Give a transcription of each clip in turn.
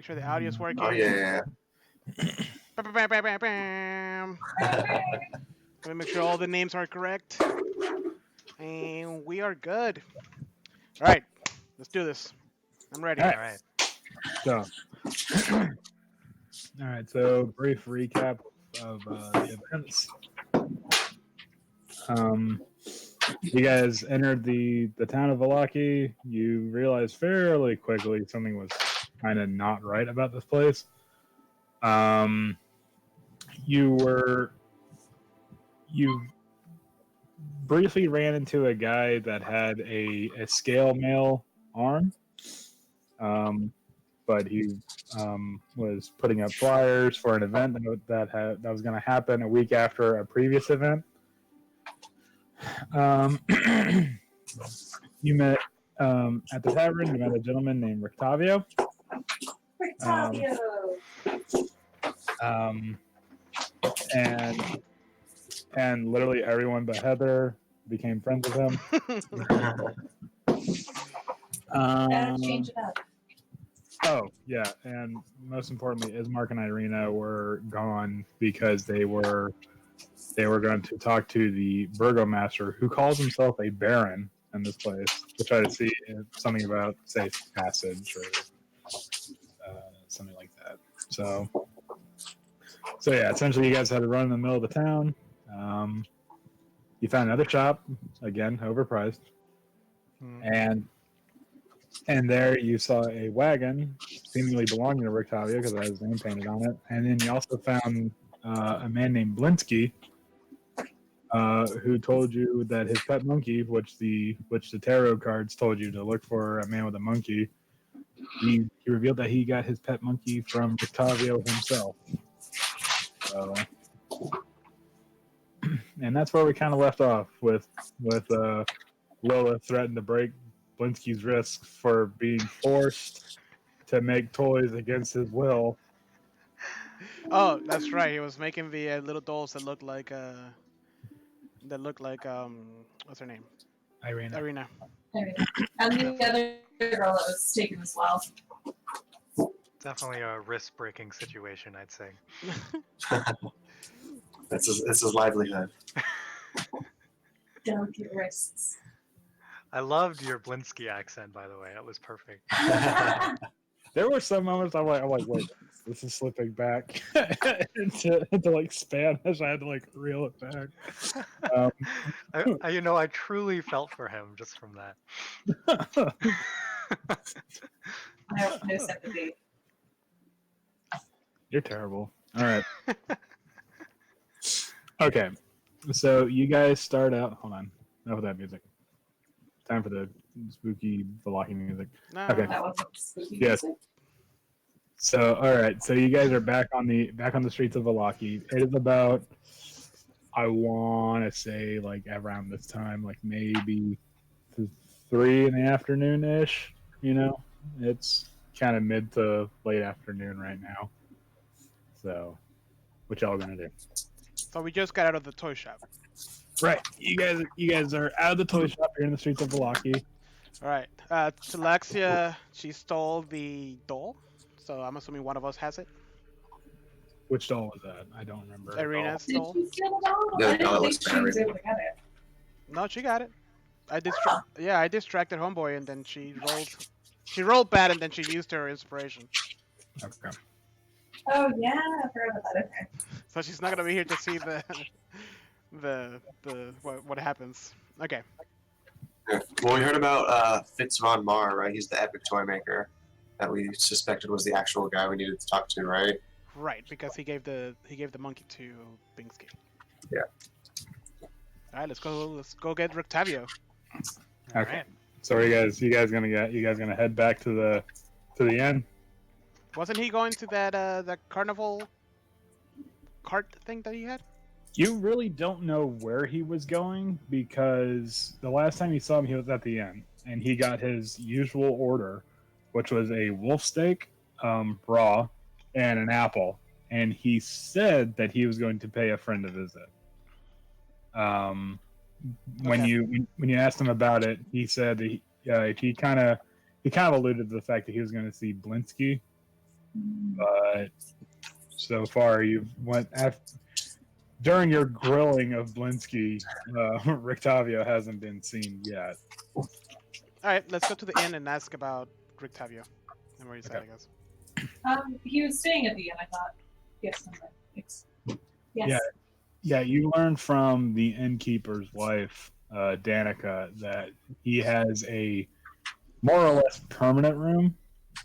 Make sure the audio is working. Oh yeah. Bam, bam, bam, bam, bam. Let me make sure all the names are correct. And we are good. All right, let's do this. I'm ready. All All right. So, all right. So, brief recap of the events. You guys entered the town of Valaki. You realized fairly quickly something was kind of not right about this place. You briefly ran into a guy that had a scale mail arm. But he was putting up flyers for an event that was going to happen a week after a previous event. You met at the tavern. You met a gentleman named Rictavio. Rictavio. And literally everyone but Heather became friends with him. Change it up. Oh yeah, and most importantly, Ismark and Irina were gone because they were going to talk to the burgomaster, who calls himself a baron in this place, to try to see something about safe passage or something like that. So yeah, essentially, you guys had to run in the middle of the town. You found another shop, again overpriced, and there you saw a wagon seemingly belonging to Rictavio because it has his name painted on it. And then you also found a man named Blinsky, who told you that his pet monkey, which the tarot cards told you to look for a man with a monkey, he revealed that he got his pet monkey from Rictavio himself. So, and that's where we kind of left off with Lola threatened to break Blinsky's wrists for being forced to make toys against his will. Oh, that's right. He was making the little dolls that looked like what's her name? Irina. And the other girl that was taken as well. Definitely a risk-breaking situation, I'd say. It's his livelihood. Delicate wrists. I loved your Blinsky accent, by the way. That was perfect. There were some moments I'm like, wait, this is slipping back into like Spanish. I had to like reel it back. I truly felt for him just from that. I have no sympathy. You're terrible. All right. Okay. So you guys start out. Hold on. Enough of that music. Time for the spooky Valaki music. No. Okay. That wasn't spooky Yes. music. So all right. So you guys are back on the streets of Valaki. It is about, I want to say, like around this time, like maybe 3 in the afternoon ish. You know, it's kind of mid to late afternoon right now. So, what y'all gonna do? So we just got out of the toy shop. Right, you guys are out of the toy shop. You're in the streets of Valaki. All right. Talaxia, she stole the doll. So I'm assuming one of us has it. Which doll was that? I don't remember. Irina's Did doll. she steal the doll? No, I didn't no, it think was she was Irina. able to get it. No, she got it. I distracted homeboy, and then she rolled bad, and then she used her inspiration. Okay. Oh yeah, I forgot about that. Okay. So she's not gonna be here to see what happens. Okay. Well, we heard about Fitz von Mar, right? He's the epic toy maker that we suspected was the actual guy we needed to talk to, right? Right, because he gave the monkey to Bingsky. Yeah. All right, let's go get Rictavio. All Okay. right. So you guys gonna head back to the inn? Wasn't he going to that carnival cart thing that he had? You really don't know where he was going because the last time you saw him, he was at the inn, and he got his usual order, which was a wolf steak, raw, and an apple. And he said that he was going to pay a friend a visit. When Okay. you asked him about it, he said that he kind of alluded to the fact that he was going to see Blinsky, but so far you've went during your grilling of Blinsky, Rictavio hasn't been seen yet. All right, let's go to the inn and ask about Rictavio and where he's at, Okay. I guess. He was staying at the inn, I thought. Yes, yes. Yeah. Yeah, you learned from the innkeeper's wife, Danica, that he has a more or less permanent room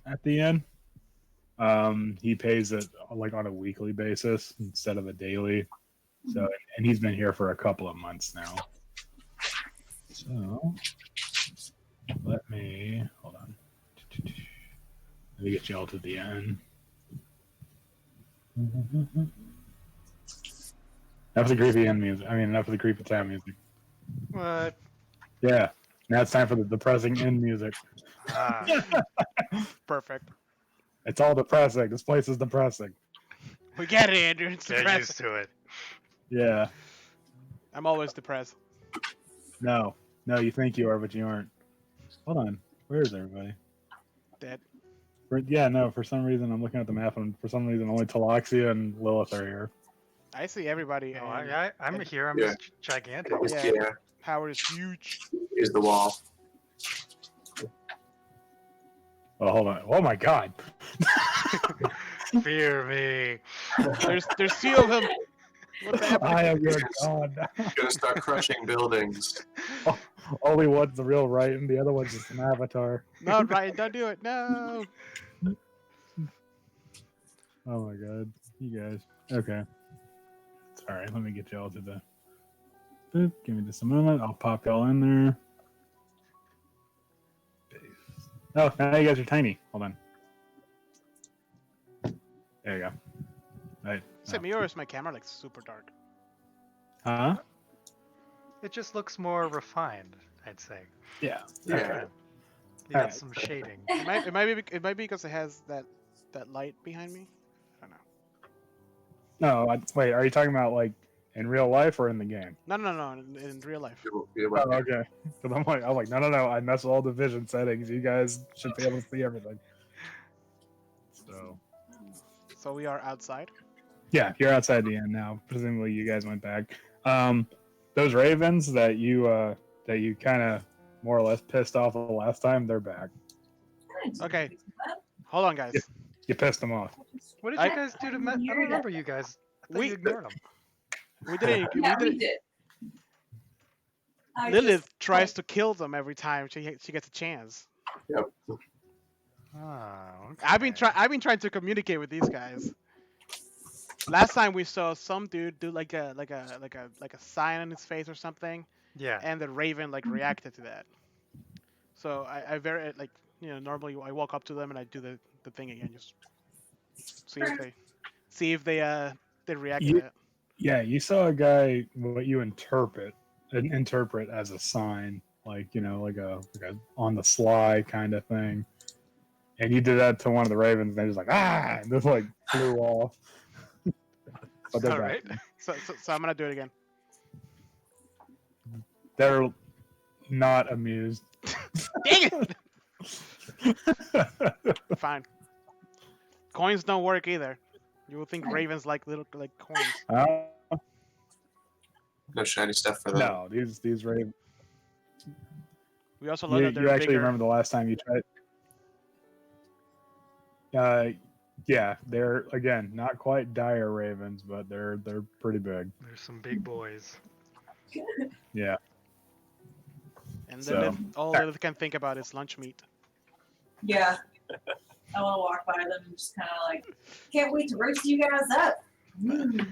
at the inn. He pays it like on a weekly basis instead of a daily. So, and he's been here for a couple of months now. So, let me hold on. Let me get you all to the end. Enough of the creepy end music. I mean, enough of the creepy town music. What? Yeah. Now it's time for the depressing end music. Ah, Perfect. It's all depressing. This place is depressing. We get it, Andrew. It's get depressing. used to it. Yeah. I'm always depressed. No. No, you think you are, but you aren't. Hold on. Where is everybody? Dead. Yeah, no, for some reason I'm looking at the map and for some reason only Talaxia and Lilith are here. I see everybody. No, and I'm and- here. I'm Yeah. just gigantic. Yeah. Yeah, Howard is huge. here's the wall. Oh, hold on. Oh my god. Fear me. There's two of them. What's happening? I am your god. Gonna start crushing buildings. Only one's the real right and the other one's just an avatar. No, Ryan, don't do it. No. Oh my god. You guys. Okay. Sorry, let me get y'all to the boop. Give me just a moment. I'll pop y'all in there. Oh, now you guys are tiny. Hold on. There you go. Right. Except me or is my camera like super dark? Huh? It just looks more refined, I'd say. Yeah. Yeah. You got Alright. some shading. It might be because it has that light behind me. I don't know. No, wait, are you talking about like in real life or in the game? No, in real life. Oh, okay. Because I'm like, no. I messed with all the vision settings. You guys should be able to see everything. So we are outside. Yeah, you're outside the inn now. Presumably, you guys went back. Those ravens that you kind of more or less pissed off the last time, they're back. Okay. Hold on, guys. You pissed them off. What did I- you guys do to I don't remember you guys. I thought We- you ignored them. We didn't. Yeah, we we did. did. I Lilith just- tries to kill them every time she gets a chance. Oh, okay. I've been trying to communicate with these guys. Last time we saw some dude do like a sign on his face or something, Yeah. and the raven like reacted to that. So I very like normally I walk up to them and I do the thing again, just see if they react to that. Yeah, you saw a guy what you interpret as a sign, like like a on the sly kind of thing, and you did that to one of the ravens, and they're just like and just like flew off. But they're All back. right. So I'm gonna do it again. They're not amused. Dang it! Fine. Coins don't work either. You would think ravens like coins. No shiny stuff for them. No, these ravens. We also learned that You they're actually bigger. remember the last time you tried? Yeah, they're again not quite dire ravens, but they're pretty big. There's some big boys. Yeah. And So- then all Lilith can think about is lunch meat. Yeah. I want to walk by them and just kind of like, can't wait to roast you guys up. Mm.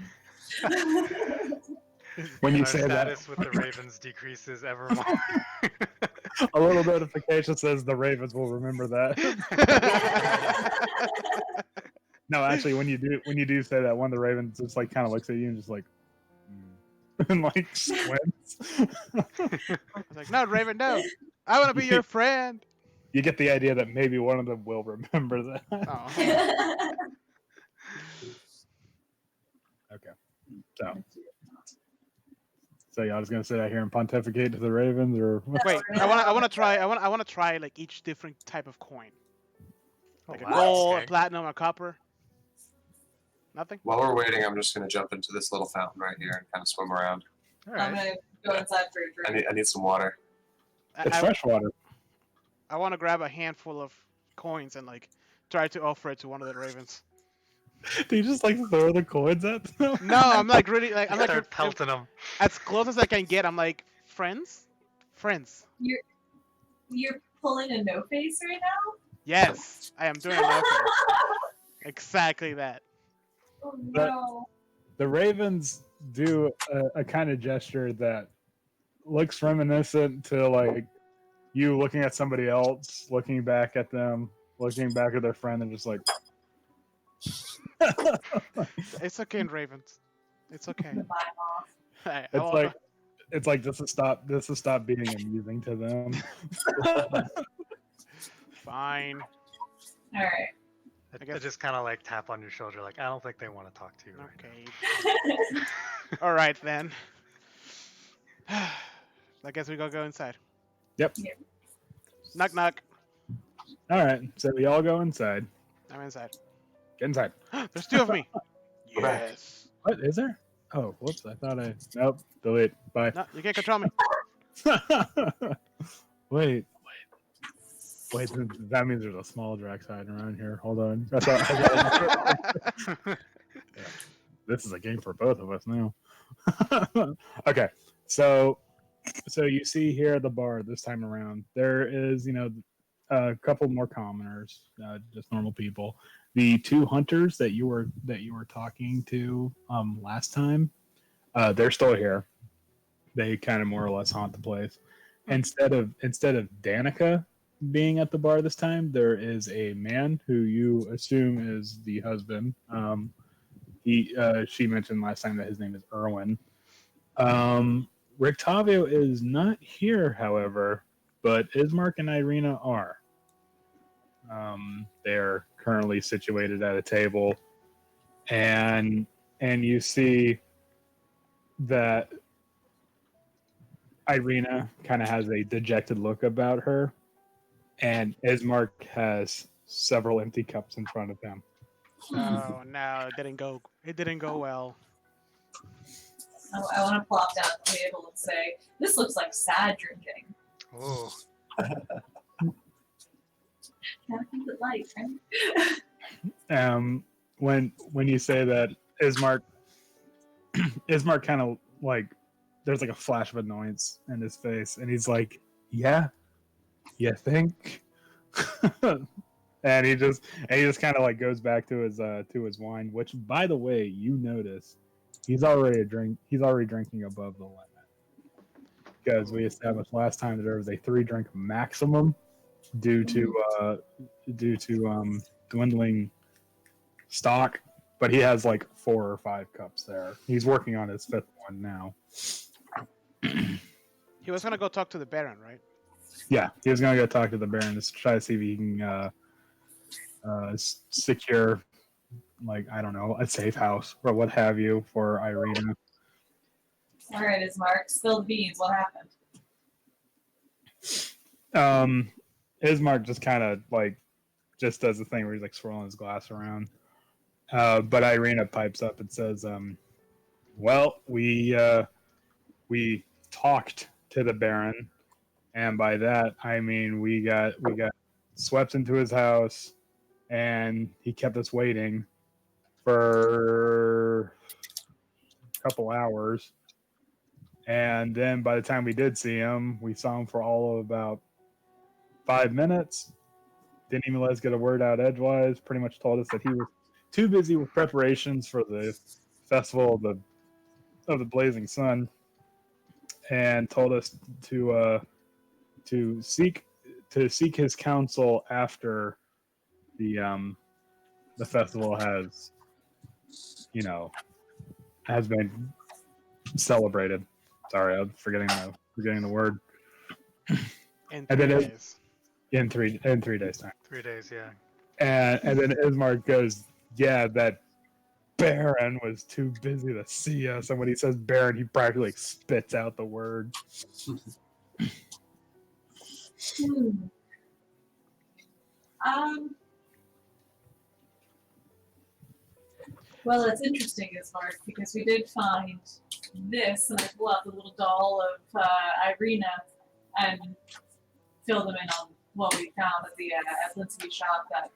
When you Our say that, status with the ravens decreases ever more. a little notification says the ravens will remember that. No, actually, when you do say that, one of the ravens just like kind of looks at you and just like, and like squints. It's like, no, Raven, no. I want to be your friend. You get the idea that maybe one of them will remember that. Oh. Okay. So y'all just gonna sit out here and pontificate to the ravens, or Wait, I want to try like each different type of coin. Like a wow, gold, okay. a platinum, a copper? Nothing? While we're waiting, I'm just gonna jump into this little fountain right here and kind of swim around. All I'm right. gonna go inside for a drink. I need some water. It's I, fresh water. I want to grab a handful of coins and like try to offer it to one of the ravens. Do you just like throw the coins at them? No, I'm like really like I'm like Start pelting them. as close as I can get. I'm like friends. You're pulling a no face right now? Yes, I am doing enough. Exactly that. Oh But- no. The ravens do a kind of gesture that looks reminiscent to like you looking at somebody else, looking back at them, looking back at their friend, and just like. It's okay, ravens. It's okay. The vibe off. I It's walk like this is stop being amusing to them. fine. Alright. I I guess- just kind of like tap on your shoulder, like I don't think they want to talk to you. Right Okay. All right then. I guess we go inside. Yep. Yeah. Knock knock. All right, so we all go inside. I'm inside. Get inside. There's two of me. Go back. Yes. What is there? Oh, whoops! I thought nope. Delete. Bye. No, you can't control me. Wait. That means there's a small Drax hiding around here. Hold on. I thought, this is a game for both of us now. Okay, so you see here at the bar this time around, there is a couple more commoners, just normal people. The two hunters that you were talking to last time, they're still here. They kind of more or less haunt the place. Instead of Danica being at the bar this time, there is a man who you assume is the husband. She mentioned last time that his name is Erwin. Rictavio is not here, however, but Ismark and Irina are. They're currently situated at a table, and you see that Irina kind of has a dejected look about her, and Ismark has several empty cups in front of him. Oh no, it didn't go. It didn't go well. I want to plop down at the table and say, "This looks like sad drinking." Oh, Gotta keep it light, right? When you say that, Ismark kind of like there's like a flash of annoyance in his face, and he's like, "Yeah, you think?" and he just kind of like goes back to his wine, which, by the way, you notice he's already drinking above the limit, because we established last time that there was a 3-drink maximum due to dwindling stock, but he has like 4 or 5 cups there. He's working on his 5th one now. He was gonna go talk to the Baron, right? Yeah, he was gonna go talk to the Baron to try to see if he can secure, like, I don't know, a safe house or what have you for Irina. All right, Ismark, spill the beans. What happened? Ismark just kind of like just does the thing where he's like swirling his glass around. But Irina pipes up and says, "Well, we talked to the Baron, and by that I mean we got swept into his house, and he kept us waiting for a couple hours. And then by the time we did see him, we saw him for all of about 5 minutes. Didn't even let us get a word out edgewise. Pretty much told us that he was too busy with preparations for the festival of the Blazing Sun, and told us to seek his counsel after the festival has been celebrated. Sorry, I'm forgetting the word. In And 3 then days. In 3 days time. 3 days, yeah. And then Ismark goes, "Yeah, that Baron was too busy to see us." And when he says Baron, he practically spits out the word. Well, it's interesting, Ismark, because we did find this, and I pull out the little doll of Irina and fill them in on what we found at the Lindsay shop. That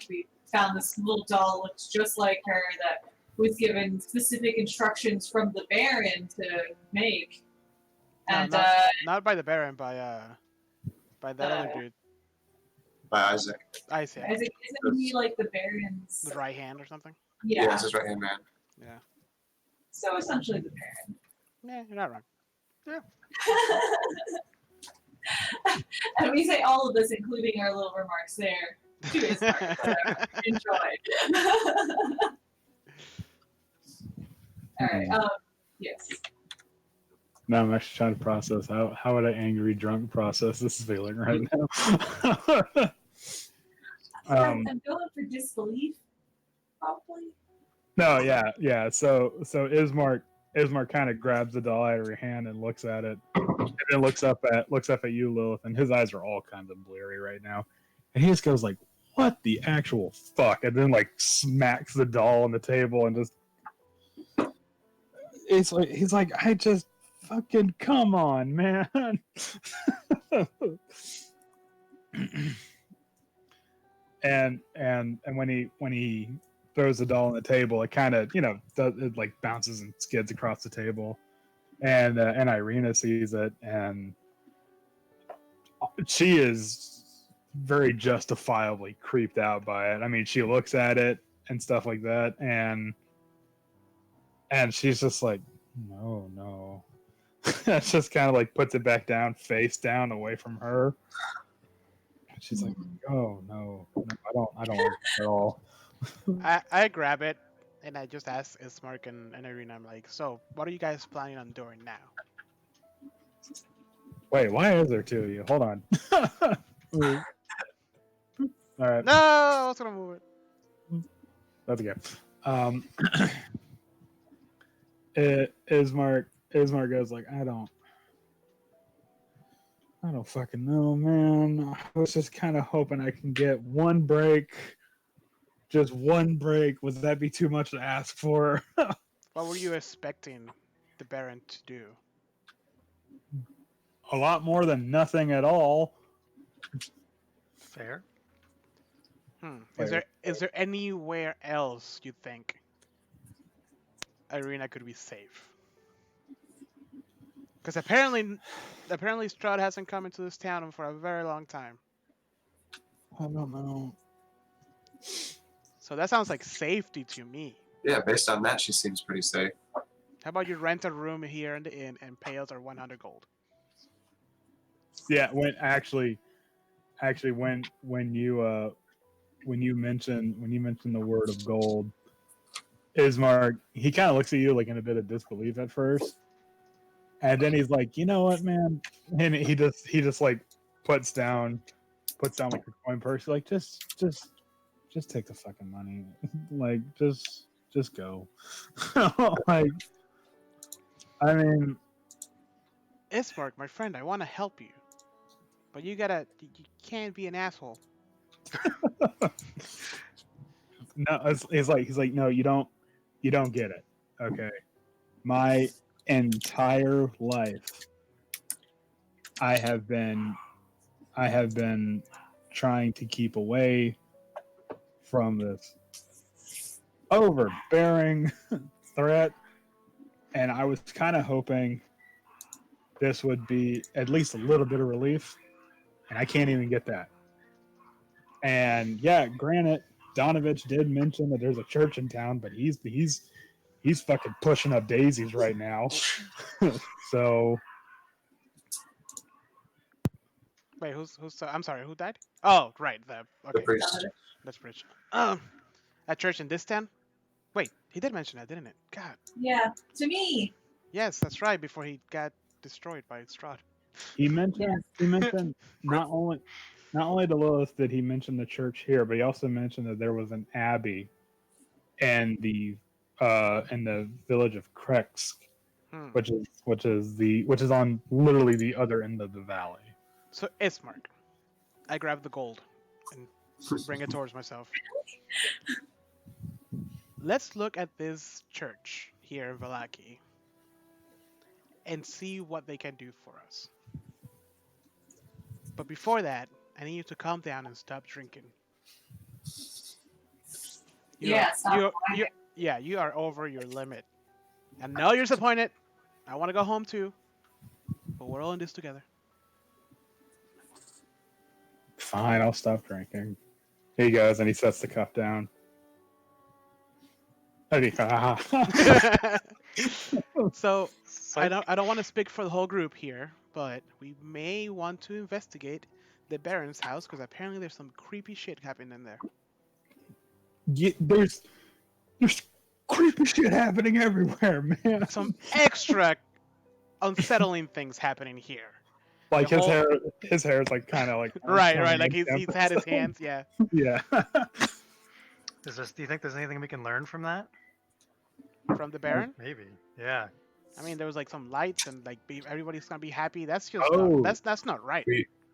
we found this little doll looks just like her that was given specific instructions from the Baron to make. No, And not by the Baron, by that other dude, By Isaac. Isaac, isn't he like the Baron's? the right hand or something. Yeah. it's his right hand man. Yeah. So essentially the Baron. Yeah, you're not wrong. And we say all of this, including our little remarks there. To Ismark. Enjoy. All right. Yes. Now I'm actually trying to process how would an angry drunk process this feeling right now. I'm going for disbelief, probably. No, yeah. So Ismark kind of grabs the doll out of her hand and looks at it, and then looks up at you, Lilith, and his eyes are all kinds of bleary right now, and he just goes like, "What the actual fuck?" And then like smacks the doll on the table and just. He's like, I just fucking come on, man. and when he throws the doll on the table, it kind of it like bounces and skids across the table, and Irina sees it, and she is very justifiably creeped out by it. I mean, she looks at it and stuff like that, and she's just like, no. It's just kind of like puts it back down, face down, away from her. She's like, oh no, I don't want it at all. I grab it and I just ask Ismark and Irina. I'm like, so what are you guys planning on doing now? Wait, why is there two of you? Hold on. All right, No, I was gonna move it. that's okay. Ismark goes like, I don't fucking know, man. I was just kind of hoping I can get one break, just one break. Would that be too much to ask for? What were you expecting the Baron to do? A lot more than nothing at all. Fair. Is there anywhere else you think Irina could be safe? Because apparently Strahd hasn't come into this town for a very long time. I don't know. So that sounds like safety to me. Yeah, based on that, she seems pretty safe. How about you rent a room here in the inn and pay us our 100 gold? Yeah, when you mention the word of gold, Ismark, he kind of looks at you like in a bit of disbelief at first, and then he's like, you know what, man, and he just like puts down like a coin purse, like just take the fucking money, like just go. Like, I mean, Ismark, my friend, I want to help you, but you can't be an asshole. no, he's like, no, you don't get it. Okay, my entire life, I have been trying to keep away from this overbearing threat, and I was kind of hoping this would be at least a little bit of relief, and I can't even get that. And yeah, granted, Donovich did mention that there's a church in town, but he's fucking pushing up daisies right now. So Wait, who's I'm sorry, who died? Oh, right, The okay, priest. that's Bridge. At church in this town? Wait, he did mention that, didn't it? God. Yeah, to me. Yes, that's right, before he got destroyed by Strahd. he mentioned not only to Lilith did he mention the church here, but he also mentioned that there was an abbey in the village of Krex, which is on literally the other end of the valley. So Ismark, I grab the gold and bring it towards myself. let's look at this church here in Valaki and see what they can do for us. But before that, I need you to calm down and stop drinking. Yeah, stop whining. You are over your limit. I know you're disappointed. I want to go home too. But we're all in this together. Fine, I'll stop drinking. Here he goes, and he sets the cup down. So So, I don't want to speak for the whole group here, but we may want to investigate the Baron's house because apparently there's some creepy shit happening in there. Yeah, there's creepy shit happening everywhere, man. Some extra unsettling things happening here. Like the whole- his hair is like kind of like Right. Like coming he's had his hands, yeah. Yeah. do you think there's anything we can learn from that? From the Baron. Maybe. Yeah. I mean, there was like some lights and like everybody's gonna be happy. That's just Oh. that's not right.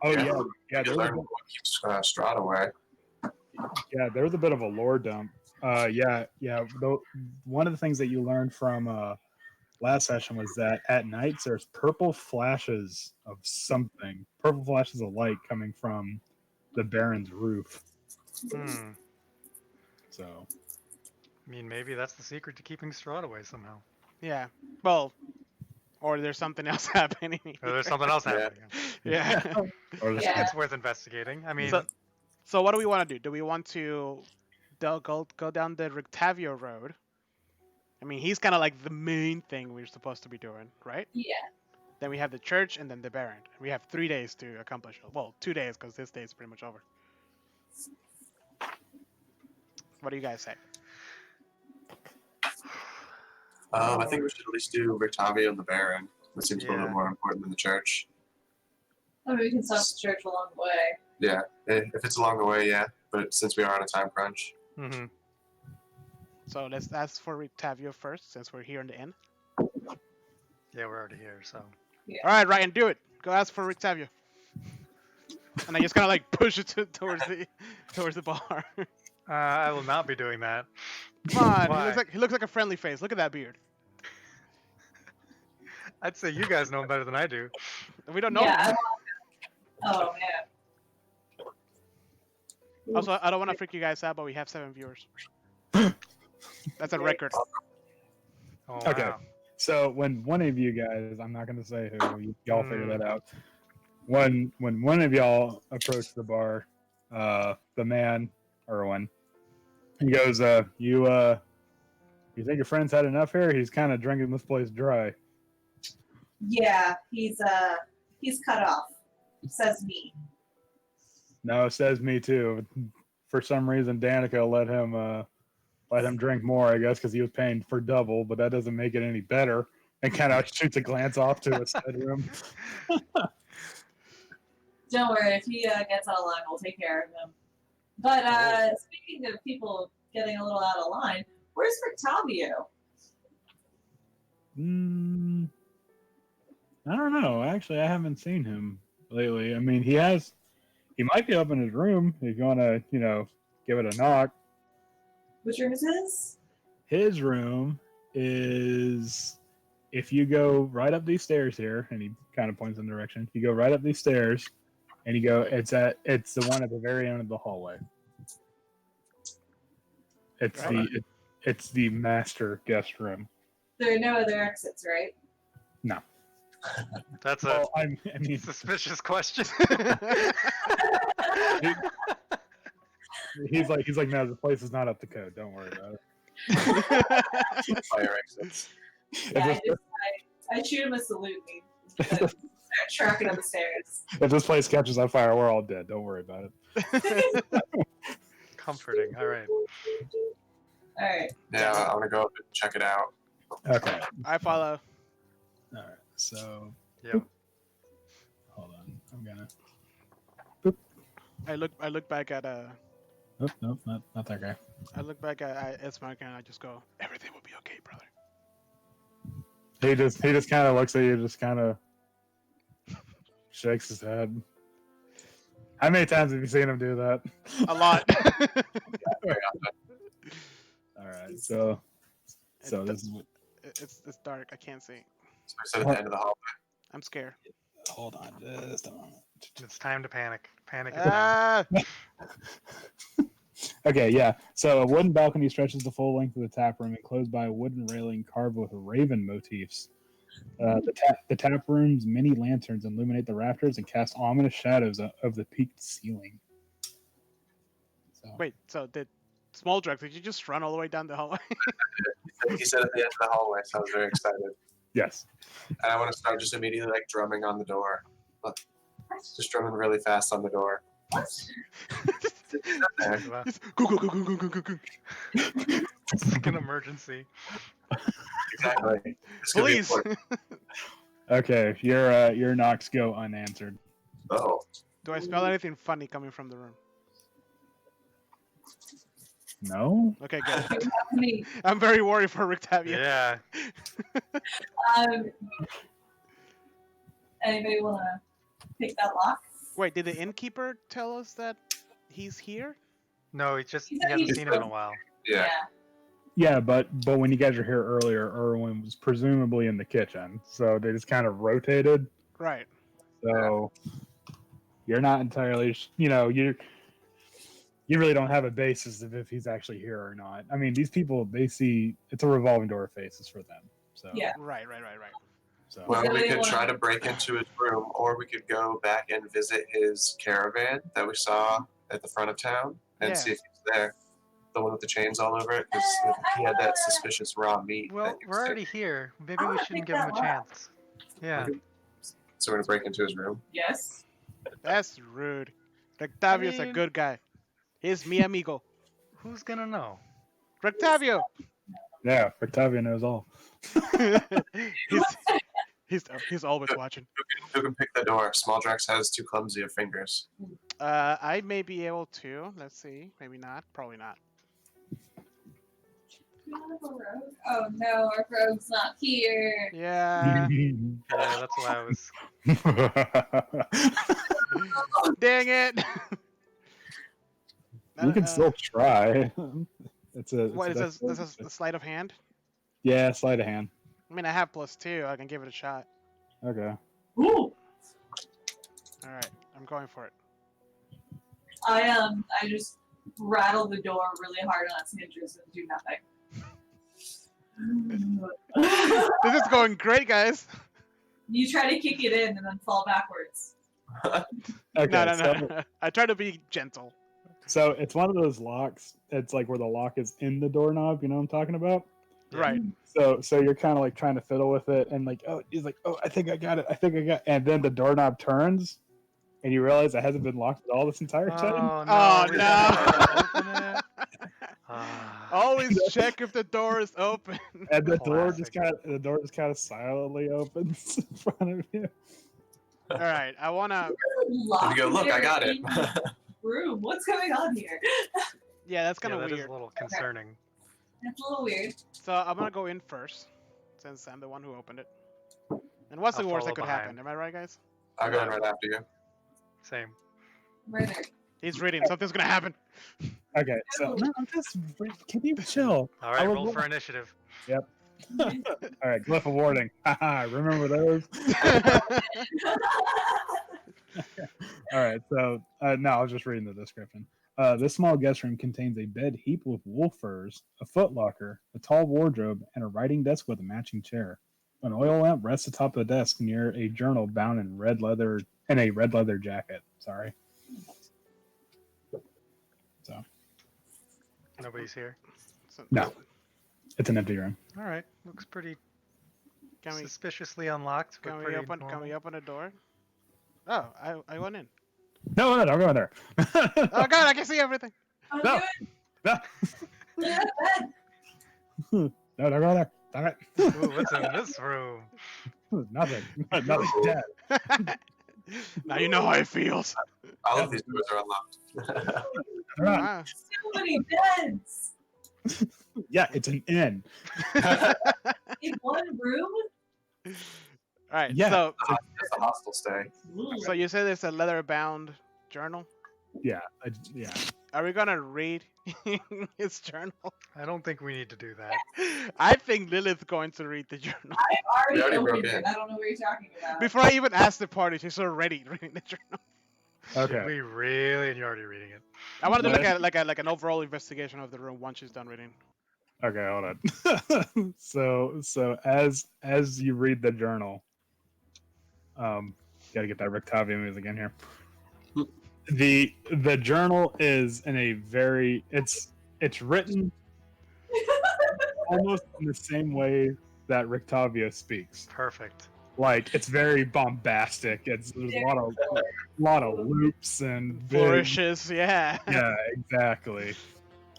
Oh Yeah. yeah. Yeah, There was learn what keeps Strahd away. there was a bit of a lore dump. Yeah. One of the things that you learned from last session was that at nights there's purple flashes of something, purple flashes of light coming from the Baron's roof. Hmm. So I mean, maybe that's the secret to keeping Strahd away somehow. Yeah. Well, or there's something else happening. Or there's something else Yeah. happening. Yeah. or just, Yeah. It's worth investigating. I mean, So what do we want to do? Do we want to go down the Rictavio road? I mean, he's kind of like the main thing we're supposed to be doing, right? Yeah. Then we have the church and then the Baron. We have 3 days to accomplish it. Well, 2 days because this day is pretty much over. What do you guys say? I think we should at least do Rictavio and the Baron. That seems a little Yeah. more important than the church. I mean, we can stop the church along the way. Yeah, if it's along the way, yeah. But since we are on a time crunch, mhm. So let's ask for Rictavio first since we're here in the inn. Yeah, we're already here, so. All right, Ryan, do it. Go ask for Rictavio. And I just kind of like push it towards the bar. I will not be doing that. Come on, Why? he looks like a friendly face. Look at that beard. I'd say you guys know him better than I do. We don't know. Yeah. him. Oh man. Also, I don't want to freak you guys out, but we have 7 viewers. That's a record. Oh, Okay. wow. so when one of you guys, I'm not going to say who, y'all figure that out. When one of y'all approached the bar, the man, Erwin, he goes, you think your friend's had enough here? He's kind of drinking this place dry. Yeah, he's cut off. Says me. No, it says me too. For some reason, Danica let him drink more, I guess, because he was paying for double, but that doesn't make it any better. And kind of shoots a glance off to his bedroom. Don't worry, if he gets out of line, we'll take care of him. But speaking of people getting a little out of line, where's Rictavio? I don't know. Actually, I haven't seen him lately. I mean, he might be up in his room if you want to, give it a knock. Which room is his? His room is, if you go right up these stairs here, and he kind of points in the direction. You go right up these stairs, and you go. It's the one at the very end of the hallway. It's the master guest room. There are no other exits, right? No. That's a Well, I mean, suspicious question. he's like, no, the place is not up to code. Don't worry about it. fire exits. Yeah, I shoot him a salute and start tracking up the stairs. If this place catches on fire, we're all dead. Don't worry about it. Comforting. All right. Alright. Yeah, I want to go up and check it out. Okay. I follow. All right. So Yep. hold on. I'm gonna. I look back at Oh, nope, not that guy. I look back at Esmark and I just go, everything will be okay, brother. He just kind of looks at you, just kind of shakes his head. How many times have you seen him do that? A lot. Very often. All right. So It- this is. It's dark. I can't see. So I said at the end of the hallway. I'm scared. Hold on just a moment. It's time to panic. Panic is now. Ah! Okay, yeah. So a wooden balcony stretches the full length of the tap room, enclosed by a wooden railing carved with raven motifs. The tap room's many lanterns illuminate the rafters and cast ominous shadows of the peaked ceiling. So, Wait, so did Small Drugs, did you just run all the way down the hallway? He said at the end of the hallway, so I was very excited. yes. And I want to start just immediately like drumming on the door. Look, just drumming really fast on the door. There. Wow. Just go, go, go, go, go, go, go, go. It's like an emergency. Exactly. This could be Please. important. Okay, your knocks go unanswered. Oh, Do I smell anything funny coming from the room? No? Okay, good. Me. I'm very worried for Rictavio. Yeah. Anybody want to pick that lock? Wait, did the innkeeper tell us that he's here? No, he He hasn't said seen him in a while. yeah. Yeah, but when you guys were here earlier, Erwin was presumably in the kitchen, so they just kind of rotated. Right. So you're not entirely, you really don't have a basis of if he's actually here or not. I mean, these people, they see it's a revolving door of faces for them. So Yeah. Right. So Well, So we they could wanna- try to break into his room, or we could go back and visit his caravan that we saw at the front of town and Yeah. see if he's there. The one with the chains all over it, because he had that suspicious raw meat. Well, that he was we're already taking. here. Maybe I we wanna shouldn't pick give him a that lock. chance. Yeah. So we're gonna break into his room. Yes. That's rude. Rictavio's a mean- good guy. He's mi amigo. Who's gonna know? Rictavio! yeah, Rictavio knows all. he's always watching. Who can pick the door? Small Drax has too clumsy of fingers. I may be able to. Let's see. Maybe not. Probably not. Oh no, our rogue's not here. Yeah. Yeah, that's why I was. Dang it! you can still try. It's a. What is it's this? This is the sleight of hand. Yeah, sleight of hand. I mean, I have +2. I can give it a shot. Okay. Ooh. All right, I'm going for it. I just rattle the door really hard on its hinges and do nothing. This is going great, guys. You try to kick it in and then fall backwards. Okay. No. So, I try to be gentle. so it's one of those locks. It's like where the lock is in the doorknob. You know what I'm talking about? Yeah. Right. So you're kind of like trying to fiddle with it, and like, he's like, I think I got it. And then the doorknob turns, and you realize it hasn't been locked at all this entire time. Oh no! Oh, we no. gotta open it. Ah. Always check if the door is open. And the Classic. door just kind of silently opens in front of you. All right, I wanna. And you go, look, I got it. Room. What's going on here? Yeah, that's kind Yeah, of that is weird. a little concerning. It's a little weird. So I'm gonna go in first, since I'm the one who opened it. And what's the I'll worst that follow could happen? behind. Am I right, guys? I'll go in right after you. Same. Right there. He's reading. Something's gonna happen. Okay, so no, I'm just can you chill? All right, I was roll wa- for initiative. All right, glyph of warning. Haha, remember those? All right, so no, I was just reading the description. This small guest room contains a bed heaped with wool furs, a footlocker, a tall wardrobe, and a writing desk with a matching chair. An oil lamp rests atop the desk near a journal bound in red leather and a red leather jacket. Sorry. So Nobody's here. So- No. It's an empty room. All right, looks pretty Can we suspiciously unlocked. But can we pretty open can we normal. open a door? Oh, I went in. No, don't go in there. Oh god, I can see everything. Oh, No. good. No, Yeah, bed. no, don't go in there. Damn it. Ooh, what's in this room? Nothing. Nothing. Dead. Now you know how it feels. All of these doors are unlocked. They're not. Ah. So many beds Yeah, it's an inn. in one room. All right. Yeah. So It's a hostile stay. Ooh. so you said it's a leather bound journal. Yeah. Are we gonna read his journal? I don't think we need to do that. I think Lilith's going to read the journal. I've We already already broke opened it. in. I don't know what you're talking about. Before I even asked the party, she's already reading the journal. Should Okay. we really? And you're already reading it. I want to do What? like an overall investigation of the room once she's done reading. Okay, hold on. so as you read the journal, gotta get that Rictavio music in here. The journal is in a very it's written almost in the same way that Rictavio speaks. Perfect. Like it's very bombastic. There's a lot of loops and big, Flourishes, yeah. yeah, exactly.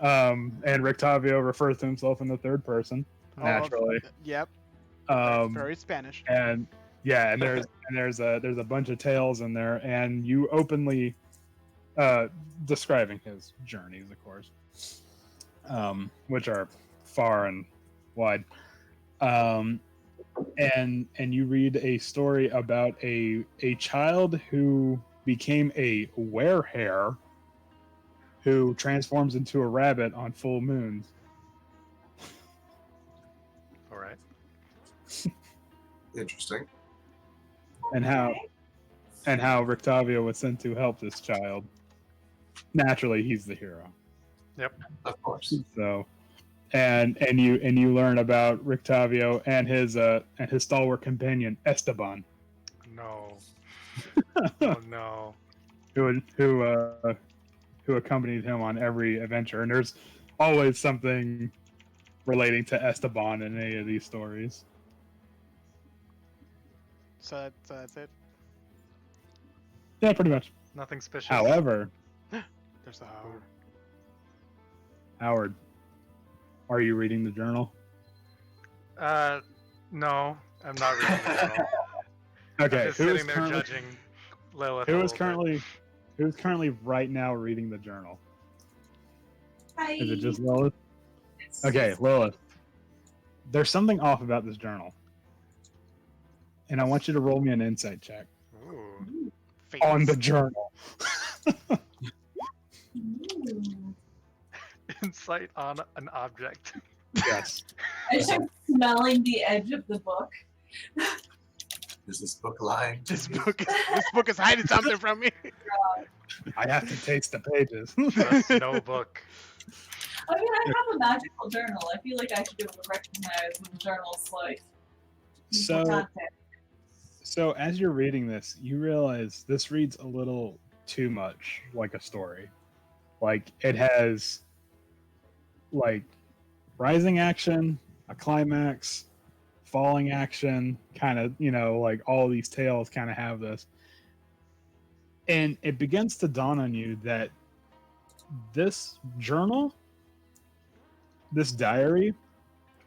And Rictavio refers to himself in the third person, Oh, naturally. Yep. Very Spanish. And yeah, and there's a bunch of tales in there, and you openly describing his journeys, of course, which are far and wide. And you read a story about a child who became a werehare who transforms into a rabbit on full moons. All right. Interesting. And how Rictavio was sent to help this child. Naturally, he's the hero. Of course. So, and you learn about Rictavio and his stalwart companion Esteban, No. Oh no. who accompanied him on every adventure. And there's always something relating to Esteban in any of these stories. So that's it. Yeah, pretty much. Nothing suspicious. However, There's the Howard. Howard, are you reading the journal? No, I'm not reading the journal. Okay, I'm just who is sitting there currently judging Lilith. who a is little bit. currently right now reading the journal? Hi. Is it just Lilith? Okay, Lilith. There's something off about this journal. And I want you to roll me an insight check Ooh. on the Face. journal. Ooh. Insight on an object. Yes. I start smelling the edge of the book. Is this book lying? This book is hiding something from me. I have to taste the pages. Trust no book. I mean, I have a magical journal. I feel like I should be able to recognize when the journal's like. So- content. So as you're reading this, you realize this reads a little too much like a story. Like it has like rising action, a climax, falling action, kind of, like all these tales kind of have this. And it begins to dawn on you that this journal, this diary,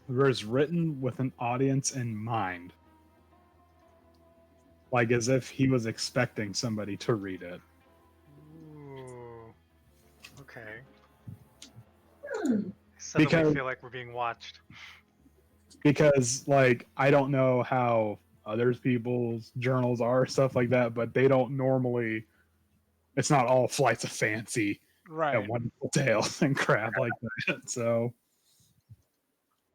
was written with an audience in mind. Like as if he was expecting somebody to read it. Ooh. Okay. Hmm. Suddenly Because- feel like we're being watched. Because like I don't know how other people's journals are, stuff like that, but they don't normally, it's not all flights of fancy Right. and wonderful tales and crap like that. So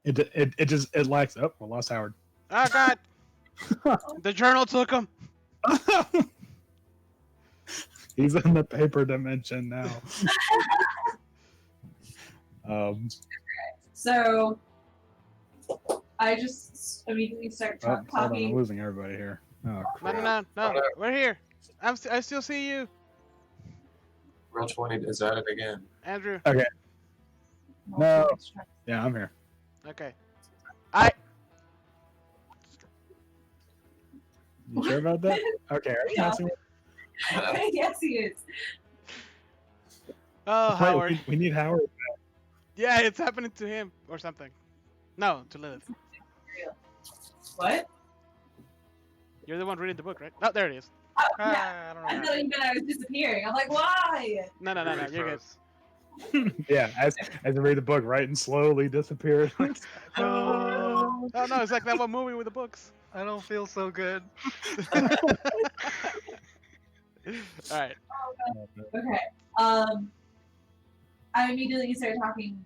it lacks. Oh, we lost Howard. Oh God. The journal took him. He's in the paper dimension now. So I just immediately start Oh, hold on, I'm talking. losing everybody here. Oh, No, crap. no. We're here. I still see you, Roll 20 is at it again. Andrew. No. Yeah, I'm here. Okay. You sure about that? Okay, are you Yeah. messing with Yes, he is. Oh, Wait, Howard. we need Howard. Yeah, it's happening to him or something. No, to Lilith. What? You're the one reading the book, right? Oh, there it is. Oh, yeah. Ah, I don't know. I thought you meant I was disappearing. I'm like, why? No, Really you're good. froze. Yeah, as I read the book, right, and slowly disappears. Oh no, it's like that one movie with the books. I don't feel so good. All right. Okay. I immediately started talking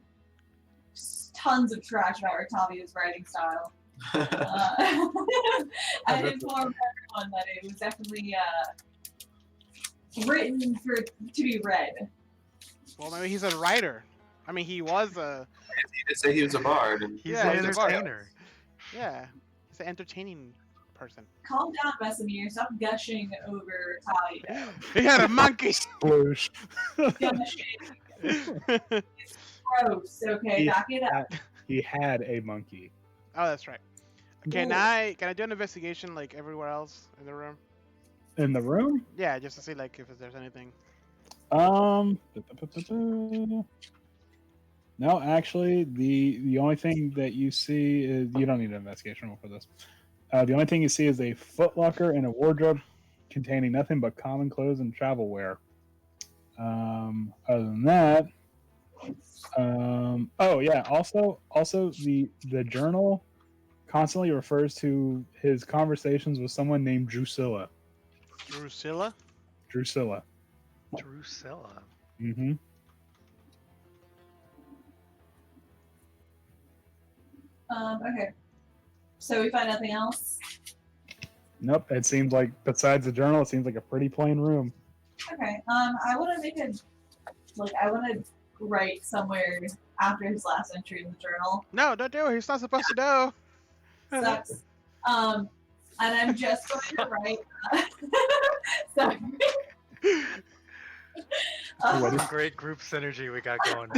tons of trash about Rictavio's writing style. And informed everyone that it was definitely written to be read. Well, maybe he's a writer. I mean, he was a He did say he was a bard, and He's Yeah, an he's a bard. entertainer. yeah, he's an entertaining person. Calm down, Vesemir. Stop gushing over Rictavio. He had a monkey. Sploosh. Gushing. Gross. Okay, Yeah. back it up. He had a monkey. Oh, that's right. Can Ooh. I do an investigation like everywhere else in the room? In the room? Yeah, just to see like if there's anything. No, actually, the only thing that you see is you don't need an investigation roll for this. The only thing you see is a footlocker and a wardrobe containing nothing but common clothes and travel wear. Other than that, oh yeah, also the journal constantly refers to his conversations with someone named Drusilla. Drusilla? Drusilla. Drusilla. Mm-hmm. Okay. So we find nothing else. Nope. It seems like besides the journal, it seems like a pretty plain room. Okay. I want to make I want to write somewhere after his last entry in the journal. No, don't do it. He's not supposed to know. Sucks. And I'm just going to write. Sorry. What a great group synergy we got going.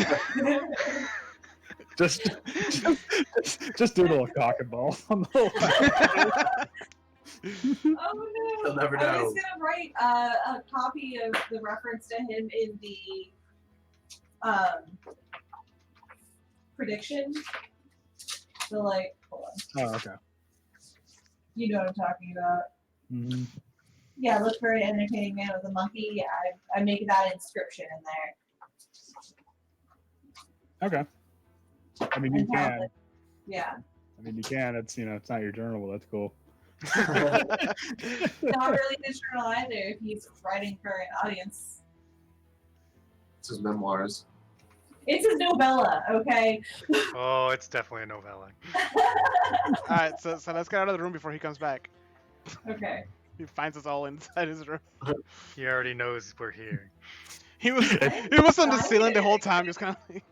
Just doodle a cock and ball on the left. Oh no! You'll never I know. was gonna write a copy of the reference to him in the prediction. So like, hold on. Oh, okay. You know what I'm talking about. Mm-hmm. Yeah, look for an entertaining man with a monkey. I make that inscription in there. Okay. I mean, you And have can. it- Yeah. I mean, you can. It's it's not your journal, but that's cool. Not really his journal either if he's writing for an audience. It's his memoirs. It's his novella, okay? Oh, it's definitely a novella. All right, so let's get out of the room before he comes back. Okay. He finds us all inside his room. He already knows we're here. He was on the ceiling the whole time, just kind of like.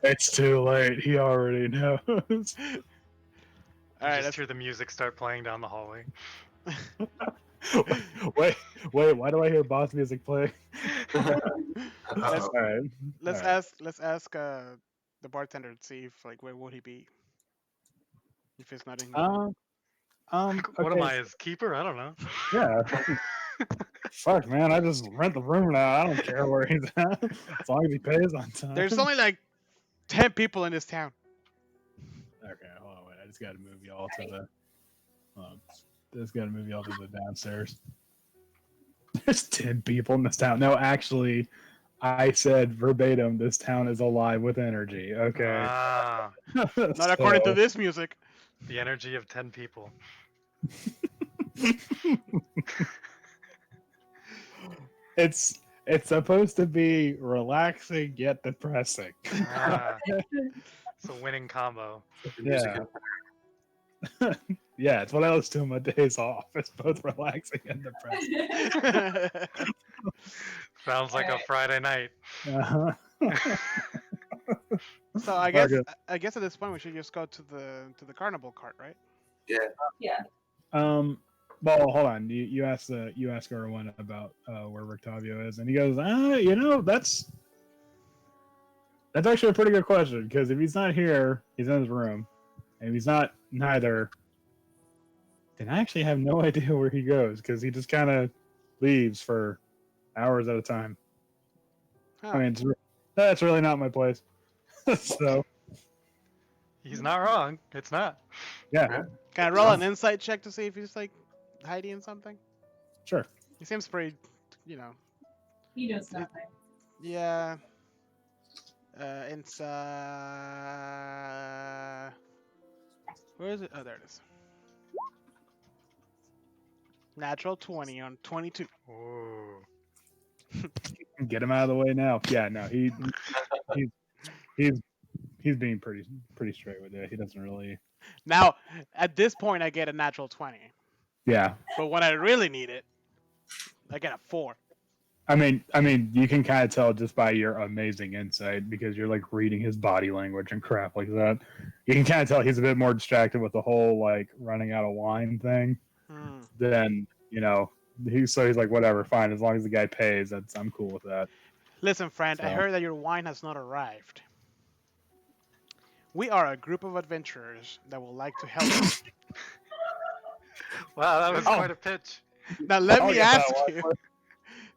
It's too late. He already knows. All You right, just let's, hear the music start playing down the hallway. wait. Why do I hear boss music playing? let's, All right. let's All right. ask the bartender to see if like where would he be if he's not in. What am okay, I, his keeper? I don't know. Yeah. Fuck, man. I just rent the room now. I don't care where he's at. As long as he pays on time. There's only like 10 people in this town. Okay, hold on, wait. I just gotta move y'all to the downstairs. There's 10 people in this town. No, actually, I said verbatim, this town is alive with energy. Okay. Ah, Not according to this music. the energy of 10 people. It's supposed to be relaxing yet depressing. Ah, it's a winning combo. Yeah. Yeah, it's what I listen to on my days off. It's both relaxing and depressing. Sounds like a Alright. Friday night. Uh-huh. So I guess Okay. at this point we should just go to the carnival cart, right? Yeah. Well, hold on. You asked Erwin about where Rictavio is, and he goes, that's actually a pretty good question, because if he's not here, he's in his room, and if he's not neither, then I actually have no idea where he goes, because he just kind of leaves for hours at a time. Huh. I mean, that's really not my place. So He's not wrong. It's not. yeah, Can I roll an insight check to see if he's like hiding something? sure. He seems pretty, He knows nothing. yeah. Where is it? Oh, there it is. Natural 20 on 22. Ooh. Get him out of the way now. Yeah, no, he's being pretty straight with it. He doesn't really. Now, at this point, I get a natural 20. Yeah, But when I really need it, I get a 4. I mean, you can kind of tell just by your amazing insight because you're like reading his body language and crap like that. You can kind of tell he's a bit more distracted with the whole like running out of wine thing Hmm. than he's like whatever, fine, as long as the guy pays, I'm cool with that. Listen, friend, I So. heard that your wine has not arrived. We are a group of adventurers that would like to help you. Wow, that was Oh. quite a pitch. Now let I'll me get that ask one. you.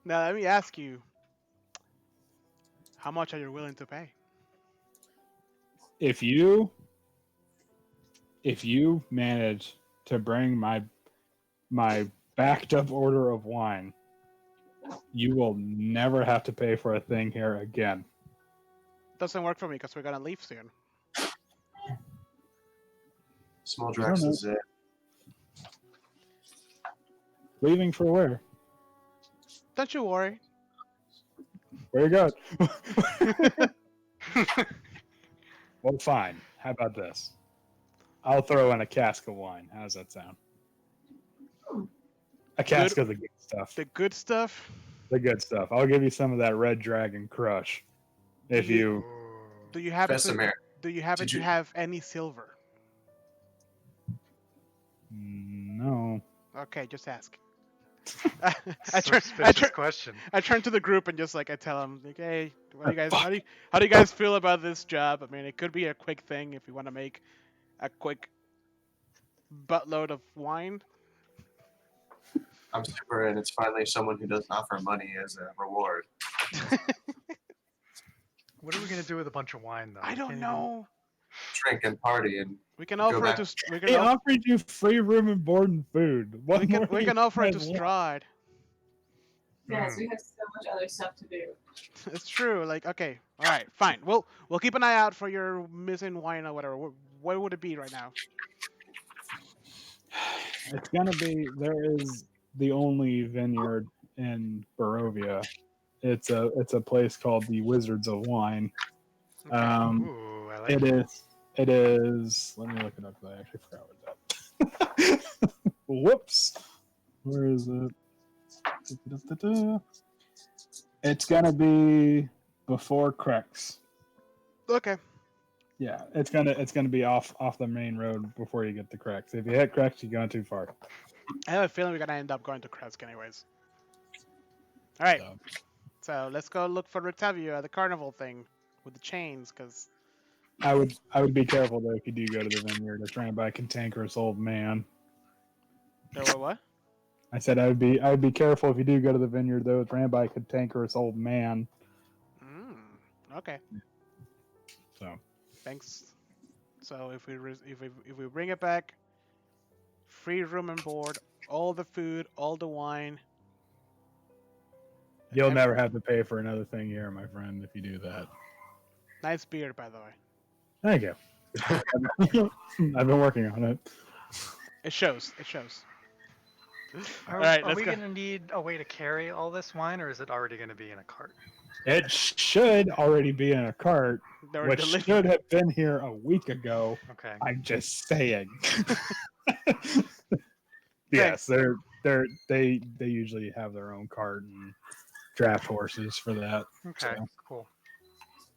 Now let me ask you. How much are you willing to pay? If you manage to bring my backed up order of wine, you will never have to pay for a thing here again. Doesn't work for me because we're gonna leave soon. Small Drax is it. Leaving for where? Don't you worry. Where you going? Well, fine. How about this? I'll throw in a cask of wine. How does that sound? A cask of the good stuff. The good stuff. The good stuff. I'll give you some of that Red Dragon Crush. If you Do you happen to, Vesemir. do you happen Did to you- have any silver? no. Okay, just ask. I Suspicious question. turn to the group and just like I tell them, like, hey, what do you guys, how do you guys feel about this job? I mean, it could be a quick thing if you want to make a quick buttload of wine. I'm super in. It's finally someone who doesn't offer money as a reward. What are we gonna do with a bunch of wine, though? I We don't can't even- know. Drink and party and We can Go offer it back. to we He can, off- offered you free room and board and food. What more we do can you offer it to guys want? Strahd. Yes, we have so much other stuff to do. It's true. Like, okay, all right, fine. We'll keep an eye out for your missing wine or whatever. What would it be right now? It's gonna be. There is the only vineyard in Barovia. It's a place called the Wizards of Wine. Okay. Ooh, I like It is. It is. Let me look it up. I actually forgot what that. Whoops. Where is it? It's gonna be before Crex. Okay. Yeah, it's gonna be off the main road before you get to Crex. If you hit Crex, you're going too far. I have a feeling we're gonna end up going to Kresk anyways. All right. So, So let's go look for Rictavio at the carnival thing with the chains, because I would be careful though if you do go to the vineyard to try and buy a cantankerous old man. what? I said I would be careful if you do go to the vineyard though, trying to buy a cantankerous old man. Okay. So Thanks. So if we bring it back, free room and board, all the food, all the wine. you'll and never have to pay for another thing here, my friend, if you do that. Nice beard, by the way. Thank you. I've been working on it. It shows. It shows. Are, All right, are let's we go. gonna need a way to carry all this wine, or is it already gonna be in a cart? It should already be in a cart, They were which delivered. should have been here a week ago. Okay. I'm just saying. Yes, they usually have their own cart and draft horses for that. Okay. So. Cool.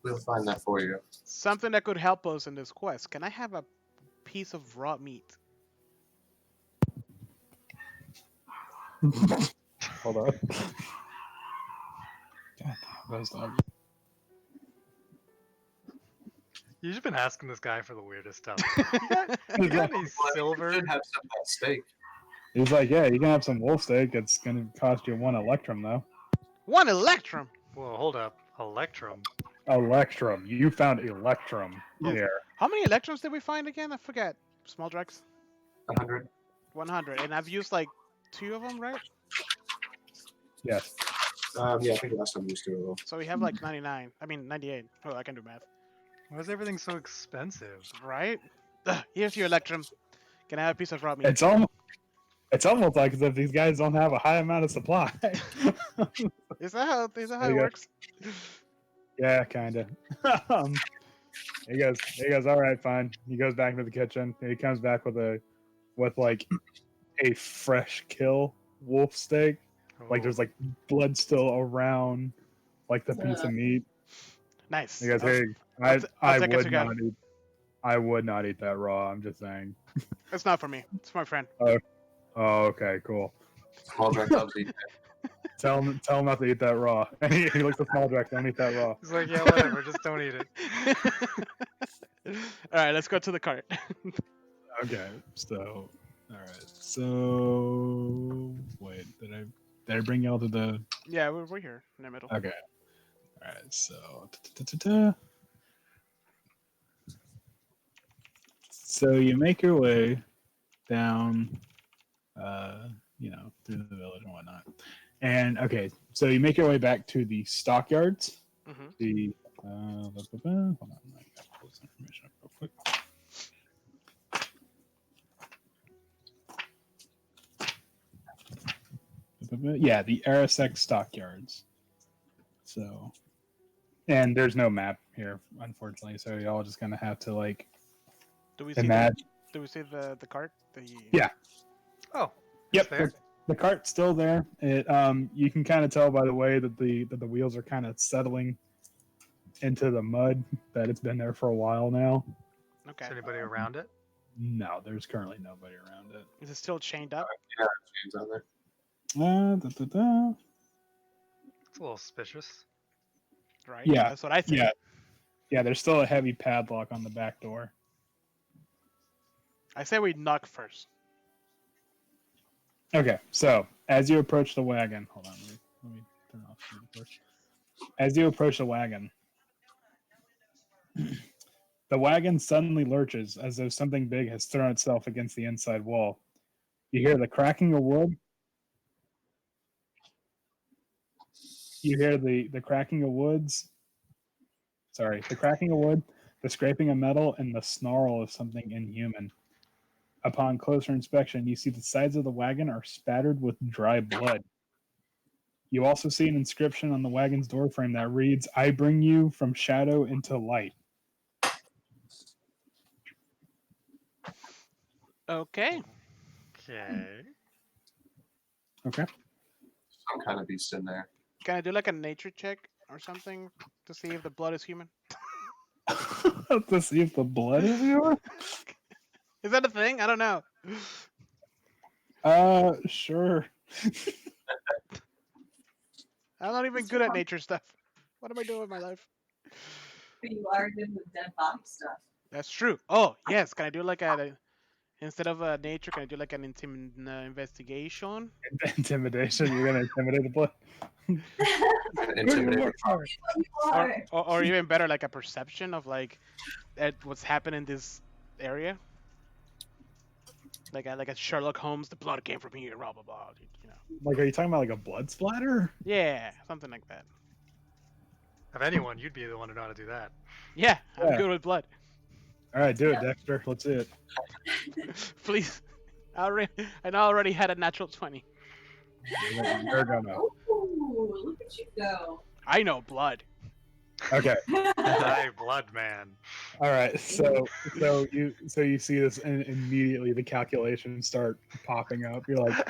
we'll find that for you. Something that could help us in this quest. Can I have a piece of raw meat? Hold on. God, those dogs. You've been asking this guy for the weirdest stuff. He's You got like, any You silver? should have some of that steak. he's like, yeah, you can have some wolf steak. It's gonna cost you 1 electrum though. 1 electrum. Whoa, hold up. Electrum. Electrum. You found electrum Yes. here. How many electrums did we find again? I forget. Small drugs. 100. 100, and I've used like 2 of them, right? Yes. Yeah, I think last time we used 2 of them. So we have like 99. I mean 98. Oh, I can do math. Why is everything so expensive? Right? Ugh, here's your electrum. Can I have a piece of raw meat? It's almost like as if these guys don't have a high amount of supply. Is that how There it you go. works? Yeah, kind of. He goes, all right, fine. He goes back into the kitchen. He comes back with like a fresh kill wolf steak. Like there's Ooh. like blood still around like the piece of meat. Nice. He goes, I'll, hey, I'll, I'll I take it would again. not eat. I would not eat that raw. I'm just saying. It's not for me. It's for my friend. Oh, okay, cool. Small Jack loves eating. Tell him not to eat that raw. And he looks at small Jack, don't eat that raw. He's like, yeah, whatever, just don't eat it. All right, let's go to the cart. Okay, so all right, so wait, did I bring y'all to the? Yeah, we're here in the middle. Okay, all right, so so you make your way down, through the village and whatnot, and okay, so you make your way back to the stockyards. Mm-hmm. The hold on, I gotta pull this information up real quick. Yeah, the Arasek stockyards. So, and there's no map here, unfortunately. So y'all just gonna have to like Do we see imagine. Do we see the cart? Yeah. Oh, Yep. there. The cart's still there. It you can kind of tell by the way that the wheels are kind of settling into the mud that it's been there for a while now. Okay. Is anybody around it? No, there's currently nobody around it. Is it still chained up? Yeah, James on there. It's a little suspicious. Right. Yeah, That's what I think. Yeah. There's still a heavy padlock on the back door. I say we knock first. Okay, so as you approach the wagon, hold on, let me turn off the first. As you approach the wagon suddenly lurches as though something big has thrown itself against the inside wall. You hear the cracking of wood. You hear the cracking of woods. Sorry, the cracking of wood, the scraping of metal, and the snarl of something inhuman. Upon closer inspection, you see the sides of the wagon are spattered with dry blood. You also see an inscription on the wagon's doorframe that reads, "I bring you from shadow into light." Okay. Okay. Okay. Some kind of beast in there. Can I do like a nature check or something to see if the blood is human? To see if the blood is yours? Is that a thing? I don't know. Sure. I'm not even good at nature stuff. What am I doing with my life? But you are good with dead body stuff. That's true. Oh, yes. Can I do like instead of a nature, can I do like an investigation? Intimidation. You're gonna intimidate the blood. Intimidating. Or even better, like a perception of like what's happened in this area. Like a Sherlock Holmes, the blood came from here, blah blah blah. You know. Like, are you talking about like a blood splatter? Yeah, something like that. Of anyone, you'd be the one to know how to do that. Yeah, I'm Yeah. good with blood. All right, do it, Dexter. Let's see it. Please. I already had a natural 20. You're gonna. Ooh, look at you go. I know blood. Okay. Hi, blood man. All right. So you see this, and immediately the calculations start popping up. You're like,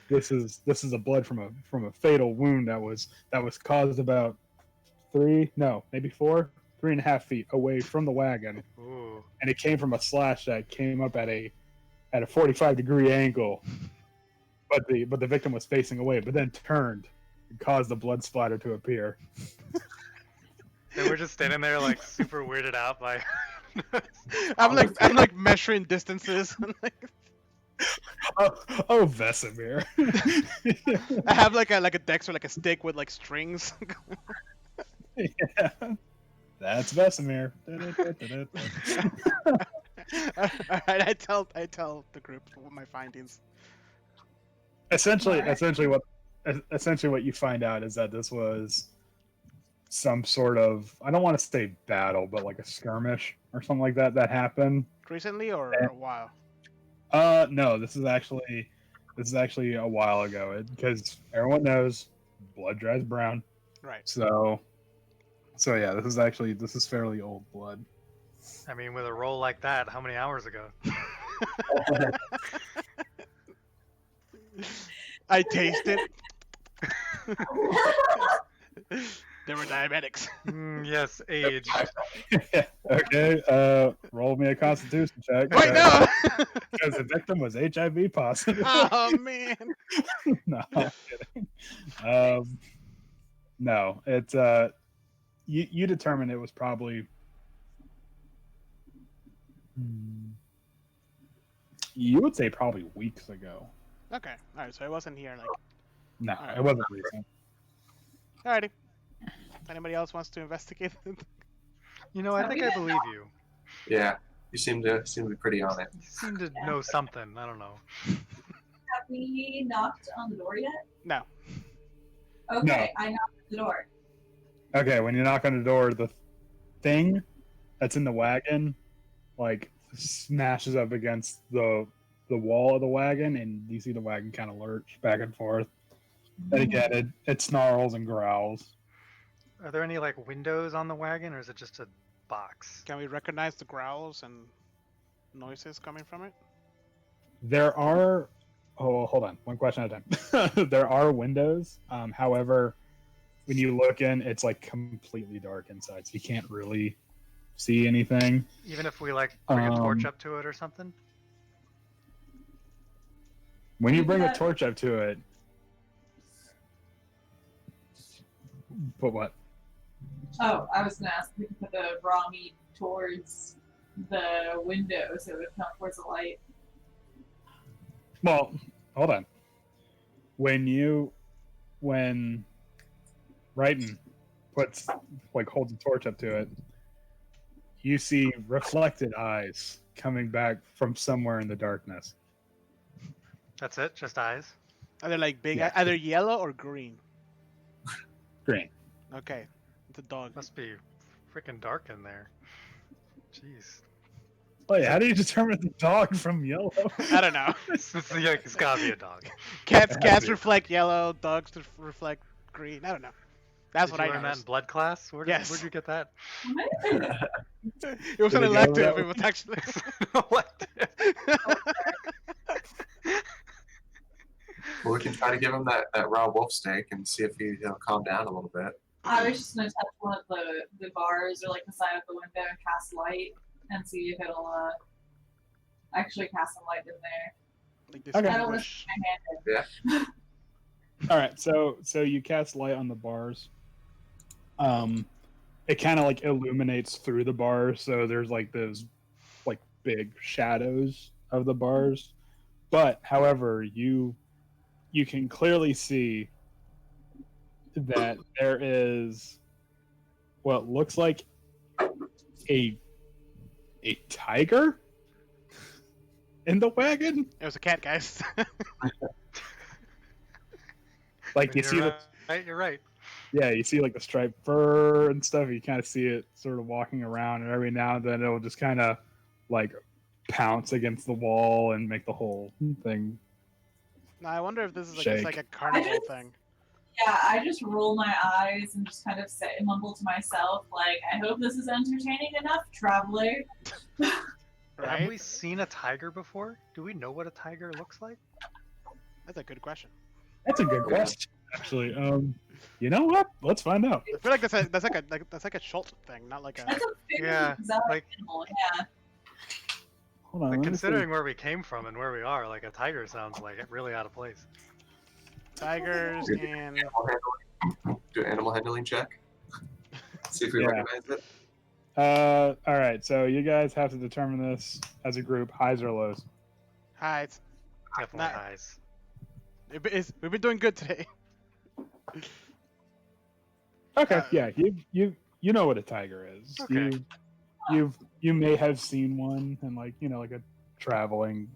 this is a blood from a fatal wound that was caused about 3.5 feet away from the wagon, Ooh. and it came from a slash that came up at a 45-degree angle, but the victim was facing away, but then turned and caused the blood splatter to appear. And we're just standing there like super weirded out by. I'm like measuring distances. Oh, Vesemir. I have like a Dexter, like a stick with like strings. Yeah. That's Vesemir. Alright, I tell the group my findings. Essentially what you find out is that this was some sort of, I don't want to say battle, but like a skirmish or something like that happened. Recently or a while? No, this is actually a while ago, because everyone knows blood dries brown. Right. So yeah, this is fairly old blood. I mean, with a roll like that, how many hours ago? I taste it. They were diabetics. Yes, aged. Okay, roll me a Constitution check. Wait, no! Because the victim was HIV positive. Oh, man. No, I'm kidding. No, it's you determined it was probably you would say probably weeks ago. Okay. All right. So I wasn't here. Like, No, Alright. it wasn't recent. alrighty. Anybody else wants to investigate? You know, I think I believe you. Yeah, you seem to be pretty on it. You seem to know something. I don't know. Have we knocked on the door yet? No. Okay, I knocked on the door. Okay, when you knock on the door, the thing that's in the wagon like smashes up against the wall of the wagon, and you see the wagon kind of lurch back and forth. And again, it snarls and growls. Are there any like windows on the wagon, or is it just a box? Can we recognize the growls and noises coming from it? There are. Oh, hold on. One question at a time. There are windows. However, when you look in, it's like completely dark inside, so you can't really see anything. Even if we like bring a torch up to it or something? When you bring a Yeah. torch up to it, but what? Oh, I was gonna ask if we could put the raw meat towards the window so it would come towards the light. Well, hold on. When Wrighton holds a torch up to it, you see reflected eyes coming back from somewhere in the darkness. That's it? Just eyes? Are they like big? Yeah. Either yellow or green. Green. Okay. It's a dog. Must be freaking dark in there. Jeez. Wait, how do you determine the dog from yellow? I don't know. It's gotta be a dog. Cats reflect yellow. Dogs reflect green. I don't know. That's Did what you I learn know. that in blood class? Where'd Yes. you get that? It was an Did it go elective. that It was actually. What? Well, we can try to give him that raw wolf steak and see if he'll calm down a little bit. I was just gonna touch one of the bars or like the side of the window and cast light and see if it'll actually cast some light in there. Like this Okay. I don't want to bush. stick my hand in. All right, so you cast light on the bars. It kind of like illuminates through the bars, so there's like those like big shadows of the bars. But however, you can clearly see that there is what looks like a tiger in the wagon. It was a cat, guys. Like you You're see the right, you're right. yeah, you see like the striped fur and stuff. You kind of see it sort of walking around, and every now and then it'll just kind of like pounce against the wall and make the whole thing. Now I wonder if this is like, Shake. it's like a carnival thing. Yeah, I just roll my eyes and just kind of sit and mumble to myself, like, I hope this is entertaining enough, traveler. Right? Have we seen a tiger before? Do we know what a tiger looks like? That's a good question. That's a good question, actually. You know what? Let's find out. I feel like that's like a Schultz thing, not like a. That's a very Yeah, exotic like- animal, yeah. Hold on. Like, let me considering where we came from and where we are, like a tiger sounds like it really out of place. Tigers and Do an animal handling check. See if we Yeah. recognize it. All right. So you guys have to determine this as a group, highs or lows. hides. Definitely Not- eyes. We've been doing good today. Okay. Yeah. You know what a tiger is. Okay. You may have seen one in like like a traveling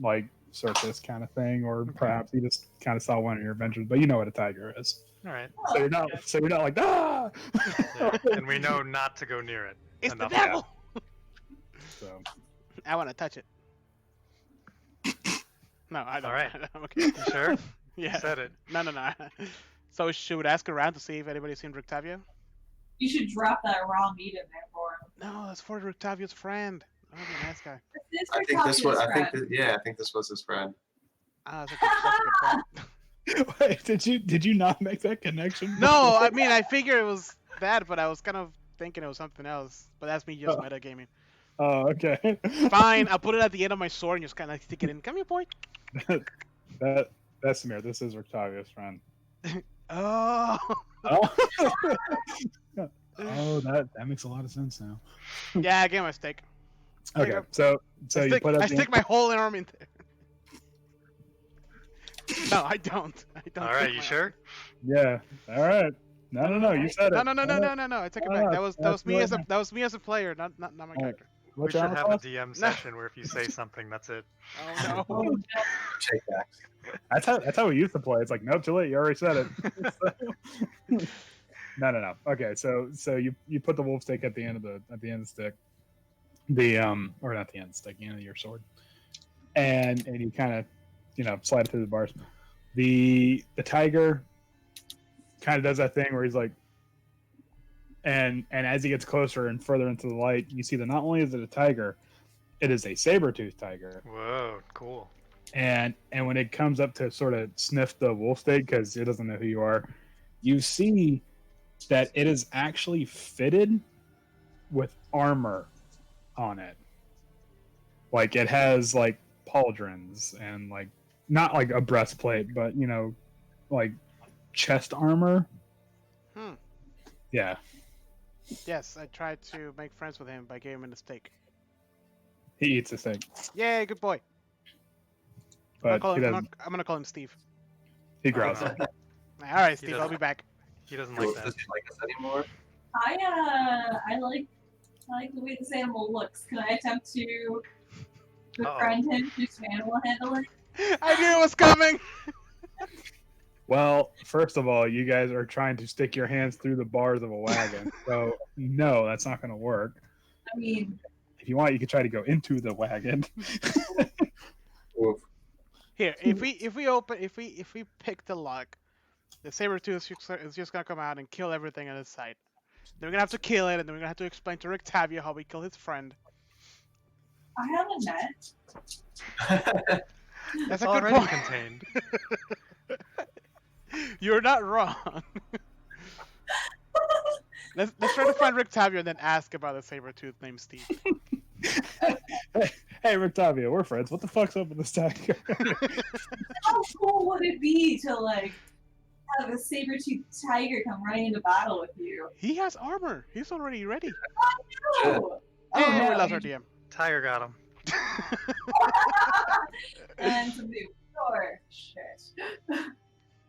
like circus kind of thing, or perhaps you just kind of saw one in your adventures. But you know what a tiger is. All right. So you're not like ah. Yeah. And we know not to go near it. It's the Enough. devil. So I want to touch it. No, I don't. All right. I'm okay. You sure? Yeah. You said it. No. So should we ask around to see if anybody's seen Rictavio? You should drop that raw meat in there for him. No, that's for Rictavio's friend. I want to be a nice guy. This I think this was. Rictavio's I think friend. that. Yeah, I think this was his friend. Ah, that's a good point. Wait, did you not make that connection? No, I mean I figured it was that, but I was kind of thinking it was something else. But that's me just Oh. metagaming. Oh, okay. Fine, I'll put it at the end of my sword and just kind of stick it in. Come here, boy. That's Vesemir. This is Rictavio's friend. Oh. Oh, oh, that makes a lot of sense now. Yeah, I get my steak. There you Okay, go. so I you stick, put up I the stick my whole arm in there. No, I don't. I don't. All right, stick you my sure? yeah. All right. No. You said it. No. I take it back. That was that's me as a right. player, not my Oh. character. We What's should your have armor a class? DM session where if you say something, that's it. Oh Oh, no. no. Take that. That's how we used to play. It's like, nope, too late. You already said it. No. Okay, so you put the wolf stick at the end of the stick, or not the end of the stick, the end of your sword, and you kind of slide it through the bars. The tiger kind of does that thing where he's like, and as he gets closer and further into the light, you see that not only is it a tiger, it is a saber-toothed tiger. Whoa, cool. And when it comes up to sort of sniff the wolf steak because it doesn't know who you are, you see that it is actually fitted with armor on it. Like it has like pauldrons and like not like a breastplate, but like chest armor. Hmm. Yeah, Yes, I tried to make friends with him by giving him a steak. he eats the steak, Yay, good boy. but he I'm doesn't. gonna call him Steve. He Oh, growls. no. it. All right, He Steve, I'll doesn't. be back. He doesn't Cool. like that. Does he like us anymore? I like the way this animal looks. Can I attempt to befriend him through some animal handling? I knew it was coming. Well, first of all, you guys are trying to stick your hands through the bars of a wagon, so no, that's not going to work. I mean, If you want, you could try to go into the wagon. Oof. Here, if we pick the lock, the saber-tooth is just gonna come out and kill everything on its side. Then we're gonna have to kill it, and then we're gonna have to explain to Rictavio how we kill his friend. I have a net. That's a Already good point. contained. You're not wrong. Let's try to find Rictavio and then ask about the saber-tooth named Steve. Hey, Rictavio, we're friends. What the fuck's up with this tiger? How cool would it be to like have a saber-toothed tiger come running into battle with you? He has armor. He's already ready. No! And no, we lost you our DM. Tiger got him. and some new door. Shit.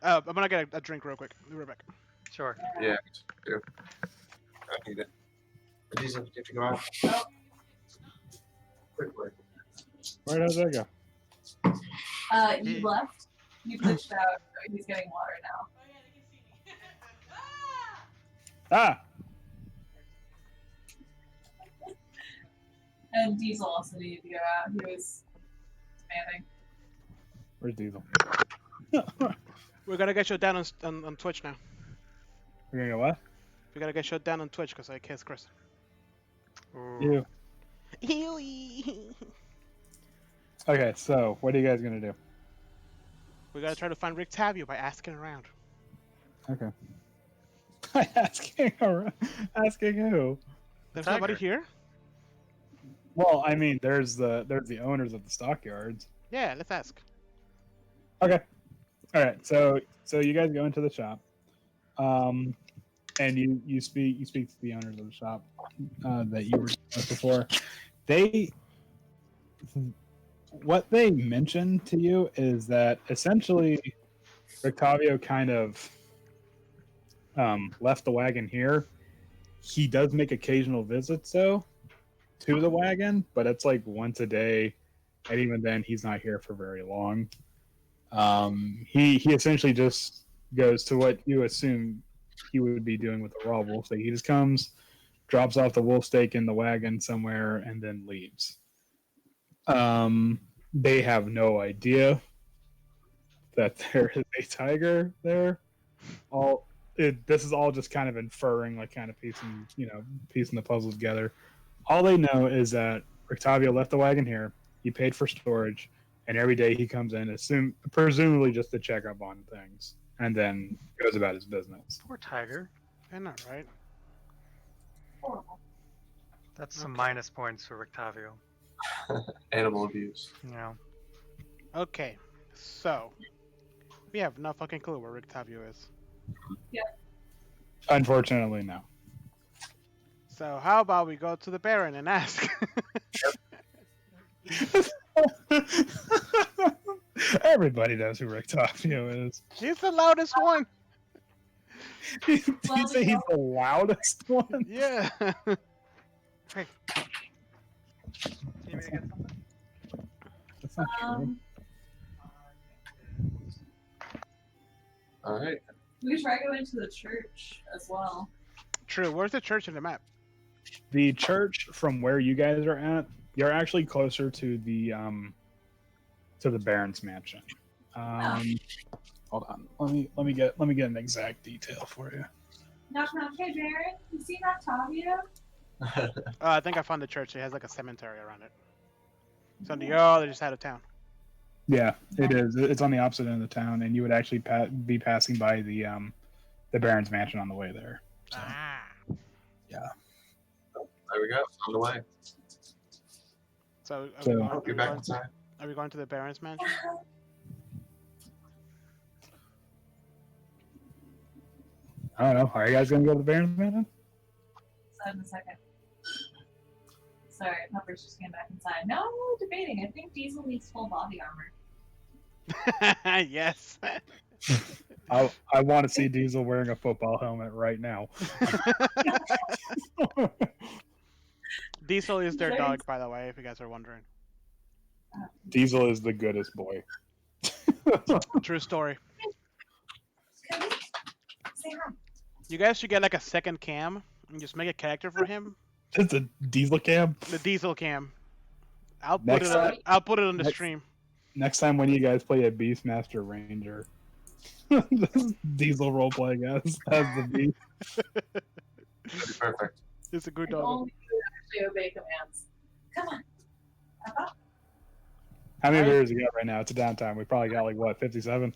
I'm gonna get a drink real quick. Be right back. Sure. Yeah, me too. I need it. These have to go out. Quickly. Where does that go? You left. You pushed out. He's getting water now. Ah! And Diesel also needed to go out. He was spamming. Where's Diesel? We're gonna get shut down on Twitch now. We're gonna go what? We gotta get shut down on Twitch because I kissed Chris. Ooh. You. Okay, so what are you guys gonna do? We gotta try to find Rictavio by asking around. Okay. Asking who? There's Tiger. nobody here? Well, I mean, there's the owners of the stockyards. Yeah, let's ask. Okay. All right. So you guys go into the shop, and you speak to the owners of the shop that you were with before. What they mentioned to you is that essentially Rictavio kind of left the wagon here. He does make occasional visits though to the wagon, but it's like once a day, and even then he's not here for very long. He essentially just goes to what you assume he would be doing with the raw wolf steak. He just comes, drops off the wolf steak in the wagon somewhere, and then leaves. They have no idea that there is a tiger there. This is all just kind of inferring, like kind of piecing the puzzle together. All they know is that Rictavio left the wagon here. He paid for storage, and every day he comes in, presumably just to check up on things, and then goes about his business. Poor tiger. I know, right? Horrible. That's some Okay. minus points for Rictavio. Animal abuse. Yeah. Okay, so we have no fucking clue where Rictavio is. Unfortunately, no. So how about we go to the Baron and ask? Everybody knows who Rictavio is. He's the loudest one. Did you say he's the loudest one? Yeah. Hey. You need me to get something? That's not true. All right. We could try going to the church as well. True. Where's the church in the map? The church from where you guys are at, you're actually closer to the Baron's mansion. Hold on. Let me get an exact detail for you. Knock knock. Hey Baron, you see Rictavio? I think I found the church. It has like a cemetery around it. It's on the other side of town. Yeah, it is. It's on the opposite end of the town, and you would actually be passing by the Baron's mansion on the way there. So, Ah. There we go. On the way. So, So- I'll be back inside. are we going to the Baron's mansion? I don't know. Are you guys gonna go to the Baron's mansion? In a second. Sorry, Peppers just came back inside. No, we're debating. I think Diesel needs full body armor. Yes. I want to see Diesel wearing a football helmet right now. Diesel is their dog, by the way, if you guys are wondering. Diesel is the goodest boy. True story. Come here. Say hi. You guys should get like a second cam and just make a character for him. It's a Diesel cam. The Diesel cam. I'll put Next it. On, time- I'll put it on the next- stream. Next time when you guys play a Beastmaster Ranger, Diesel roleplaying as the Beast. That'd be perfect. It's a good If dog. only you actually obey commands. Come on. Papa. How many Right. viewers you got right now? It's a downtime. We probably got like what, 57?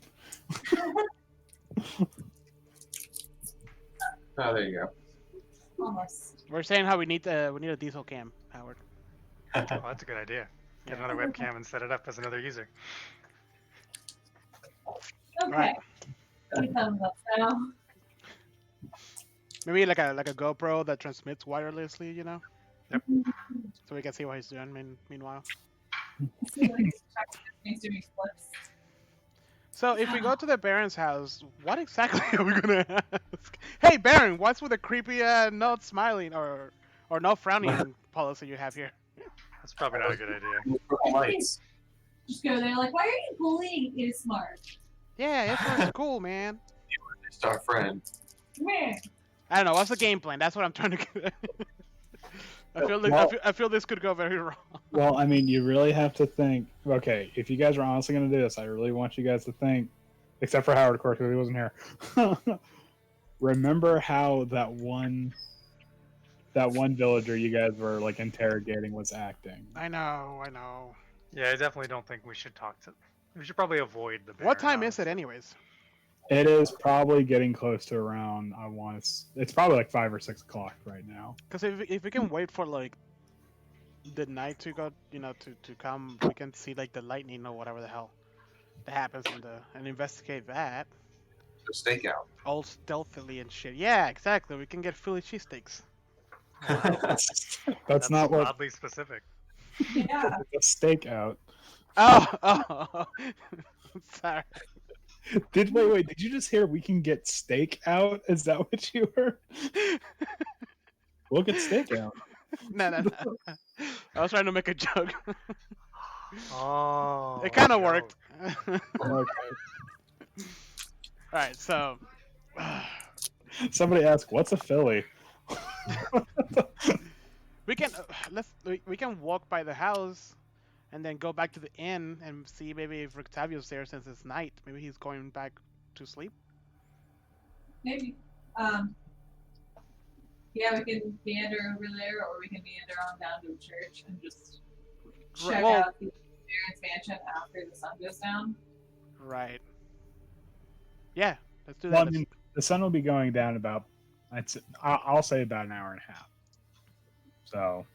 Oh, there you go. Almost. We're saying how we need a Diesel cam, Howard. Oh, that's a good idea. Get Yeah. another webcam and set it up as another user. Okay. Right. He thumbs up now. Maybe like a GoPro that transmits wirelessly, you know, Yep. so we can see what he's doing. Meanwhile. See, like, he's doing flips. So if we go to the Baron's house, what exactly are we gonna ask? Hey Baron, what's with the creepy not smiling or no frowning policy you have here? That's probably not a good idea. Purple lights. Just go there like, why are you bullying Ismark? Yeah, this one's cool, man. It's our friend. Come here. I don't know. What's the game plan? That's what I'm trying to get. I feel this could go very wrong. Well, I mean, you really have to think. Okay, if you guys are honestly going to do this, I really want you guys to think, except for Howard, of course, because he wasn't here. Remember how that one villager you guys were like interrogating was acting? I know. Yeah, I definitely don't think we should talk to. We should probably avoid the. What Baron time is house. it, anyways? It is probably getting close to around. It's probably like 5 or 6 o'clock right now. Because if we can wait for like the night to go, to come, we can see like the lightning or whatever the hell that happens and investigate that The stakeout. all stealthily and shit. Yeah, exactly. We can get Philly cheesesteaks. That's not what oddly specific. Yeah. the stakeout. Oh, sorry. Wait, did you just hear we can get steak out? Is that what you heard? We'll get steak out. No. I was trying to make a joke. Oh. It kind of no. worked. Okay. Alright, so Somebody asked, "What's a Philly?" we can we can walk by the house and then go back to the inn and see maybe if Rictavio's there since it's night. Maybe he's going back to sleep. Maybe. Yeah, we can meander over there, or we can meander on down to the church and just check Well, out the Baron's mansion after the sun goes down. right. Yeah, let's do Well, that. I mean, the sun will be going down about, I'll say about an hour and a half. So,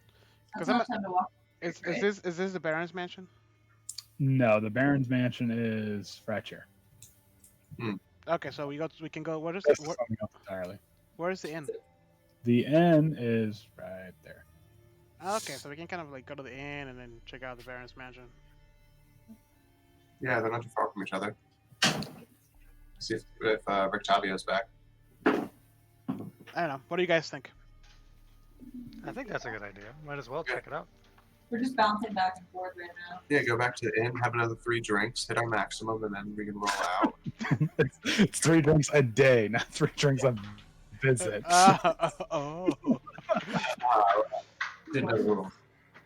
That's 'Cause I'm enough time to walk. Is right? this the Baron's mansion? no, the Baron's mansion is Fracture. Okay, so we can go. That's something else entirely. Where's the inn? The inn is right there. Okay, so we can kind of like go to the inn and then check out the Baron's mansion. Yeah, they're not too far from each other. See if Rictavio's back. I don't know. What do you guys think? I think that's a good idea. Might as well check it out. We're just bouncing back and forth right now. Yeah, go back to the inn, have another 3 drinks, hit our maximum, and then we can roll out. It's 3 drinks a day, not 3 drinks a visit. Oh. Didn't know the rules.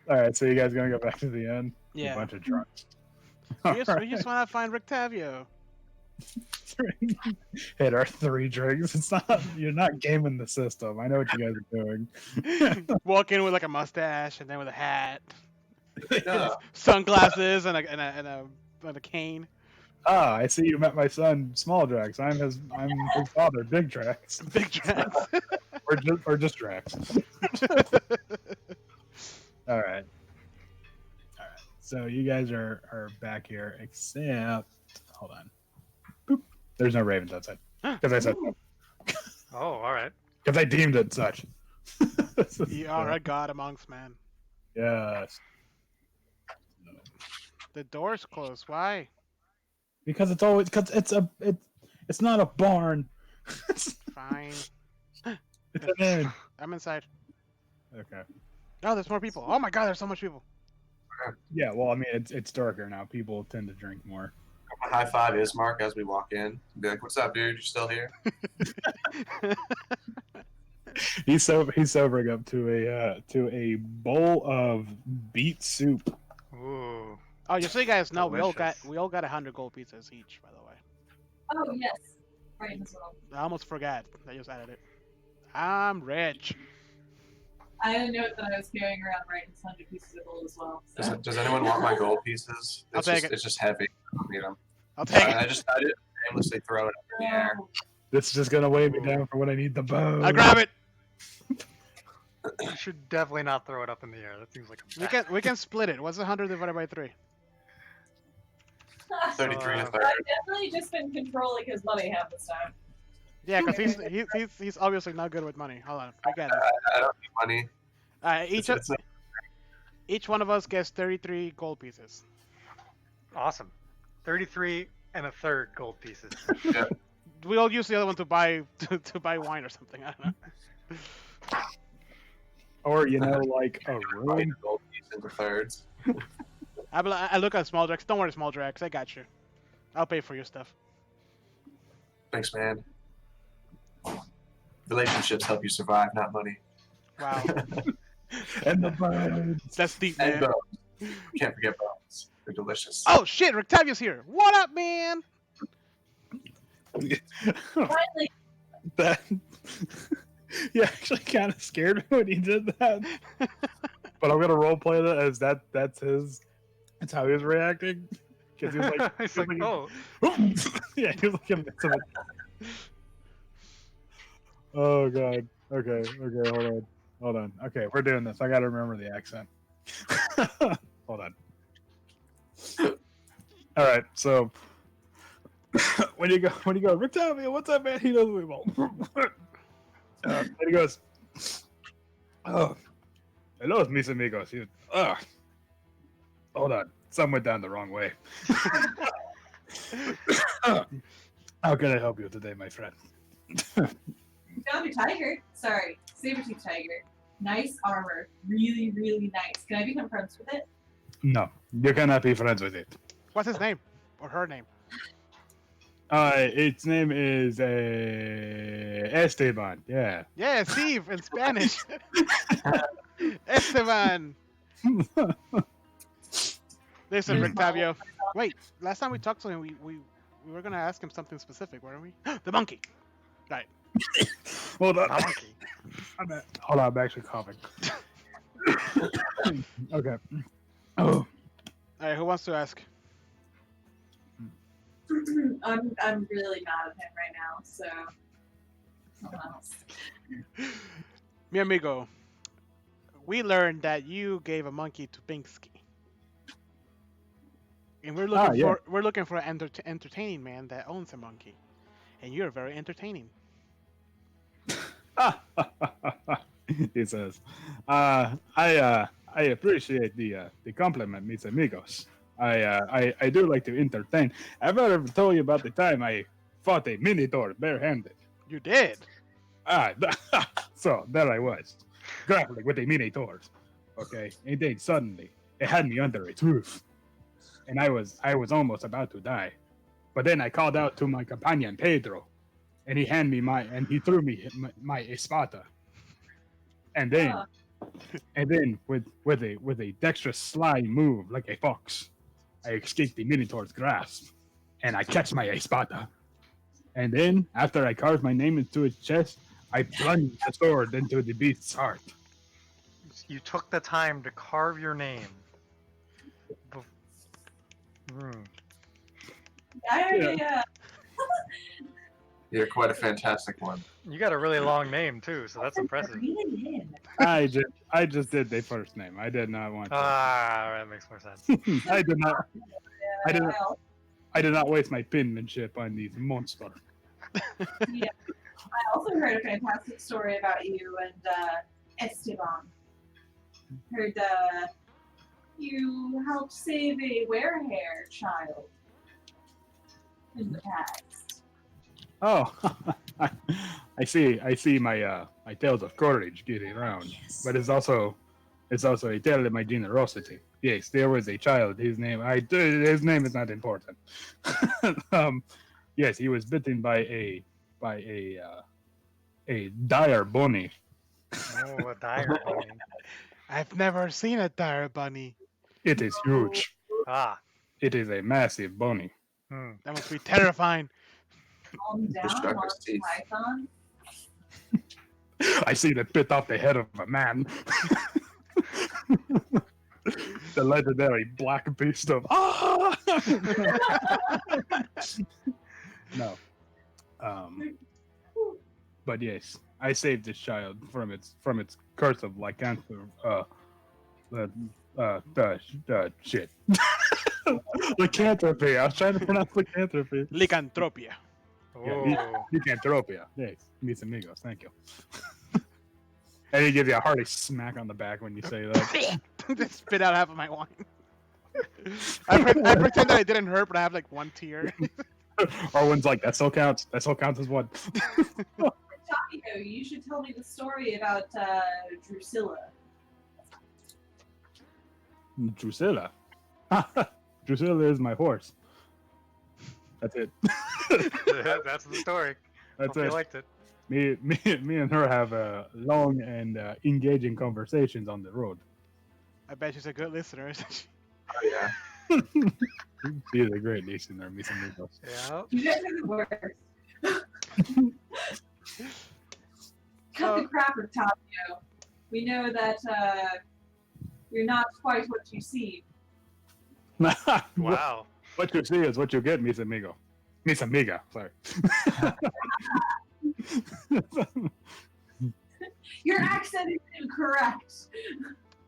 All right, so you guys gonna go back to the inn? A Yeah. bunch of drunks. We just want to find Rictavio. Hit our 3 drinks. It's not. You're not gaming the system. I know what you guys are doing. Walk in with like a mustache and then with a hat, Yeah. sunglasses, and a cane. Ah, I see you met my son, Small Drax. I'm his father, Big Drax, Big dress. or just Drax. All right. So you guys are back here, except hold on. Boop. There's no ravens outside because I said so. Oh, all right. Because I deemed it such. You are a god amongst men. Yes. The door's closed. Why? Because it's not a barn. It's Fine. an inn. I'm inside. Okay. Oh, there's more people. Oh my god, there's so much people. Yeah. Well, I mean, it's darker now. People tend to drink more. High five Ismark as we walk in. Be like, "What's up, dude? You still here?" He's sobering up to a bowl of beet soup. Ooh. Oh, just so you guys know, we all got Delicious. 100 gold pieces each. By the way, Oh yes, right as well. I almost forgot. I just added it. I'm rich. I didn't know that I was carrying around right 100 pieces of gold as well. So. Does anyone want my gold pieces? I'll take it. It's just heavy. I don't need them. I'll take I it. just aimlessly throw it up in the air. Oh, This is just gonna weigh me down for when I need the bow. I grab it. You should definitely not throw it up in the air. That seems like a We can split it. What's 100 divided by 3? 33 and a third. I've definitely just been controlling his money half this time. Yeah, because he's obviously not good with money. Hold on, we got it. I don't need money. Each one of us gets 33 gold pieces. awesome. 33 and a third gold pieces. We all use the other one to buy to buy wine or something. I don't know. Or like a Right, room. gold piece into thirds. I look at Small Drax. Don't worry, Small Drax. I got you. I'll pay for your stuff. Thanks, man. Relationships help you survive, not money. Wow, And the birds. that's deep, And man. bones. Can't forget bones. They're delicious. Oh shit, Rictavio's here. What up, man? Finally, That you actually kind of scared me when he did that. But I'm gonna roleplay that as that's how he was reacting. Because he was like, It's like, oh, yeah, he was like, invincible. Oh god. Okay, hold on. Okay, we're doing this. I gotta remember the accent. Hold on. All right, so when you go, Rictavio, what's up, man? He knows me well. And he goes, oh, hello, mis amigos. Hold on, some went down the wrong way. How can I help you today, my friend? found a tiger. Sorry, saber-tooth tiger. Nice armor. Really, really nice. Can I become friends with it? No, you cannot be friends with it. What's his name or her name? Its name is Esteban. Yeah. Yeah, Steve in Spanish. Esteban. Listen, Rictavio. Wait, last time we talked to him, we were gonna ask him something specific, weren't we? The monkey. Right. Hold on. Monkey. Hold on, I'm actually coughing. Okay. Oh, All right, who wants to ask? I'm really mad at him right now, so someone else. Mi amigo, we learned that you gave a monkey to Binksky. And yeah. we're looking for an entertaining man that owns a monkey. And you're very entertaining. He says, I appreciate the compliment, mis amigos. I do like to entertain. I've ever told you about the time I fought a minotaur barehanded. You did. So there I was, grappling with a minotaur. Okay, and then suddenly it had me under its roof, and I was almost about to die. But then I called out to my companion Pedro, and he threw me my espada. And then with a dexterous sly move like a fox, I escaped the minotaur's grasp, and I catch my espada. And then after I carved my name into its chest, I plunged the sword into the beast's heart. You took the time to carve your name. Hmm. Yeah. You're quite a fantastic one. You got a really long name too, so that's impressive. I just did the first name. I did not want to. Ah, that makes more sense. I did not waste my penmanship on these monsters. Yeah. I also heard a fantastic story about you and Esteban. Heard you helped save a werehair child in the past. Oh, I see my my tales of courage getting around, Yes. but it's also a tale of my generosity. Yes, there was a child. His name is not important. Yes, he was bitten by a dire bunny. Oh, a dire bunny. I've never seen a dire bunny. It is huge. Ah. It is a massive bunny. Hmm. That must be terrifying. Calm down, struck his Monty teeth. Python. I see that bit off the head of a man. The legendary black beast of No. But yes, I saved this child from its curse of lycanthropy. Shit. Lycanthropy. I was trying to pronounce lycanthropy. Lycanthropia. Oh. Lycanthropia. Yes, mis amigos. Thank you. And he gives you a hearty smack on the back when you say that. Just spit out half of my wine. I pretend that it didn't hurt, but I have like one tear. Arwen's like, that still counts. That still counts as one. Rictavio, you should tell me the story about Drusilla. Drusilla. Drusilla is my horse. That's it. That's the story. That's Hope you it. liked it. Me and her have long and engaging conversations on the road. I bet she's a good listener. Isn't she? Oh, yeah. She is a great listener, mis amigos. Yeah. You guys are the worst. Cut the crap, Rictavio. We know that you're not quite what you seem. Wow. What you see is what you get, mis amigo. Mis amiga, sorry. Your accent is incorrect.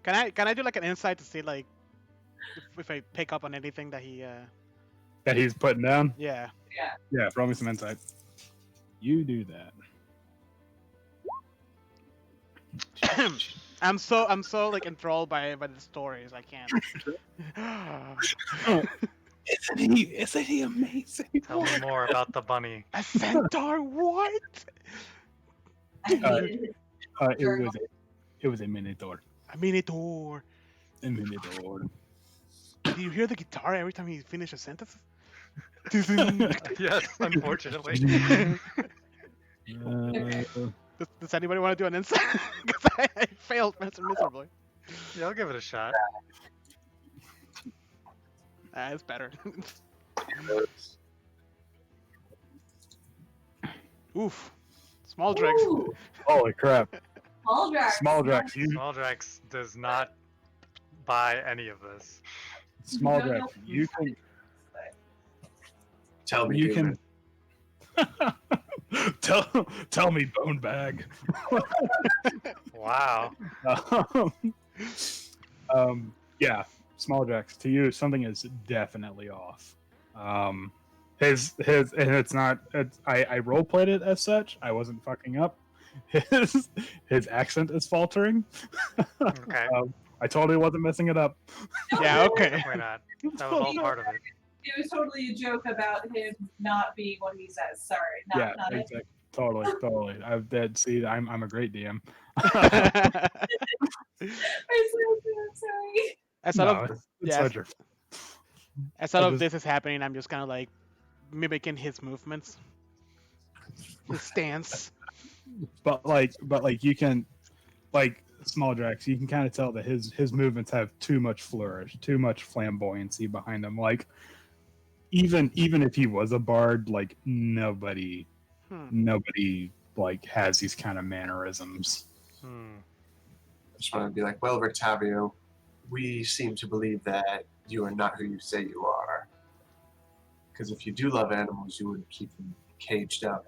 Can I do like an insight to see like if I pick up on anything that he That he's putting down? yeah. Yeah, throw me some insight. You do that. I'm so like enthralled by the stories. I can't. Isn't he amazing? Tell me more about the bunny. A centaur? What? I hated it. It was a minotaur. A minotaur. A minotaur. Do you hear the guitar every time he finishes a sentence? Yes, unfortunately. Does anybody want to do an insight? Because I failed miserably. Yeah, I'll give it a shot. It's better. Oof. Small dregs. Ooh, Holy crap! Smaldrex. Small Drex, you Smaldrex does not buy any of this. Small don't Drex, know. you can Tell me, you human. can tell me, bone bag. Wow. Yeah, Small Drex, to you something is definitely off. His and it's not. I role played it as such. I wasn't fucking up. His accent is faltering. Okay. I totally wasn't messing it up. Yeah, okay. Definitely not. That was all part of it. It was totally a joke about him not being what he says. Sorry, Yeah, not it. exactly. Totally. I've dead. See, I'm a great DM. I'm sorry. as No, out of it's yeah, such a. as all I of just- this is happening, I'm just kind of like mimicking his movements, his stance. But like you can, like Small Drax, you can kind of tell that his movements have too much flourish, too much flamboyancy behind them. Like even if he was a bard, like nobody like has these kind of mannerisms. Hmm. I just want to be like, well, Rictavio, we seem to believe that you are not who you say you are. Because if you do love animals, you wouldn't keep them caged up,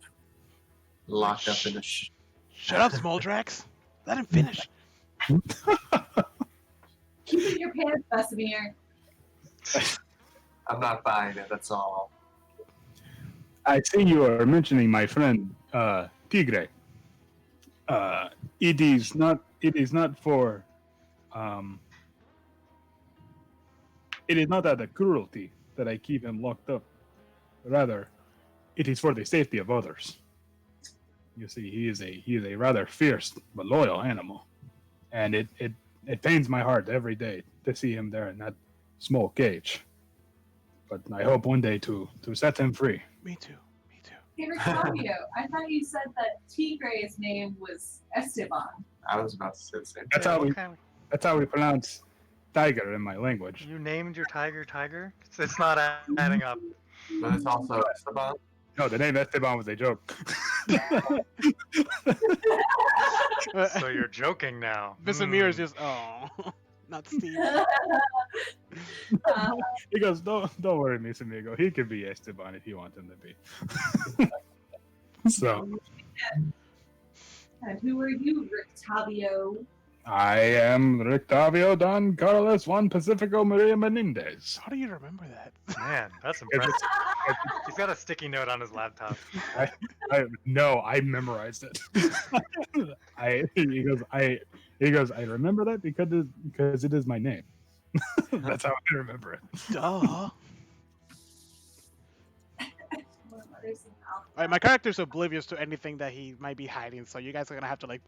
locked up in a. Shut up, Smoldrax. Let him finish. Keep it in your pants, Vesemir. I'm not buying it. That's all. I see you are mentioning my friend Tigre. It is not for it is not out of cruelty that I keep him locked up. Rather, it is for the safety of others. You see, he is a rather fierce but loyal animal, and it pains my heart every day to see him there in that small cage. But I hope one day to set him free. Me too. Me too. Hey, Rictavio, I thought you said that Tigre's name was Esteban. I was about to say the same. That's Yeah, how what we kind that's how we pronounce tiger in my language. You named your tiger Tiger? It's not adding up. But it's also Esteban. No, the name Esteban was a joke. So you're joking now. Vesemir is Hmm. just not Steve. He goes, don't worry, Miss Amigo. He could be Esteban if you want him to be. So And who are you, Rictavio? I am Rictavio Don Carlos Juan Pacifico Maria Menendez. How do you remember that? Man, that's impressive. He's got a sticky note on his laptop. I memorized it. He goes, I remember that because it is my name. That's how I remember it. Duh. Alright, my character's oblivious to anything that he might be hiding, so you guys are gonna have to like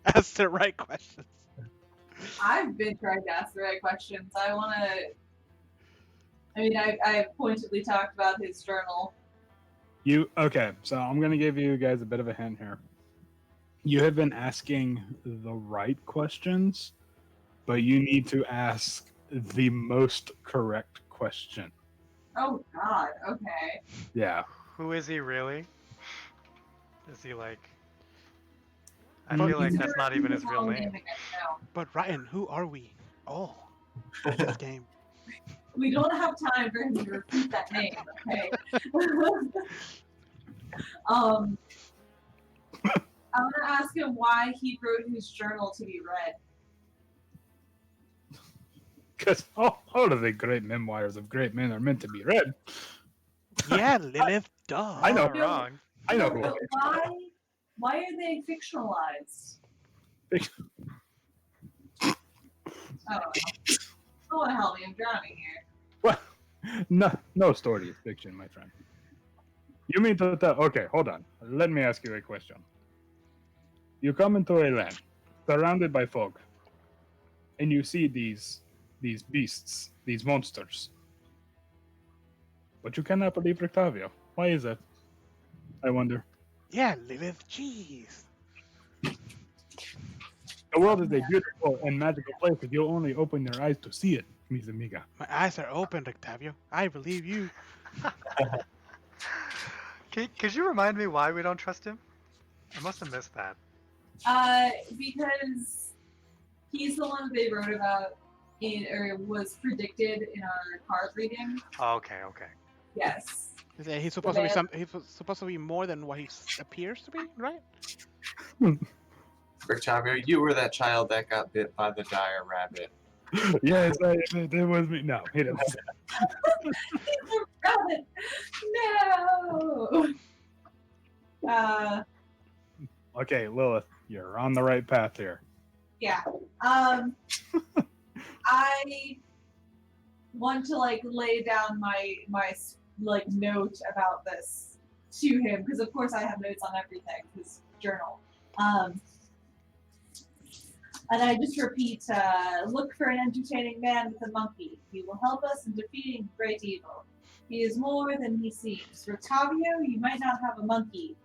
ask the right questions. I've been trying to ask the right questions. I have pointedly talked about his journal. Okay, so I'm gonna give you guys a bit of a hint here. You have been asking the right questions, but you need to ask the most correct question. Oh God. Okay. Yeah. Who is he really? Is he like... I But feel like He's that's not never even used his real name name. again, no. But Ryan, who are we? All in this game. We don't have time for him to repeat that name. Okay. I'm gonna ask him why he wrote his journal to be read. Because all of the great memoirs of great men are meant to be read. Yeah, Lilith, duh. I know. Not wrong. I know who But it is. why are they fictionalized? Oh, I don't want to help me. I'm drowning here. Well, no story is fiction, my friend. You mean to tell? Okay, hold on. Let me ask you a question. You come into a land surrounded by fog, and you see these beasts, these monsters. But you cannot believe Rictavio. Why is that? I wonder. Yeah, Lilith, jeez. The world is a beautiful and magical place if you only open your eyes to see it, mis amiga. My eyes are open, Rictavio. I believe you. Could you remind me why we don't trust him? I must have missed that. Because he's the one they wrote about or was predicted in our card reading. Oh, okay. Yes. He's supposed to be he's supposed to be more than what he appears to be, right? Rictavio, you were that child that got bit by the dire rabbit. Yes, it was me. No, he didn't. Rabbit. No. Okay, Lilith, you're on the right path here. Yeah. I want to lay down my note about this to him because of course I have notes on everything. His journal. And I just repeat: look for an entertaining man with a monkey. He will help us in defeating great evil. He is more than he seems. Rictavio, you might not have a monkey,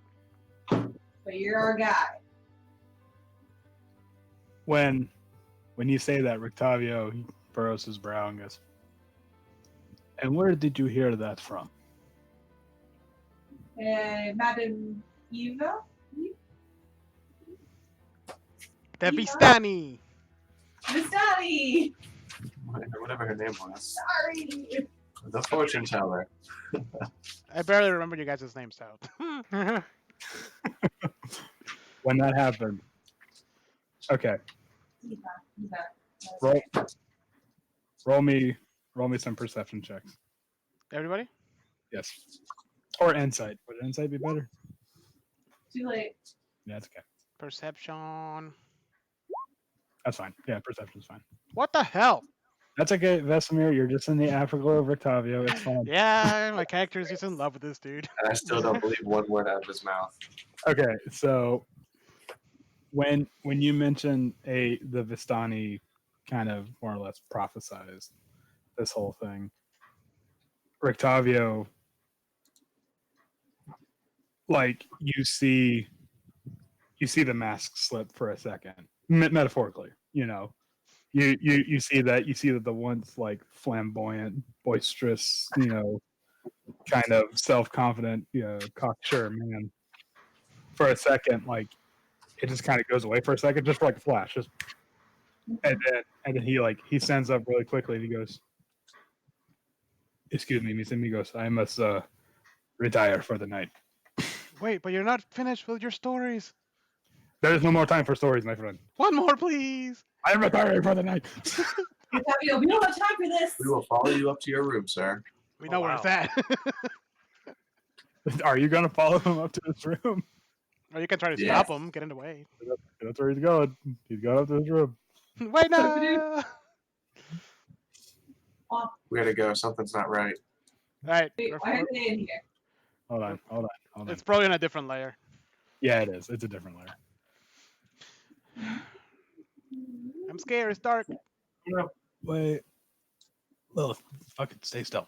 but you're our guy. When you say that, Rictavio he furrows his brow and goes, "And where did you hear that from?" Madam Eva? The Vistani. Vistani! Whatever her name was. Sorry! The fortune teller. I barely remember you guys' names, so. When that happened, okay, Eva. roll me some perception checks. Everybody? Yes, or insight. Would insight be better? Too late. Yeah, that's okay. Perception. That's fine. Yeah, perception's fine. What the hell? That's okay, Vesemir. You're just in the afterglow of Rictavio. It's fine. Yeah, my character is just in love with this dude. And I still don't believe one word out of his mouth. Okay, so when you mention the Vistani kind of more or less prophesized this whole thing, Rictavio, you see the mask slip for a second, metaphorically. You see that the once flamboyant, boisterous, kind of self-confident, cocksure man, for a second, it just kind of goes away for a second, just for a flash, just, and then he stands up really quickly and he goes, "Excuse me, Miss Amigos, I must retire for the night." Wait, but you're not finished with your stories. There is no more time for stories, my friend. One more, please. I am retiring for the night. Rictavio, we don't have time for this! We will follow you up to your room, sir. We know where it's wow. at. Are you gonna follow him up to his room? Or you can try to Yes. stop him, get in the way. That's where he's going. He's going up to his room. Wait, no! We gotta go. Something's not right. Alright, Wait, why are they in here? Hold on. it's probably in a different layer. Yeah, it is. It's a different layer. I'm scared, it's dark. Wait. Lilith, fucking stay still.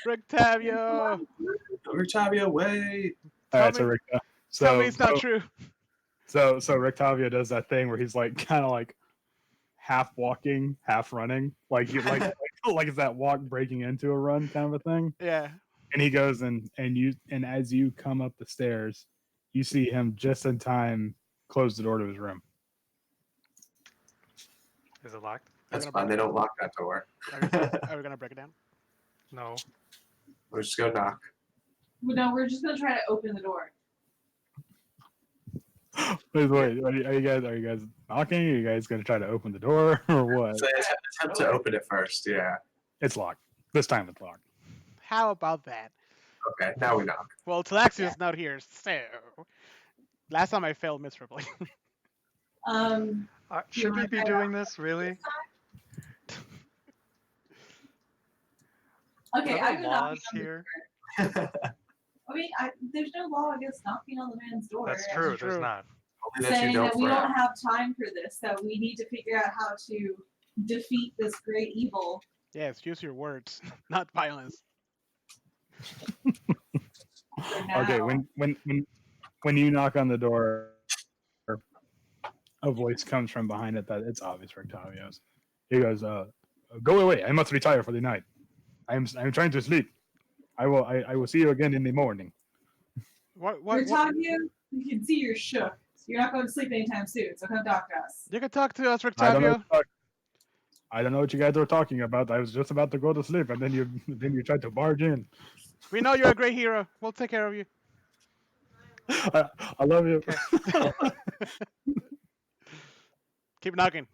Rictavio! Rictavio, wait. All right, Tell so me- Rick, Tell me it's not true. So Rictavio does that thing where he's kind of half walking, half running, like it's that walk breaking into a run kind of a thing. Yeah. And he goes and as you come up the stairs, you see him just in time close the door to his room. Is it locked? That's fine. They don't lock that door. Are we gonna break it down? No. We'll just go knock. No, we're just gonna try to open the door. Wait, are you guys knocking? Are you guys gonna try to open the door or what? So attempt to open it first. Yeah. It's locked. This time it's locked. How about that? Okay. Now we knock. Well, Talaxia's not here, so last time I failed miserably. Should we be doing this, really? Okay, Are I'm there gonna knock laws on the here? door. I mean, there's no law against knocking on the man's door. That's true. true. There's not. Only that you Saying don't that we frown. don't have time for this, that we need to figure out how to defeat this great evil. Yes, use your words, not violence. For now. Okay, when you knock on the door, a voice comes from behind it that it's obvious Rictavio's. He goes, "Go away! I must retire for the night. I'm trying to sleep. I will see you again in the morning." What? Rictavio, we can see you're shook. So you're not going to sleep anytime soon, so come talk to us. You can talk to us, I don't know. Rictavio. I don't know what you guys are talking about. I was just about to go to sleep, and then you tried to barge in. We know you're a great hero. We'll take care of you. I love you. Okay. Keep knocking.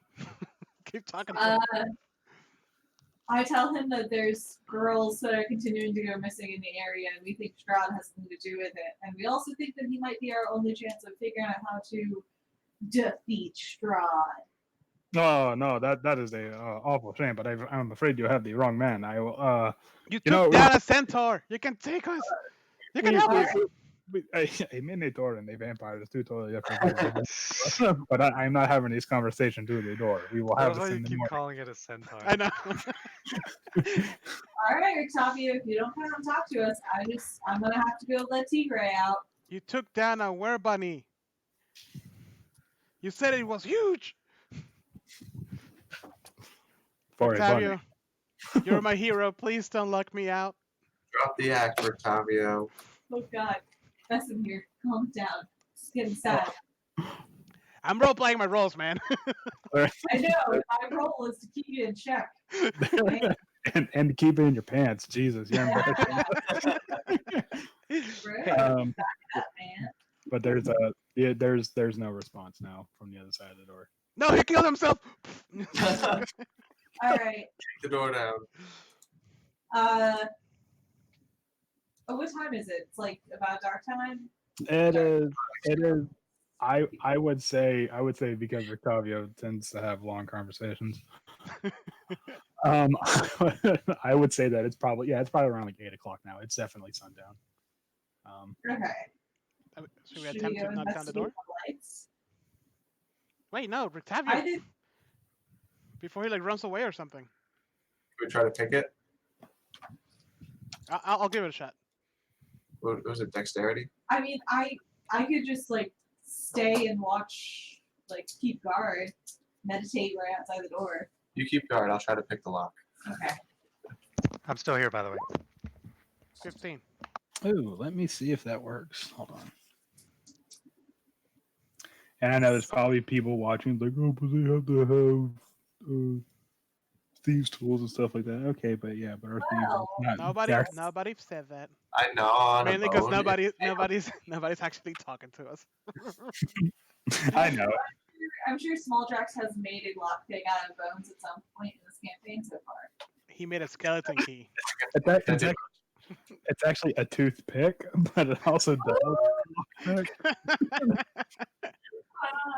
Keep talking to him. I tell him that there's girls that are continuing to go missing in the area, and we think Strahd has something to do with it. And we also think that he might be our only chance of figuring out how to defeat Strahd. No, that is a awful shame. But I'm afraid you have the wrong man. I will. You you know, took down a centaur. You can take us. You can help us. A minotaur and a vampire is two totally different things. But I'm not having these conversations through the door. We will I have love how this you in the keep morning. calling it a centaur. I know. All right, Rictavio, if you don't come and talk to us, I'm gonna have to go let Tigray out. You took down a were-bunny. You said it was huge. For a bunny. Rictavio, you're my hero. Please don't lock me out. Drop the act, Rictavio. Oh God, Vesemir, calm down. It's getting sad. I'm role-playing my roles, man. I know. My role is to keep you in check. and keep it in your pants. Jesus, you're embarrassing. Right? Um, That man. but there's no response now from the other side of the door. No, he killed himself. All right. Take the door down. What time is it? It's like about dark time. It is. I would say because Rictavio tends to have long conversations. I would say that it's probably around like 8 o'clock now. It's definitely sundown. Okay. Should we attempt to knock down the door? Lights? Wait, no, I Rictavio. did. Before he like runs away or something. Can we try to pick it? I'll give it a shot. What was it, dexterity? I mean, I could just like stay and watch, like keep guard, meditate right outside the door. You keep guard. I'll try to pick the lock. Okay. I'm still here, by the way. 15. Ooh, let me see if that works. Hold on. And I know there's probably people watching like, oh, but they have to have thieves' tools and stuff like that. Okay, but our Well, thieves. Nobody said that. I know. On a Mainly because bone. nobody's actually talking to us. I know. I'm sure Small Drax has made a lockpick out of bones at some point in this campaign so far. He made a skeleton key. It's actually a toothpick, but it also does.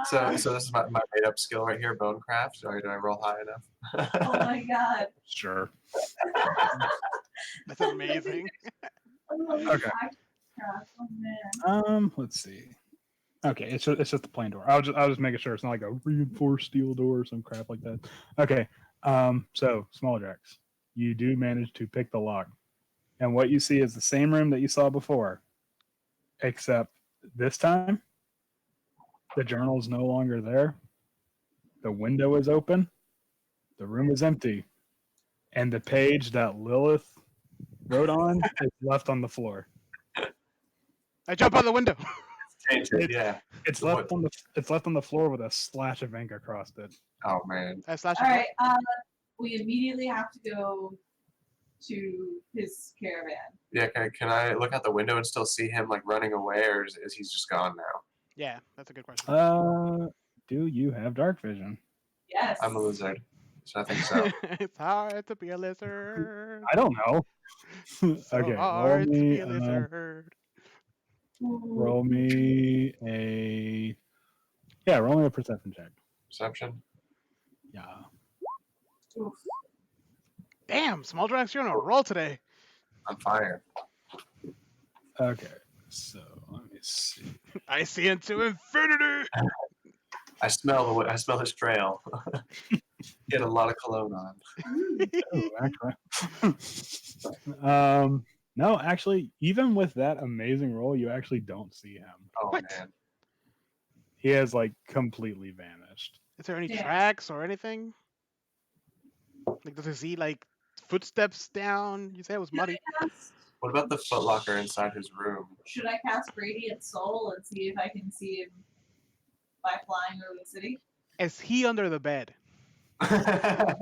So this is my made up skill right here, bone craft. Sorry, did I roll high enough? Oh my God. Sure. That's amazing. Okay. Oh man. Let's see. Okay, it's just a plain door. I was just making sure it's not like a reinforced steel door or some crap like that. Okay. So Small Drax, you do manage to pick the lock, and what you see is the same room that you saw before, except this time the journal is no longer there. The window is open. The room is empty, and the page that Lilith wrote on is left on the floor. I jump out the window. Change it. Yeah. It's left on the floor with a slash of ink across it. Oh man. I slash All it. right. We immediately have to go to his caravan. Yeah. Can I look out the window and still see him like running away, or is he just gone now? Yeah, that's a good question. Do you have dark vision? Yes. I'm a lizard, so I think so. It's hard to be a lizard. I don't know. So Okay, hard to be a lizard. roll me a perception check. Perception. Yeah. Oof. Damn, Small Drax, you're on a roll today. On fire. Okay, so let me see. I see into infinity. I smell his trail. Get a lot of cologne on. Oh, actually. No, actually, even with that amazing roll, you actually don't see him. Oh What? man. He has like completely vanished. Is there any Yeah. tracks or anything? Like, does he see like footsteps down? You said it was muddy. What about the footlocker inside his room? Should I cast Radiant Soul and see if I can see him by flying over the city? Is he under the bed? The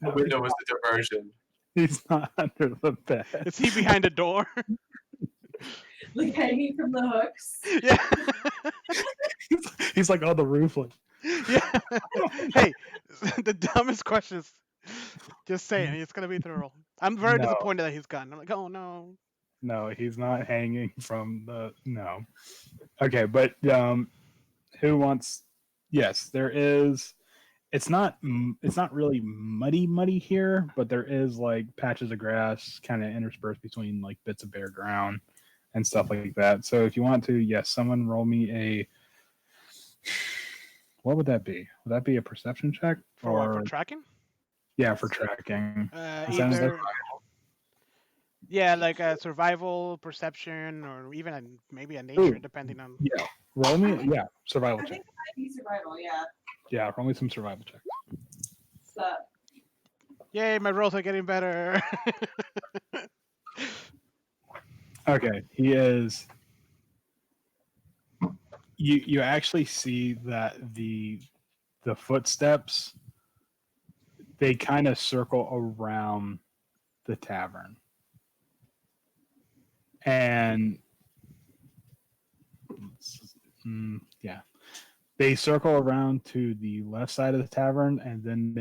No, window was the diversion. he's not under the bed. Is he behind the door? Like hanging from the hooks? Yeah. He's like on the roof, like Yeah. Hey, the dumbest questions. Just saying, it's gonna be thorough. I'm very No. disappointed that he's gone. I'm like, oh no. no, he's not hanging from the no. Okay, but who wants? Yes, there is. It's not really muddy here, but there is like patches of grass kind of interspersed between like bits of bare ground and stuff like that. So if you want to, yes, someone roll me a. What would that be? Would that be a perception check? For what? For tracking? Yeah, for tracking. Sounds Either. Yeah, like a survival, perception, or even maybe a nature, Ooh. depending on. Yeah, roll me. Yeah, survival I check. think it might be survival, yeah. Yeah, roll me some survival check. So, Yay, my rolls are getting better. Okay, he is. You actually see that the footsteps, they kind of circle around the tavern, and yeah, they circle around to the left side of the tavern, and then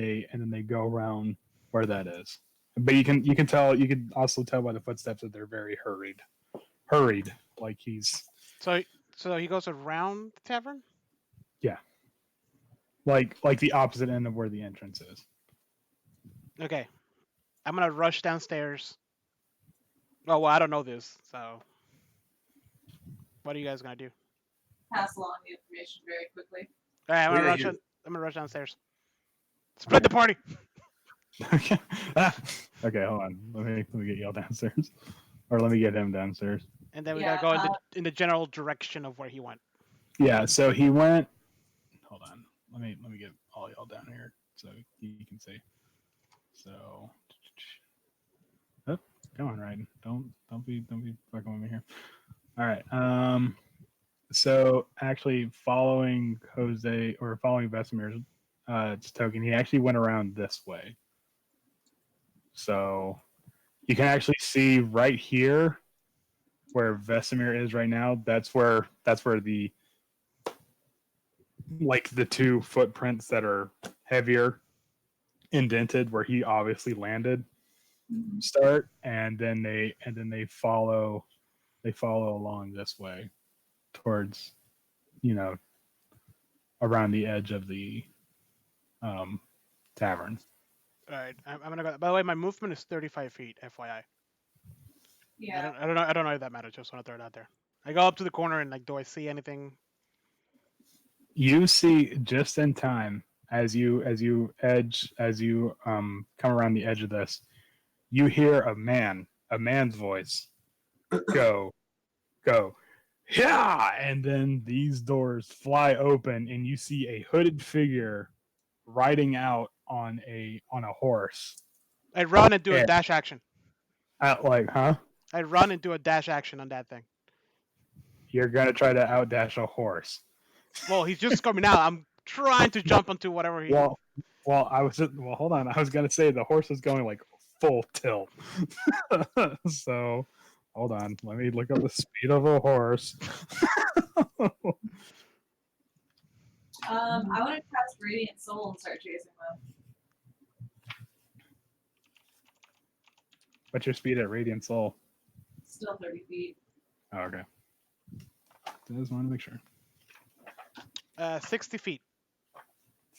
they go around where that is. But you can also tell by the footsteps that they're very hurried, like he's So he goes around the tavern. like the opposite end of where the entrance is. Okay, I'm gonna rush downstairs. Oh well, I don't know this, so what are you guys gonna do? pass along the information very quickly. All right, I'm gonna Yeah, rush. you- I'm gonna rush downstairs. Split the party. Okay. Okay, hold on. Let me get y'all downstairs, or let me get him downstairs. And then we Yeah, gotta go in the general direction of where he went. Yeah. So he went. Hold on. Let me get all y'all down here so you can see. So. Oh, come on, Ryden. Don't be fucking with me here. All right. So actually, following Vesemir's token, he actually went around this way. So you can actually see right here where Vesemir is right now. That's where the like the two footprints that are heavier, indented, where he obviously landed, start, and then they follow along this way towards, around the edge of the tavern. All right, I'm gonna go. By the way, my movement is 35 feet, FYI. Yeah. I don't know if that matters. Just want to throw it out there. I go up to the corner and like, do I see anything? You see just in time as you come around the edge of this, you hear a man's voice go, yeah, and then these doors fly open and you see a hooded figure riding out on a horse. I run and do a Yeah. dash action. Huh? I run and do a dash action on that thing. You're gonna try to outdash a horse. Well, he's just coming out. I'm trying to jump onto whatever he. Well, hold on. I was gonna say the horse is going like full tilt. So, hold on. Let me look up the speed of a horse. I want to cast Radiant Soul and start chasing them. What's your speed at Radiant Soul? Still 30 feet. Oh, okay. Just want to make sure. 60 feet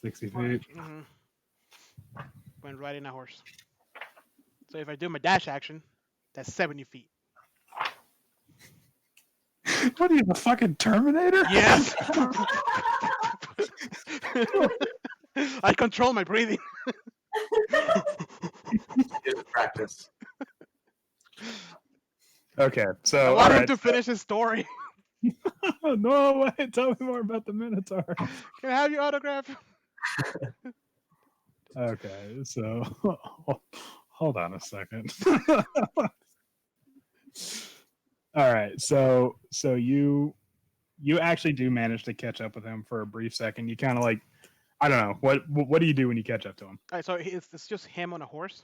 60 feet. when riding a horse. So if I do my dash action, that's 70 feet. What are you, the fucking Terminator? Yes. I control my breathing. It's practice. Okay, I so want him alright, to finish his story. no, wait, tell me more about the Minotaur. Can I have your autograph? Okay, so Hold on a second. All right, so you actually do manage to catch up with him for a brief second. You kind of like, I don't know, what do you do when you catch up to him? All right, so it's just him on a horse.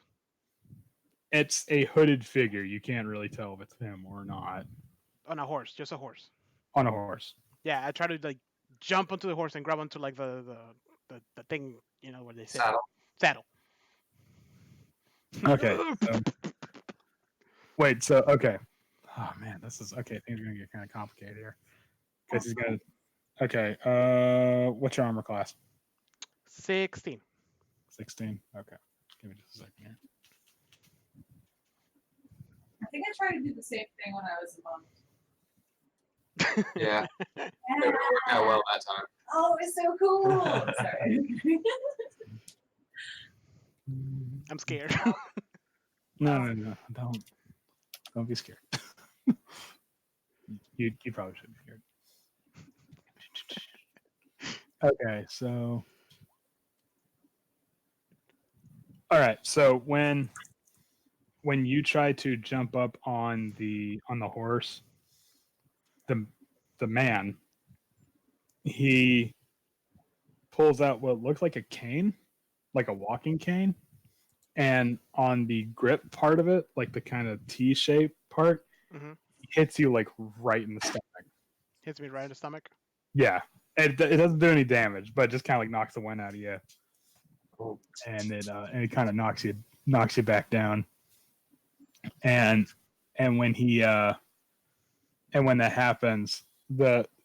It's a hooded figure. You can't really tell if it's him or not. On a horse, just a horse. On a horse. Yeah, I try to like jump onto the horse and grab onto like the thing, you know, where they sit. Saddle. Okay. So, wait. So okay. Oh man, this is okay. Things are gonna get kind of complicated here. Because he's gonna. Okay. What's your armor class? 16. 16. Okay. Give me just a second here. I think I tried to do the same thing when I was a monk. Yeah, it Yeah. didn't work out well that time. Oh, it's so cool. Sorry. I'm scared. No. Don't be scared. you probably shouldn't be scared. Okay, so all right, so when you try to jump up on the horse, the man, he pulls out what looks like a cane, like a walking cane, and on the grip part of it, like the kind of T-shaped part, Mhm. hits you like right in the stomach. Hits me right in the stomach. Yeah, it doesn't do any damage, but it just kind of like knocks the wind out of you, Oh, and it kind of knocks you back down. And when he when that happens,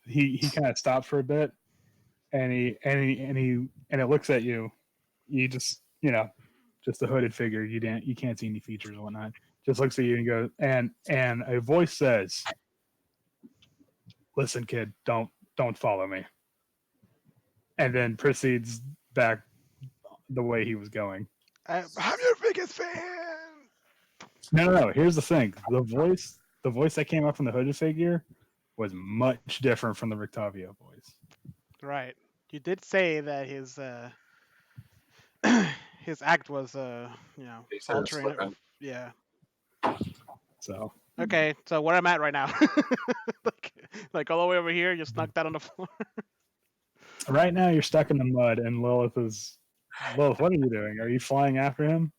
he kind of stops for a bit, and it looks at you. You just just a hooded figure. You can't see any features or whatnot. Just looks at you and goes, and a voice says, "Listen, kid, don't follow me." And then proceeds back the way he was going. I'm your biggest fan. No. Here's the thing: the voice that came up from the hooded figure was much different from the Rictavio voice. Right. You did say that his his act was He said it's altering it. flippant. Yeah. So Okay, so where I'm at right now, like all the way over here, just knocked out on the floor. right now you're stuck in the mud, and Lilith, what are you doing? Are you flying after him?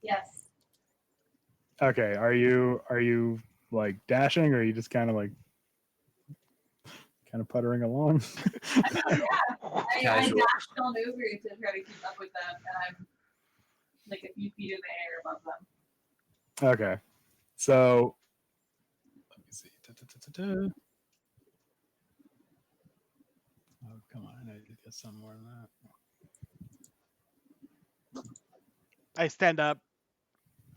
Yes. Okay. Are you like dashing, or are you just kind of puttering along? I Casual. dashed on over to try to keep up with them, and I'm like a few feet in the air above them. Okay. So let me see. Da-da-da-da-da. Oh, come on. I need to get some more than that. I stand up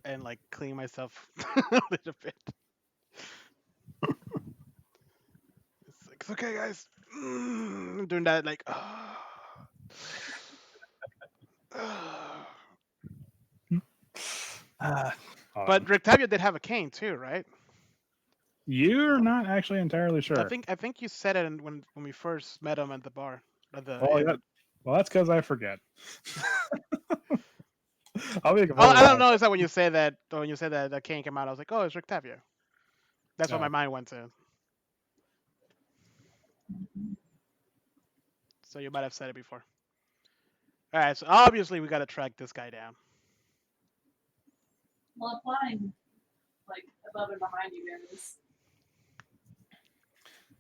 and like clean myself a little bit. It's okay, guys. I'm doing that like. But Rictavio did have a cane too, right? You're not actually entirely sure. I think you said it when we first met him at the bar. At the Oh, inn. yeah. Well, that's because I forget. I'll make a Oh, I photo. don't know. Is that when you say that? When you said that the cane came out, I was like, oh, it's Rictavio. That's what Oh. my mind went to. So you might have said it before. All right. So obviously we got to track this guy down. Well, I'm flying like above and behind you guys.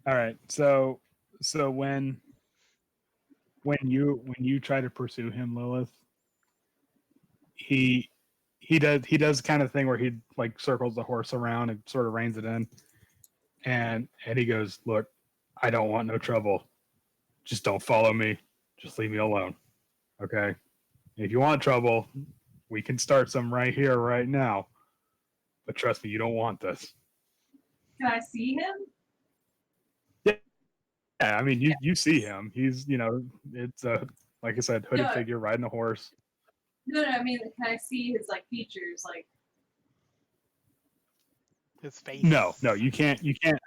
All right. So when you try to pursue him, Lilith, he does kind of thing where he like circles the horse around and sort of reins it in, and he goes, "Look, I don't want no trouble. Just don't follow me. Just leave me alone. Okay? If you want trouble, we can start some right here, right now. But trust me, you don't want this." Can I see him? Yeah, I mean, you see him. He's, it's a, like I said, hooded Yeah. figure riding a horse. No, I mean, can I see his like features? Like, His face. No, you can't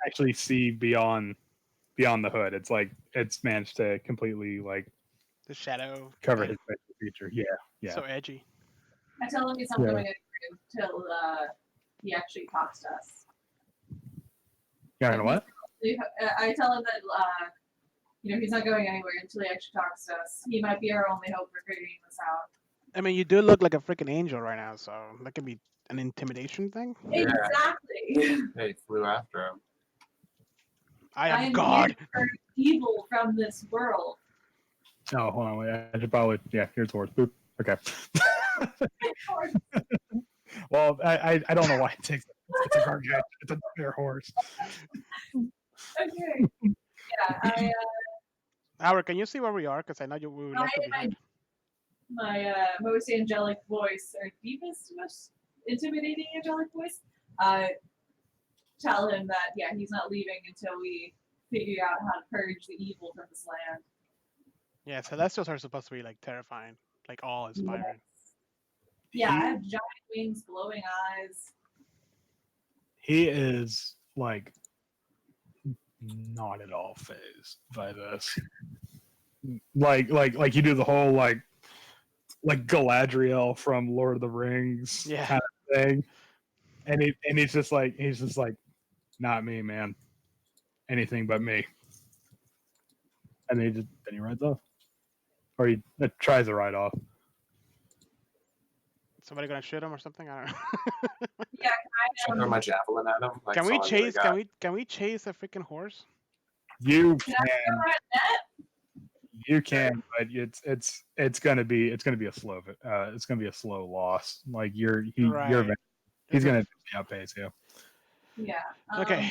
actually see beyond the hood. It's like it's managed to completely like The shadow. cover his facial feature. Yeah. So edgy. I tell him he's not Yeah. going to until he actually talks to us. You're gonna what? I tell him that he's not going anywhere until he actually talks to us. He might be our only hope for figuring this out. I mean, you do look like a freaking angel right now, so that could be an intimidation thing. Yeah. Exactly. They flew after him. I am am God. here for evil from this world. Oh, hold on. Wait. I should probably. Yeah, here's the horse. Boop. Okay. Well, I don't know why it takes. It's a gargantuan. It's a bigger horse. Okay. Yeah, Howard, can you see where we are? Because I know we would love to be my here. my most angelic voice, or deepest, most intimidating angelic voice, tell him that he's not leaving until we figure out how to purge the evil from this land. Yeah, Celestials are supposed to be like terrifying, like awe-inspiring. Yeah, I have giant wings, glowing eyes. He is like not at all phased by this. Like you do the whole like Galadriel from Lord of the Rings Yeah. kind of thing, and he's just like not me, man. Anything but me. And then he rides off, or he tries to ride off. Somebody gonna shoot him or something? I don't know. Yeah, Should I throw my javelin at him? Like, Can we that's all I really chase? got. Can we chase a freaking horse? You Can I can. throw at net? You can, but it's gonna be a slow it's gonna be a slow loss. Like Right. he's gonna outpace you. Yeah. Okay.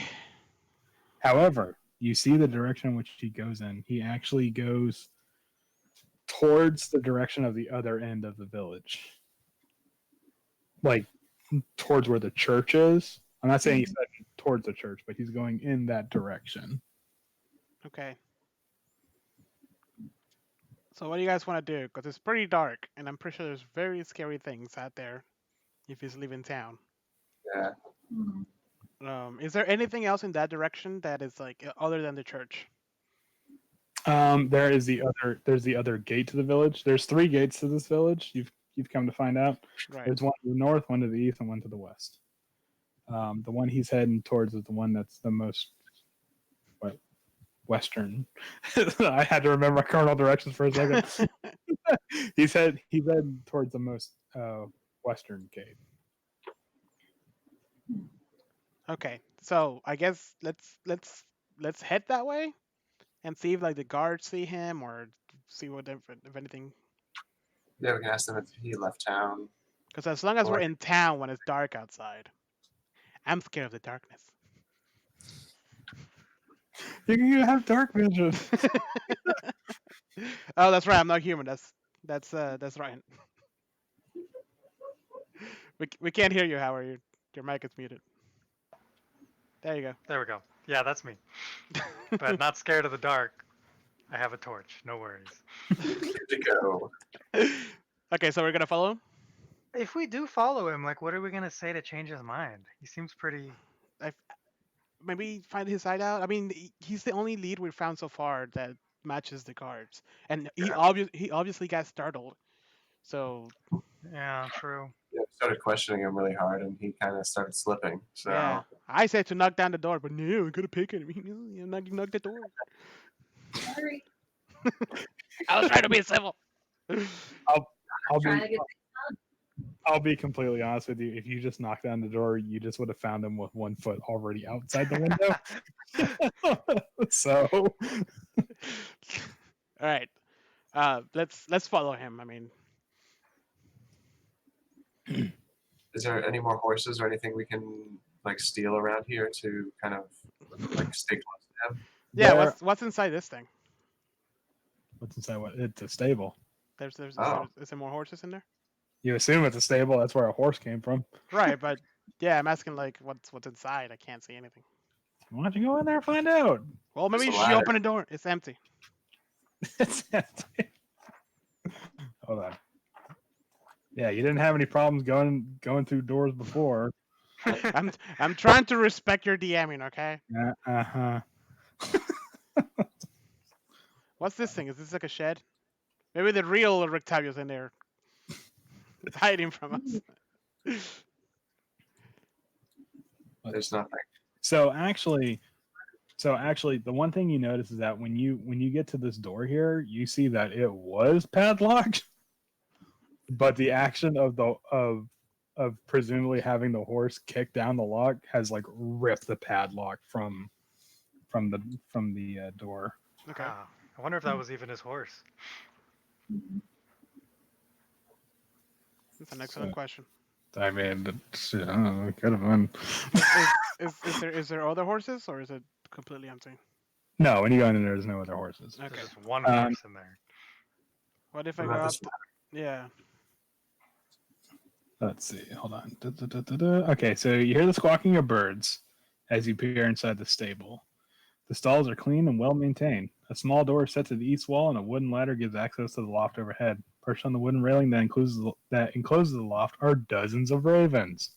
However, you see the direction in which he goes in. He actually goes towards the direction of the other end of the village, like towards where the church is. I'm not saying he's heading towards the church, but he's going in that direction. Okay. So what do you guys want to do? Because it's pretty dark, and I'm pretty sure there's very scary things out there if he's leaving town. Yeah. Mhm. Is there anything else in that direction that is like other than the church? There's the other gate to the village. There's 3 gates to this village. You've come to find out. Right. There's one to the north, one to the east, and one to the west. The one he's heading towards is the one that's the most western. I had to remember my cardinal directions for a second. he's heading towards the most western gate. Okay. So I guess let's head that way and see if like the guards see him or see what if anything. Yeah, we can ask them if he left town. Because as long as we're Or- in town when it's dark outside, I'm scared of the darkness. You can have dark vision. Oh, that's right. I'm not human. That's right. We can't hear you, Howard. Your mic is muted. There you go. There we go. Yeah, that's me. But not scared of the dark. I have a torch. No worries. Good to go. Okay, so we're gonna follow him. If we do follow him, like, what are we gonna say to change his mind? He seems pretty. Maybe find his hideout. I mean, he's the only lead we've found so far that matches the cards, and he obviously got startled. So Yeah, true. Yeah, we started questioning him really hard, and he kind of started slipping. So yeah, I said to knock down the door, but no, we gotta pick him. You knock the door. Sorry. I was trying to be civil. I'll be completely honest with you. If you just knocked down the door, you just would have found him with one foot already outside the window. So, All right, let's follow him. I mean, is there any more horses or anything we can like steal around here to kind of like stay close to him? yeah. There- What's inside this thing? what's inside? What? It's a stable. Is Oh. there more horses in there? You assume it's a stable. That's where a horse came from. Right, but yeah, I'm asking like what's inside. I can't see anything. Why don't you go in there and find out? Well, maybe There's a she ladder. opened the door. It's empty. It's empty. Hold on. Yeah, you didn't have any problems going through doors before. I'm trying to respect your DMing, okay? Uh-huh. What's this thing? Is this like a shed? Maybe the real Rictavio's in there, hiding from us. There's nothing. So actually, the one thing you notice is that when you get to this door here, you see that it was padlocked, but the action of presumably having the horse kick down the lock has like ripped the padlock from the door. Okay. Wow. I wonder if that was even his horse. That's an excellent question. I mean, it could have been. Is there other horses or is it completely empty? No, when you go in there, there's no other horses. Okay. There's just one Um, horse in there. What if I What go about up? this Yeah. Let's see. Hold on. Okay, so you hear the squawking of birds as you peer inside the stable. The stalls are clean and well maintained. A small door set to the east wall and a wooden ladder gives access to the loft overhead. Perched on the wooden railing that encloses the loft are dozens of ravens.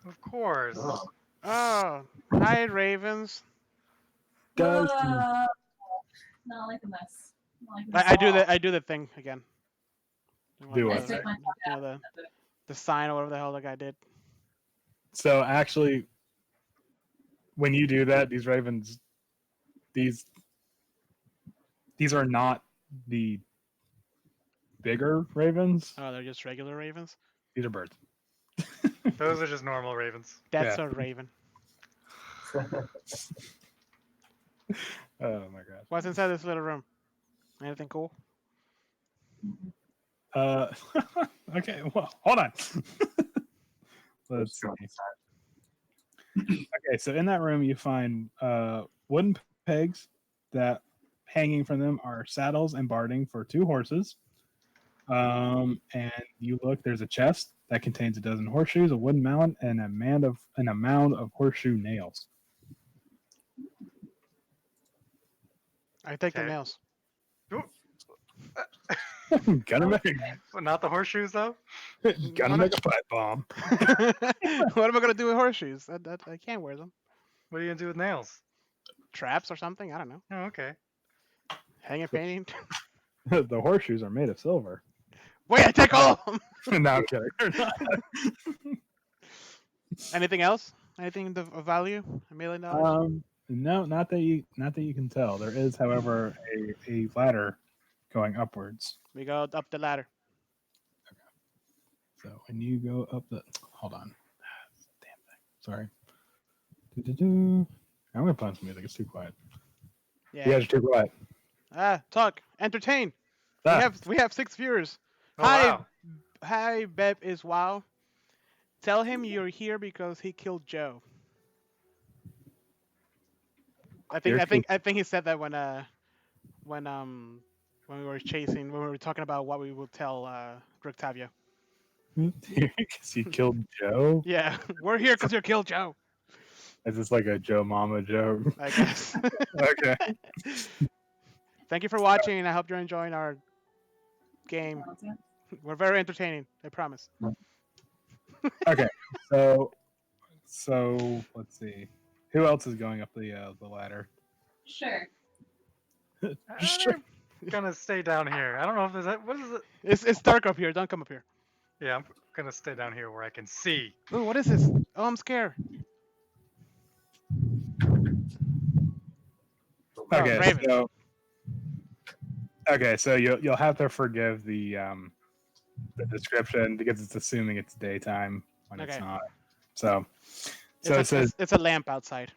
Of course. Oh, Oh, hi ravens. Dozens. Not liking this. Not liking this I at do all. the I do the thing again. Do I what? stick my tongue You out know, at the- the sign or whatever the hell the guy did. So actually, when you do that, these ravens, these are not the bigger ravens. Oh, they're just regular ravens. These are birds. Those are just normal ravens. That's Yeah. a raven. Oh my gosh. What's inside this little room? Anything cool? Uh, okay. Well, hold on. Let's let's go see. inside. Okay, so in that room you find wooden pegs that hanging from them are saddles and barding for 2 horses. And you look, there's a chest that contains a dozen horseshoes, a wooden mallet, and a mound of horseshoe nails. I take the Okay. nails. Gonna make Well, not the horseshoes though. gotta make a pipe bomb. What am I gonna do with horseshoes? I can't wear them. What are you gonna do with nails? Traps or something? I don't know. Oh, okay. Hanging painting. The horseshoes are made of silver. Wait, I take all of them. No, I'm kidding. They're not. Anything else? Anything of value? $1 million? No, not that you can tell. There is, however, a ladder going upwards. We go up the ladder. So when you go up the, hold on, damn thing. Sorry. I'm gonna find some music. It's too quiet. Yeah. You guys are too quiet. Talk. Entertain. Ah, We have 6 viewers. Oh, Hi. wow. Hi, Beb is wow. Tell him you're here because he killed Joe. I think he said that when we were talking about what we would tell Rictavio. because you killed Joe. Yeah, we're here because you killed Joe. Is this like a Joe Mama joke? I guess. Okay. Thank you for watching, and I hope you're enjoying our game. We're very entertaining. I promise. Okay. So let's see. Who else is going up the ladder? Sure. Sure. I'm gonna stay down here. I don't know if there's what is it? It's dark up here. Don't come up here. Yeah, I'm gonna stay down here where I can see. Ooh, what is this? Oh, I'm scared. Okay. Raven. So you'll have to forgive the description because it's assuming it's daytime when it's Okay. not. So it says, It's a lamp outside.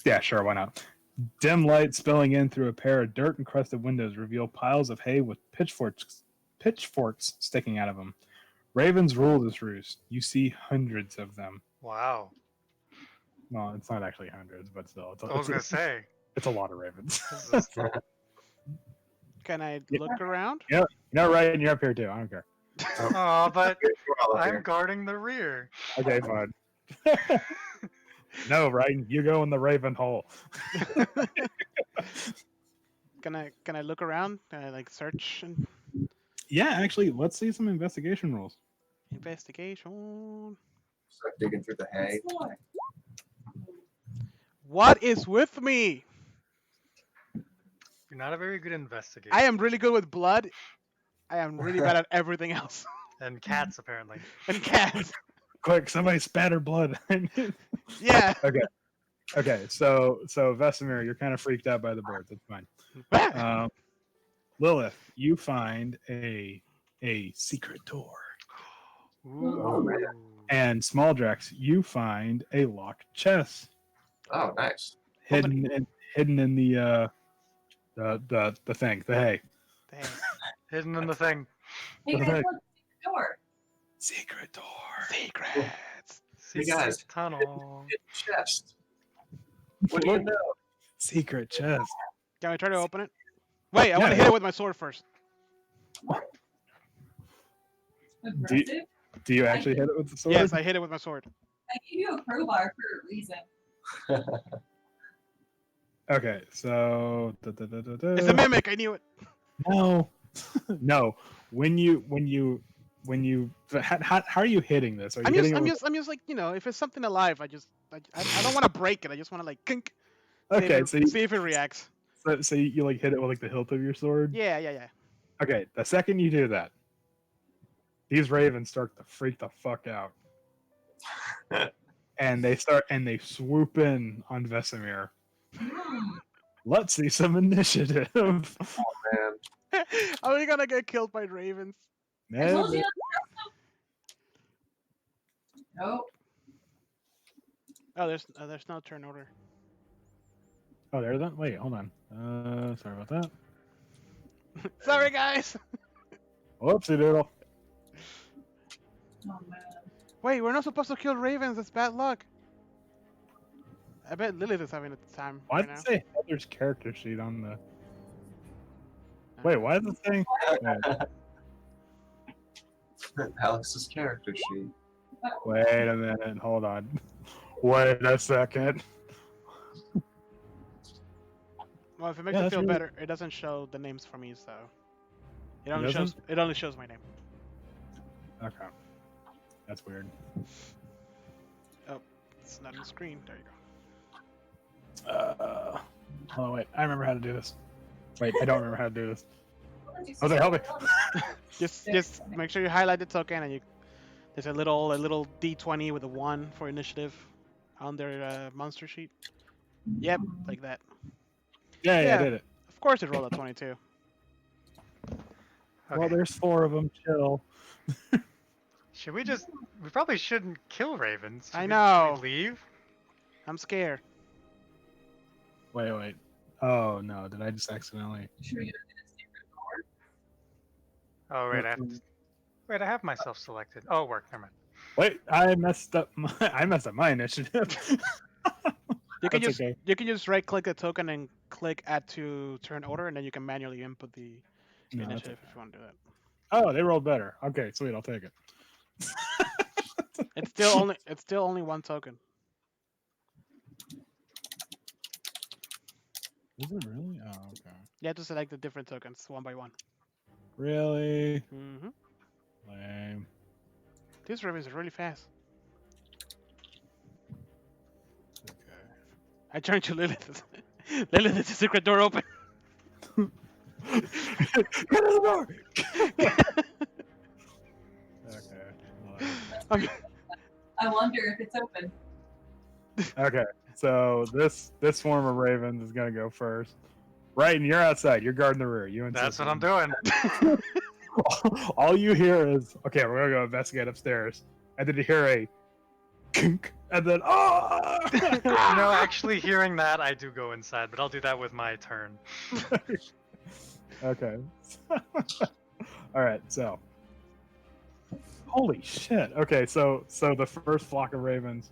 yeah, sure, why not? Dim light spilling in through a pair of dirt-encrusted windows reveal piles of hay with pitchforks sticking out of them. Ravens rule this roost. You see hundreds of them. Wow. Well, it's not actually hundreds, but still, I was gonna say. it's a lot of ravens. This is, Can I Yeah. look around? You know, right, and you're up here too. I don't care. oh, but We're all up I'm here. guarding the rear. Okay, fine. No, right, you go in the raven hole. Can I look around? Can I like search and Yeah, actually, let's see some investigation rules. investigation? Start digging through the hay. Explore. What is with me? You're not a very good investigator. I am really good with blood. I am really bad at everything else. And cats, apparently. And cats. Quick, somebody spatter blood. Yeah. Okay, so Vesemir, you're kind of freaked out by the birds. That's fine. Lilith, you find a secret door, Ooh. and Smalldrax, you find a locked chest Oh, nice. hidden in the thing, the hay. Dang. Hidden in the thing. Hey guys, Okay. look, door. Secret door. Secrets. Hey, Secret guys. tunnel. Chest. What do you know? Secret chest. Can I try to open it? Wait, I want to hit it with my sword first. Aggressive. Do you actually hit it with the sword? Yes, I hit it with my sword. I gave you a crowbar for a reason. Okay, so It's a mimic. I knew it. no, no. When you how are you hitting this? Are you hitting it with- I'm just like, if it's something alive, I don't want to break it. I just want to like kink. Okay, See if it reacts. so you like hit it with like the hilt of your sword. Yeah. Okay, the second you do that, these ravens start to freak the fuck out, and they swoop in on Vesemir. Let's see some initiative. Man. Are we gonna get killed by ravens? I told you not to trust them. Nope. Oh, there's no turn order. Oh, there's that. Wait, hold on. Sorry about that. Sorry, guys. Whoopsie doodle. Oh man. Wait, we're not supposed to kill ravens. That's bad luck. I bet Lilith is having a time Why right does now. it say Heather's character sheet on the? Wait, why is it saying? Alex's character sheet. Wait a minute. Hold on. Wait a second. Well, if it makes Yeah, you that's feel really- better, it doesn't show the names for me, so it only doesn't? shows my name. Okay. That's weird. It's not on the screen. There you go. Hold on, wait. I remember how to do this. Wait, I don't remember how to do this. Jose, help me. Just make sure you highlight the token, and there's a little D20 with a 1 for initiative on their monster sheet. Yep, like that. Yeah, Yeah. I did it. Of course, it rolled a 22. Well, Okay. there's 4 of them. Chill. Should we just? We probably shouldn't kill ravens. I Should know. we leave? I'm scared. Wait. Oh no! Did I just accidentally? Should we go to the secret door? Oh wait, I have myself selected. Oh, it worked. Never mind. Wait, I messed up my initiative. You can That's just okay. you can just right click the token and click add to turn order, and then you can manually input the No, that's initiative okay. if you want to do that. Oh, they rolled better. Okay, sweet. I'll take it. It's still only 1 token. Is it really? Oh, okay. You have to select the different tokens one by one. Really? Mm-hmm. Lame. These ravens are really fast. Okay. I turned to Lilith. Lilith, is the secret door open? Get out the door! Okay. Okay. I wonder if it's open. Okay. So this swarm of ravens is gonna go first. Right, and you're outside. You're guarding the rear. You and That's what I'm Sissy. doing. All you hear is, okay, we're gonna go investigate upstairs, and then you hear a kink, and then Actually, hearing that, I do go inside, but I'll do that with my turn. Okay. All right. So. Holy shit. Okay, so the first flock of ravens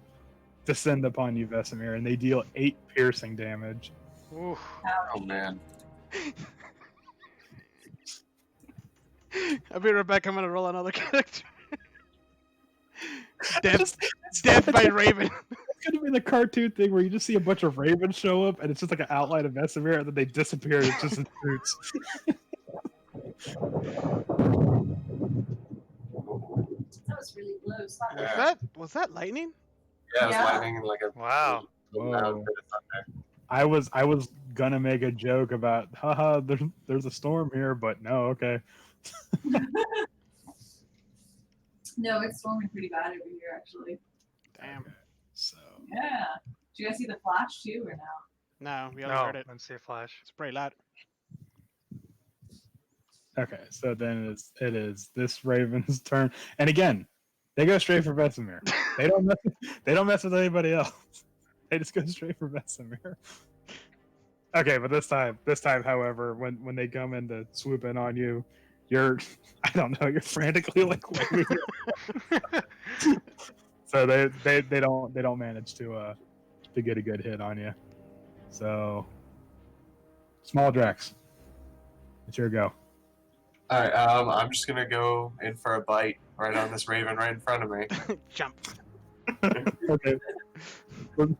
descend upon you, Vesemir, and they deal 8 piercing damage. Ooh. Oh man. I'll be right back. I'm gonna roll another character. Death by Raven. It's gonna be the cartoon thing where you just see a bunch of ravens show up, and it's just like an outline of Vesemir, and then they disappear. And it's just his boots. That was really low. Stop it. Yeah. Was that lightning? Yeah, it was Yeah. lightning and like a Wow. loud Whoa. bit of thunder. I was gonna make a joke about, haha, there's a storm here, but no, okay. No, it's storming pretty bad over here, actually. Damn. Okay, so Yeah. Do you guys see the flash too, or no? No, we only No, heard it. let's see a flash. It's pretty loud. okay, so then it is this Raven's turn, and again, they go straight for Vesemir. They don't mess with anybody else. They just go straight for Vesemir. Okay, but this time, however, when they come in to swoop in on you, you're I don't know, you're frantically like waving. So they don't manage to get a good hit on you. So small Drax, it's your go. All right, I'm just gonna go in for a bite right on this raven right in front of me. Jump. Okay,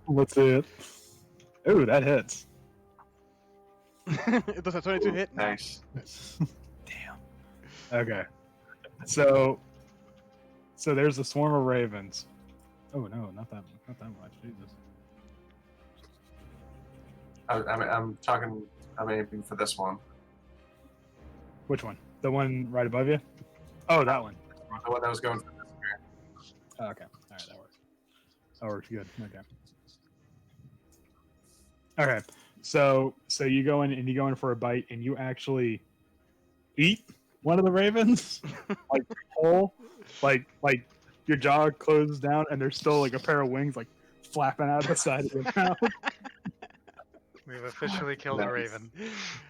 let's see it. Ooh, that hits. It does a 22 hit. No. Nice. Damn. Okay. So there's a swarm of ravens. Oh no, not that much. Jesus. I'm aiming for this one. Which one? The one right above you? Oh, that one. The one that was going. Oh, okay. All right, that works. That works good. Okay. Okay. So you go in for a bite, and you actually eat one of the ravens, like whole, like your jaw closes down, and there's still like a pair of wings like flapping out the side of your mouth. We've officially killed a Nice. raven.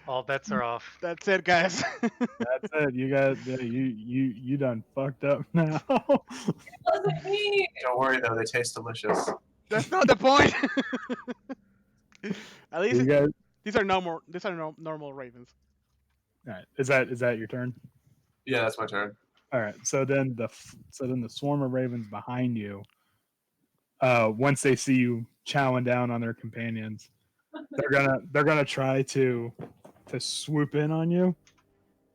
All bets are off. That's it, guys. That's it. You guys, you done fucked up now. Wasn't me. Don't worry though, they taste delicious. That's not the point. At least You guys. these are normal. These are normal ravens. All right. Is that your turn? Yeah, that's my turn. All right. So then the swarm of ravens behind you, once they see you chowing down on their companions, they're gonna try to swoop in on you,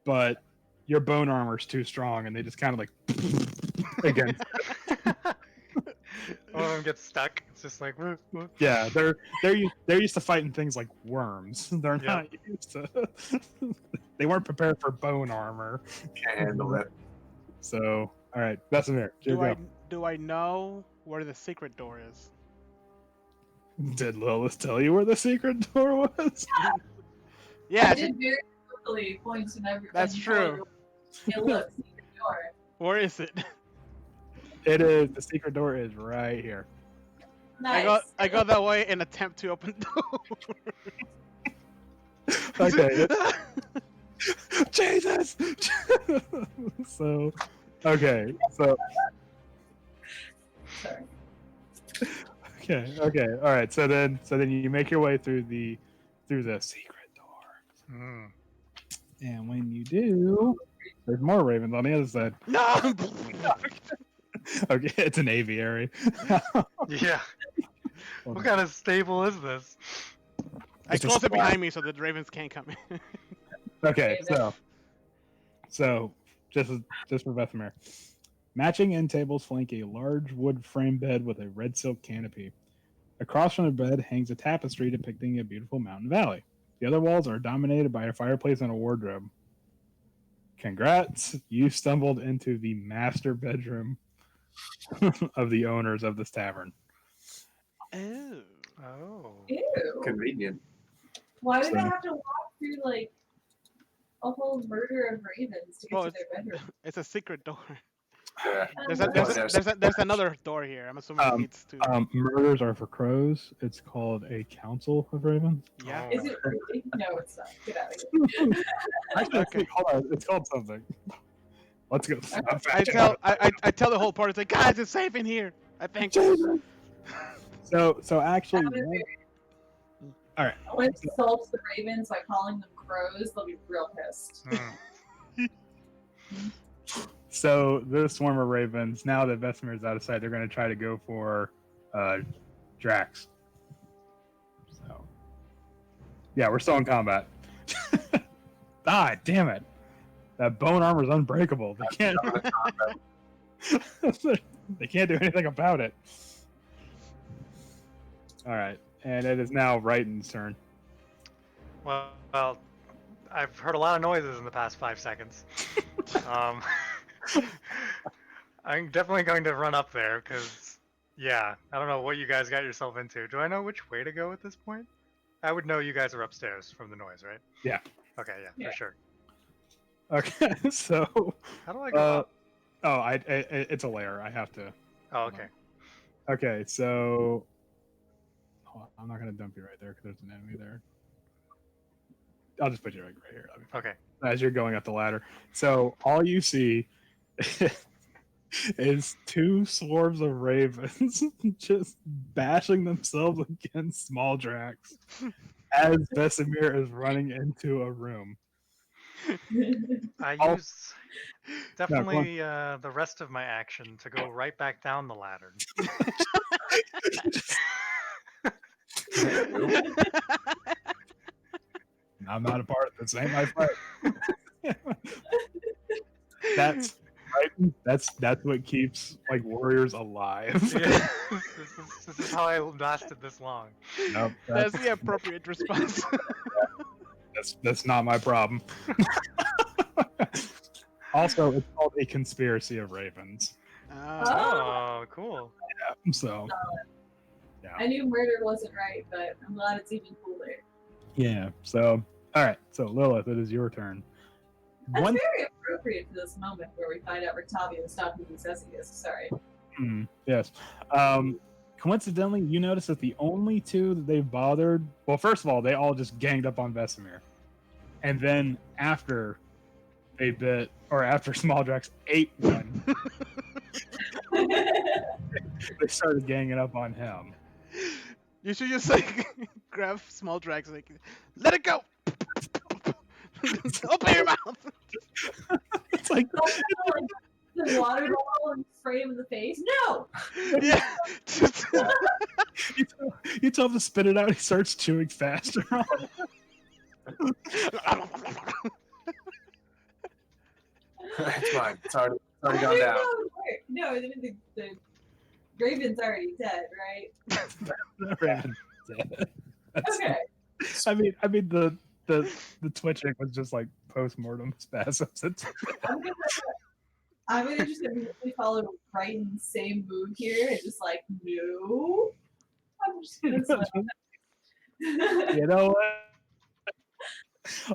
but your bone armor's too strong, and they just kind of like against. One of them gets stuck. It's just like, whoop, whoop. Yeah, they're used to fighting things like worms. They're Yeah. not used to. They weren't prepared for bone armor. Can't handle it. So, all right, Vesemir, Do I know where the secret door is? Did Lilith tell you where the secret door was? Yeah, I did very quickly point to everything. That's true. It looks secret door. where is it? It is. The secret door is right here. Nice. I go that way and attempt to open the door. Okay. Jesus. So, okay. So, Sorry. okay. All right. So then you make your way through the secret door, Mm. and when you do, there's more ravens on the other side. No. Okay, it's an aviary. Yeah. What kind of stable is this? I It's a close it spot. behind me so the ravens can't come in. Okay, so just for Vesemir, matching end tables flank a large wood frame bed with a red silk canopy. Across from the bed hangs a tapestry depicting a beautiful mountain valley. The other walls are dominated by a fireplace and a wardrobe. Congrats, you stumbled into the master bedroom of the owners of this tavern. Oh. Oh. Ew. Convenient. Why do they So- have to walk through like a whole murder of ravens to get Well, to their bedroom? It's a secret door. Yeah. There's another door here. I'm assuming it leads to. Murders are for crows. It's called a council of ravens. Yeah. Is it really? No, it's not. Get out of here. Actually, Okay. hold on. It's called something. Let's go. I tell the whole party, it's like, guys, it's safe in here. I think. So actually, When it insults the ravens by calling them crows, they'll be real pissed. Mm. so the swarm of ravens. Now that Vesemir's out of sight, they're going to try to go for Drax. So yeah, we're still in combat. Damn it! That bone armor is unbreakable. They can't. They can't do anything about it. All right, and it is now Raiden's turn. Well, I've heard a lot of noises in the past 5 seconds. I'm definitely going to run up there because, yeah, I don't know what you guys got yourself into. Do I know which way to go at this point? I would know you guys are upstairs from the noise, right? Yeah. Okay, yeah, Yeah. for sure. Okay, so How do I go up? it's a layer. I have to. Oh, hold okay. on. Okay, so hold on, I'm not gonna dump you right there because there's an enemy there. I'll just put you right here. That'll be fine. Okay. As you're going up the ladder, so all you see is two swarms of ravens just bashing themselves against small Drax as Vesemir is running into a room. I Oh. use definitely the rest of my action to go right back down the ladder. I'm not a part of this. Ain't my fight. That's right. That's what keeps like warriors alive. Yeah, this is how I lasted this long. Nope, That's the appropriate response. that's not my problem. Also, it's called a conspiracy of ravens. Oh, cool. Yeah, so I knew murder wasn't right, but I'm glad it's even cooler. yeah. So all right. So Lilith, it is your turn. That's One. very appropriate for this moment where we find out Rictavio is not who he says he is. Sorry. Yes. Coincidentally, you notice that the only two that they've bothered. Well, first of all, they all just ganged up on Vesemir, and then after they bit, or after Small Drax ate one, they started ganging up on him. You should just like grab small Drax, like, let it go. Open your mouth. It's like The water bottle and spray him in the face? No! Yeah. you tell him to spit it out. He starts chewing faster. It's fine. It's already I gone didn't down. know it worked. No, I mean, the Raven's already dead, right? Okay. I mean the twitching was just like post-mortem spasms. I'm gonna just immediately follow right in the same mood here and just like, no. I'm just gonna swim. You know what?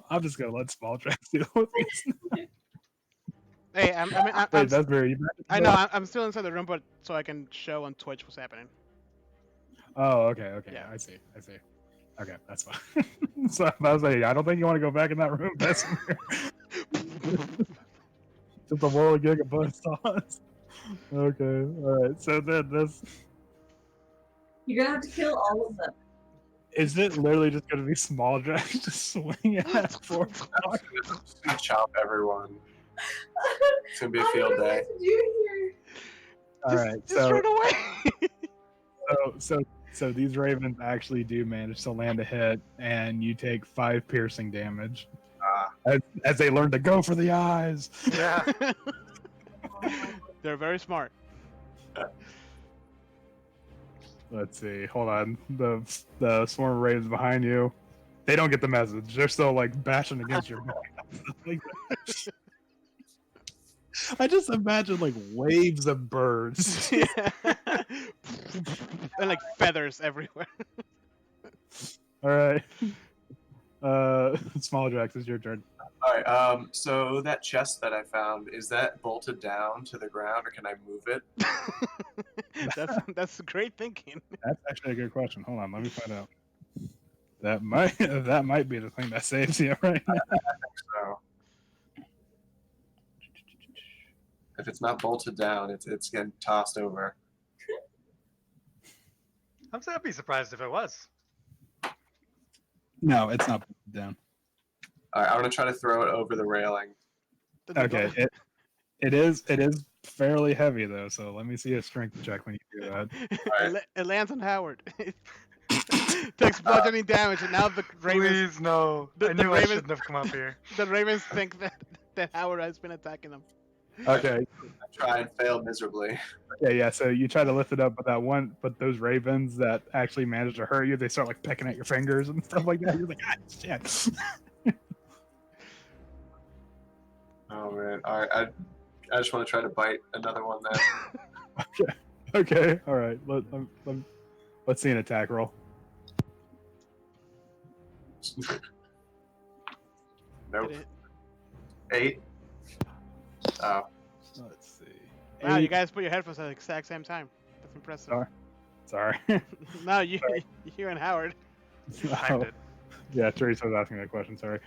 I'm just gonna let Small Drax deal with these. Hey, Wait, that's very. I know I'm still inside the room, but so I can show on Twitch what's happening. Oh, okay. Yeah. I see. Okay, that's fine. So I was like, I don't think you want to go back in that room. That's just a whirl of gigabuzz sauce. Okay, all right. So then this You're gonna have to kill all of them. is it. Literally just going to be Small Drax just swinging at four. Just gonna chop everyone. It's gonna be a I field don't know day. what to do here. All right, Just run away. so these ravens actually do manage to land a hit, and you take 5 piercing damage as they learn to go for the eyes. Yeah. They're very smart. Let's see. Hold on. The swarm of ravens behind you. They don't get the message. They're still like bashing against your back. I just imagine like waves of birds. Yeah. And like feathers everywhere. All right. Small Drax, it's your turn. All right. So that chest that I found, is that bolted down to the ground, or can I move it? That's great thinking. That's actually a good question. Hold on, let me find out. That might be the thing that saves you right now. So if it's not bolted down, it's getting tossed over. I'd be surprised if it was. No, it's not down. All right. I'm gonna try to throw it over the railing. Okay, it is fairly heavy though, so let me see a strength check when you do that. It lands on Howard. Takes bludgeoning damage, and now the ravens. Please no. The I knew I ravens- shouldn't have come up here. The ravens think that Howard has been attacking them. Okay. I try and fail miserably. Yeah. So you try to lift it up, but those ravens that actually manage to hurt you, they start like pecking at your fingers and stuff like that. You're like, ah, shit. Oh man. All right. I just want to try to bite another one then. Okay, all right. Let's see an attack roll. Nope. Did it? 8. Oh, Let's see. Wow, you 8. guys put your headphones at the exact same time. That's impressive. Sorry. No, you and Howard. Timed it. Yeah, Teresa was asking that question. Sorry.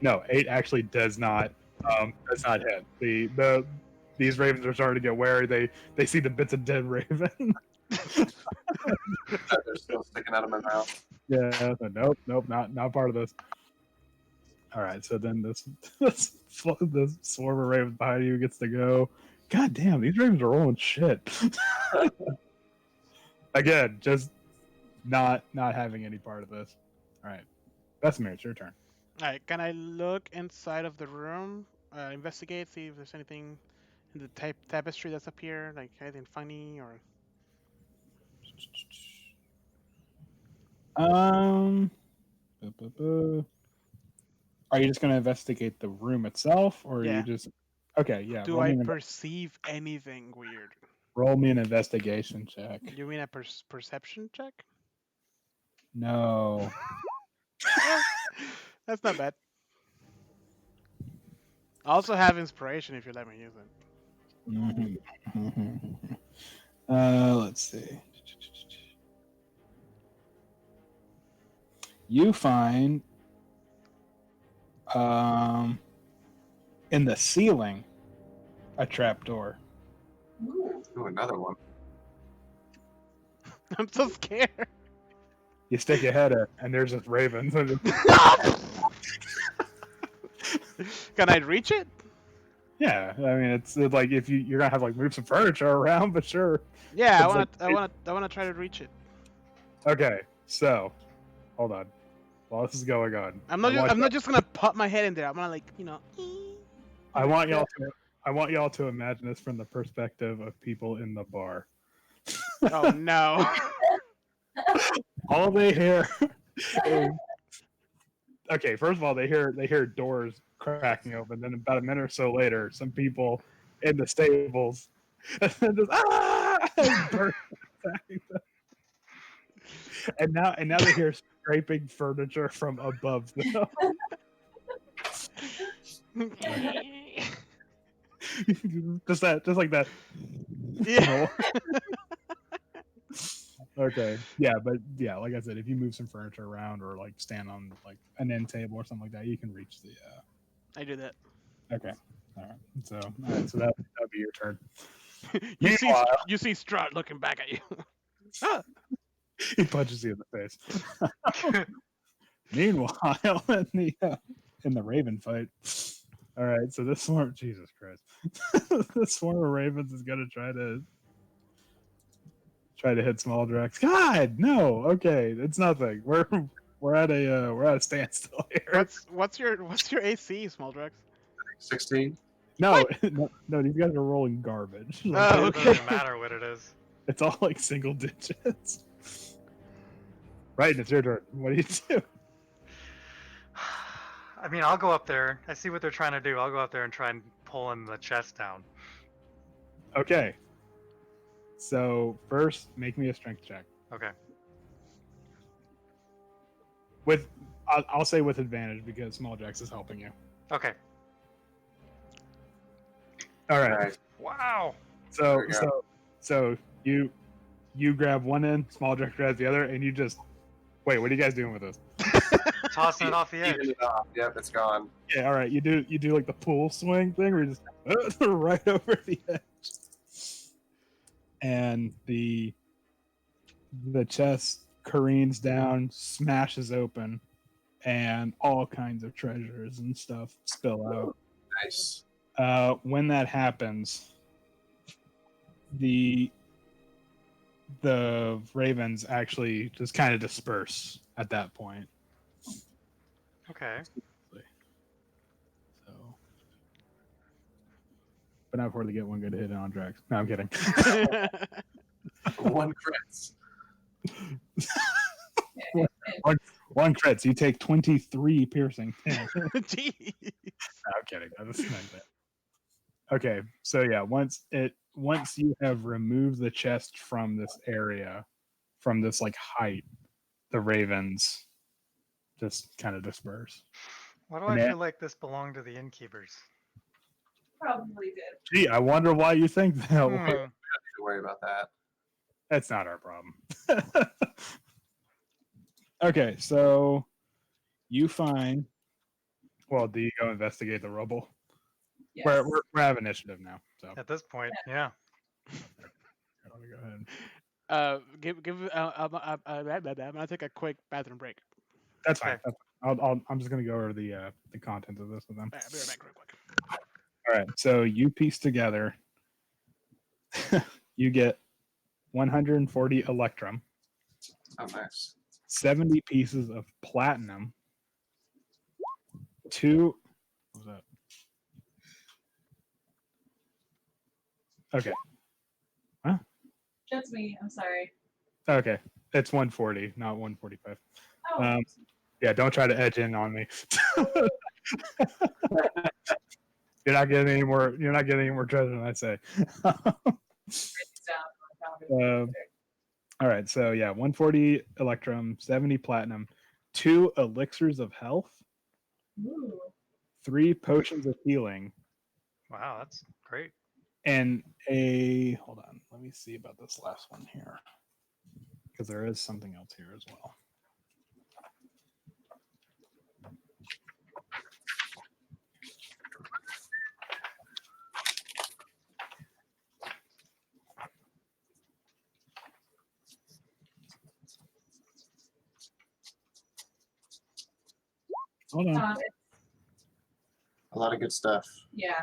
No, 8 actually does not hit. These ravens are starting to get wary. They see the bits of dead raven. they're still sticking out of my mouth. Yeah. So nope, not part of this. All right. So then this swarm of ravens behind you gets to go. God damn, these ravens are rolling shit. Again, just not having any part of this. All right, Vesemir, it's your turn. All right, can I look inside of the room, investigate, see if there's anything in the tapestry that's up here, like anything funny or? Are you just going to investigate the room itself, or are Yeah. you just? Okay, yeah. Do I perceive anything weird? Roll me an investigation check. You mean a perception check? No. That's not bad. I also have inspiration if you let me use it. Let's see. You find in the ceiling a trapdoor. Ooh. Ooh, another one. I'm so scared. You stick your head in, and there's just ravens. Can I reach it? Yeah, I mean it's like if you're gonna have like move some furniture around, but sure. Yeah, It's I want to try to reach it. Okay, so hold on. While this is going on, I'm not just gonna pop my head in there. I'm gonna like I want y'all to imagine this from the perspective of people in the bar. Oh no. All they hear is, okay, first of all, they hear doors cracking open. Then about a minute or so later, some people in the stables just burst attacking them. And now they hear scraping furniture from above them. just like that. Yeah. Okay. Yeah, but yeah, like I said, if you move some furniture around or like stand on like an end table or something like that, you can reach the. I do that. Okay. All right. So that'll be your turn. You Meanwhile- see Strahd looking back at you. He punches you in the face. Meanwhile, in the Raven fight. All right. So this swarm, Jesus Christ, this swarm of ravens is gonna try to hit small Drax. God, no. Okay, it's nothing. We're at a standstill here. What's your AC, Small Drax? 16. No, these guys are rolling garbage. Oh, It okay. doesn't matter what it is. It's all like single digits. Right, and it's your turn. What do you do? I mean, I'll go up there. I see what they're trying to do. I'll go up there and try and pull in the chest down. Okay. So first, make me a strength check. Okay. I'll say with advantage because Small Jax is helping you. Okay. All right. All right. Wow. So There we so you grab one end, Small Jax grabs the other, and you just wait. What are you guys doing with this? Tossing it off the edge. Even it off. Yep, it's gone. Yeah. All right. You do like the pool swing thing, where you just right over the edge, and the chest careens down, smashes open, and all kinds of treasures and stuff spill out. Nice. When that happens, the ravens actually just kind of disperse at that point. Okay. So, but not before they get one good hit on Drax. No, I'm kidding. One crits. One crits. You take 23 piercing damage. No, Jeez. I'm kidding. That was not bad. Okay, so yeah, once you have removed the chest from this area, from this like height, the ravens just kind of disperse. Why do And I then, feel like this belonged to the innkeepers? Probably did. gee, I wonder why you think that. Hmm. Don't worry about that. That's not our problem. Okay, so you find. Well, do you go investigate the rubble? Yes. We're have initiative now, so At this point, yeah. go ahead. I'm gonna take a quick bathroom break. That's fine. Okay. That's fine. I'm just gonna go over the content of this with them. All right, I'll be right back real quick. All right, so you piece together. You get 140 electrum, Oh, nice. 70 pieces of platinum, what was that? Okay. That's me. I'm sorry. Okay. It's 140, not 145. Oh, Yeah, don't try to edge in on me. You're not getting any more treasure than I say. write these down. All right, so yeah, 140 electrum, 70 platinum, 2 elixirs of health, Ooh. 3 potions of healing, Wow, that's great. and hold on, let me see about this last one here, because there is something else here as well. Hold on. A lot of good stuff. Yeah.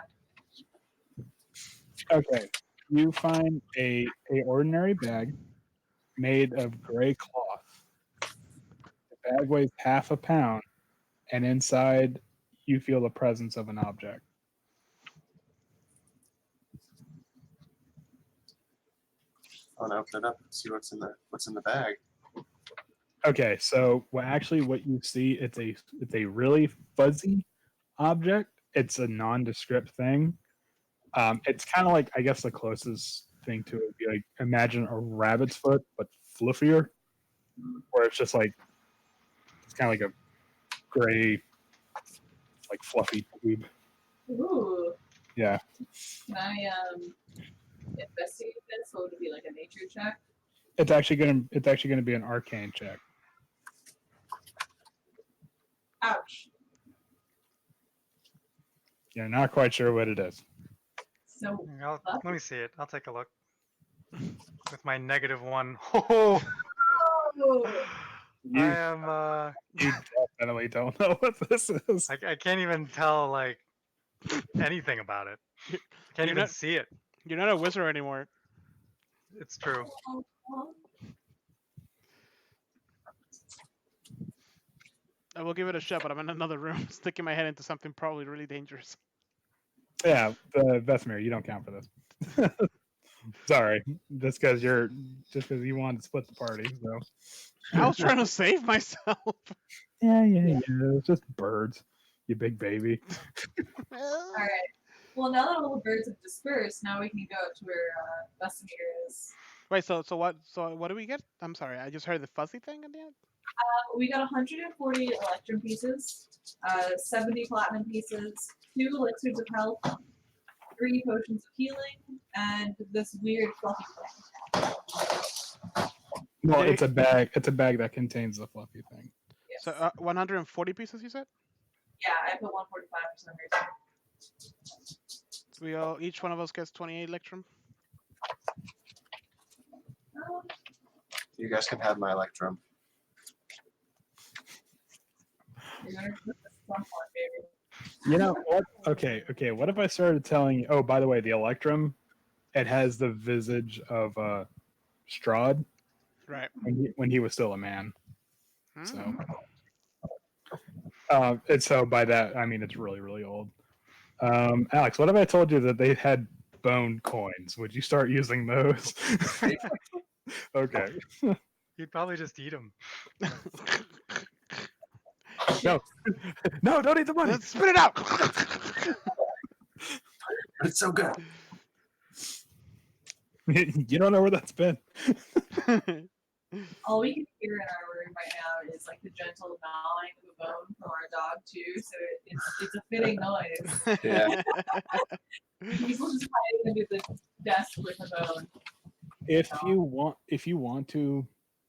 Okay, you find a ordinary bag made of gray cloth. The bag weighs half a pound, and inside you feel the presence of an object. I want to open it up and see what's in the bag. Okay, so what you see, it's a really fuzzy object. It's a nondescript thing. It's kind of like, I guess the closest thing to it would be like, imagine a rabbit's foot but fluffier, where it's just like it's kind of like a gray, like fluffy tube. Ooh. Yeah. Can I investigate this? What would it be, like a nature check? It's actually gonna be an arcane check. Ouch. You're not quite sure what it is. So Let me see it. I'll take a look. With my -1. Oh, oh, You- I am. You definitely don't know what this is. I can't even tell like anything about it. Can't You're even not- see it. You're not a wizard anymore. It's true. I will give it a shot, but I'm in another room, sticking my head into something probably really dangerous. Yeah, the Vesemir, you don't count for this. Sorry, just because you wanted to split the party. So I was trying to save myself. yeah. It's just birds, you big baby. all right. Well, now that all the birds have dispersed, now we can go to where Vesemir is. Wait, so what do we get? I'm sorry, I just heard the fuzzy thing at the end. We got 140 electrum pieces, 70 platinum pieces, 2 elixirs of health, 3 potions of healing, and this weird fluffy thing. Well, it's a bag. It's a bag that contains the fluffy thing. Yes. So 140 pieces, you said? Yeah, I put 145 for some reason. So each one of us gets 28 electrum. You guys can have my electrum. You're gonna put this on one, baby. You know what? Okay. What if I started telling you? Oh, by the way, the electrum, it has the visage of Strahd Right. when he was still a man. So, Hmm. and so by that I mean it's really really old. Alex, what if I told you that they had bone coins? Would you start using those? Okay. You'd probably just eat them. No, don't eat the money. Let's spit it out. It's so good. You don't know where that's been. All we can hear in our room right now is like the gentle gnawing of a bone from our dog too. So it's a fitting noise. Yeah. He's just hiding under the desk with a bone. If you want to,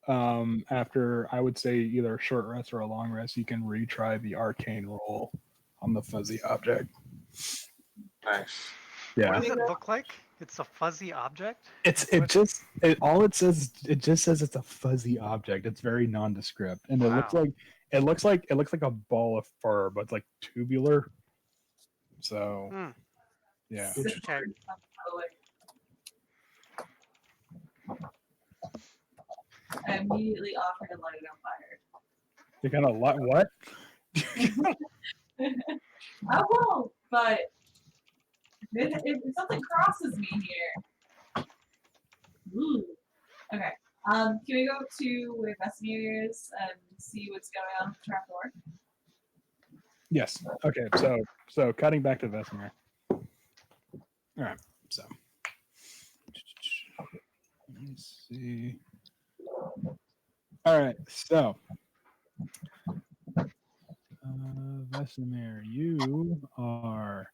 after I would say either a short rest or a long rest, you can retry the arcane roll on the fuzzy object. Nice. Yeah, What does it look like? It's a fuzzy object? it says it's a fuzzy object. It's very nondescript, and Wow. it looks like a ball of fur, but it's like tubular. So Hmm. yeah, Okay. I immediately offered to light it on fire. you're gonna what? I won't, but if something crosses me here. Ooh. Okay. Can we go to where Vesemir is and see what's going on with the trapdoor? Yes. Okay. So cutting back to Vesemir. All right. So let me see. All right. So Vesemir, you are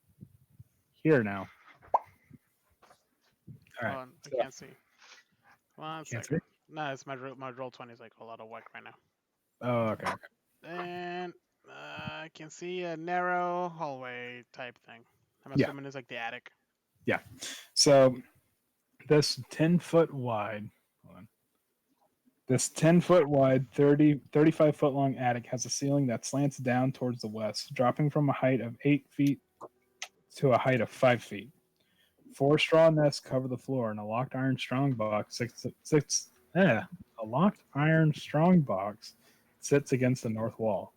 here now. All right. Hold on, so- I can't see. One Can't second. No, it's my roll 20 is like a lot of work right now. Oh, okay. And I can see a narrow hallway type thing. I'm Yeah. assuming it's like the attic. So this 10-foot wide, hold on. This 10-foot wide, 35-foot long attic has a ceiling that slants down towards the west, dropping from a height of 8 feet to a height of 5 feet. 4 straw nests cover the floor, and a locked iron strongbox sits against the north wall.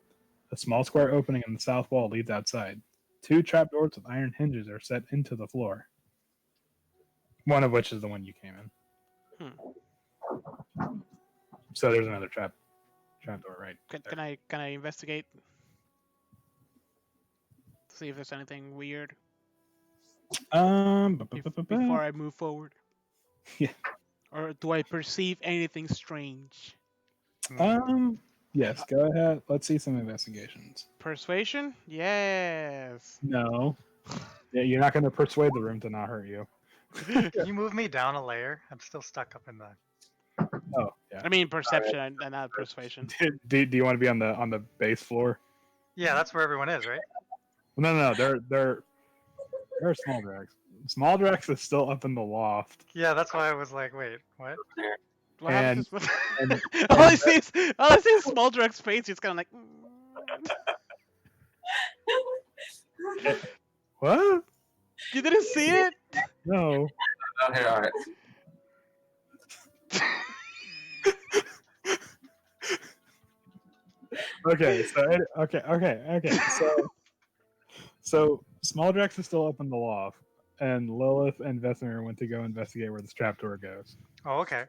A small square opening in the south wall leads outside. 2 trapdoors with iron hinges are set into the floor. One of which is the one you came in. So there's another trapdoor right there. Can I investigate? See if there's anything weird before I move forward. Yeah. Or do I perceive anything strange? Yes, go ahead. Let's see some investigations. Persuasion? Yes. No. Yeah, you're not going to persuade the room to not hurt you. Can you move me down a layer? I'm still stuck up in the. Oh, yeah. I mean perception and not persuasion. Do you want to be on the base floor? Yeah, that's where everyone is, right? No. They're small drags. Small drags is still up in the loft. Yeah, that's why I was like, wait, what? What And- happens? and- all I see is Small Drag's face. He's kind of like. What? You didn't see it? No. Oh, here, all right. Okay. So Small Drax is still up in the loft, and Lilith and Vesemir went to go investigate where this trapdoor goes. Oh, okay.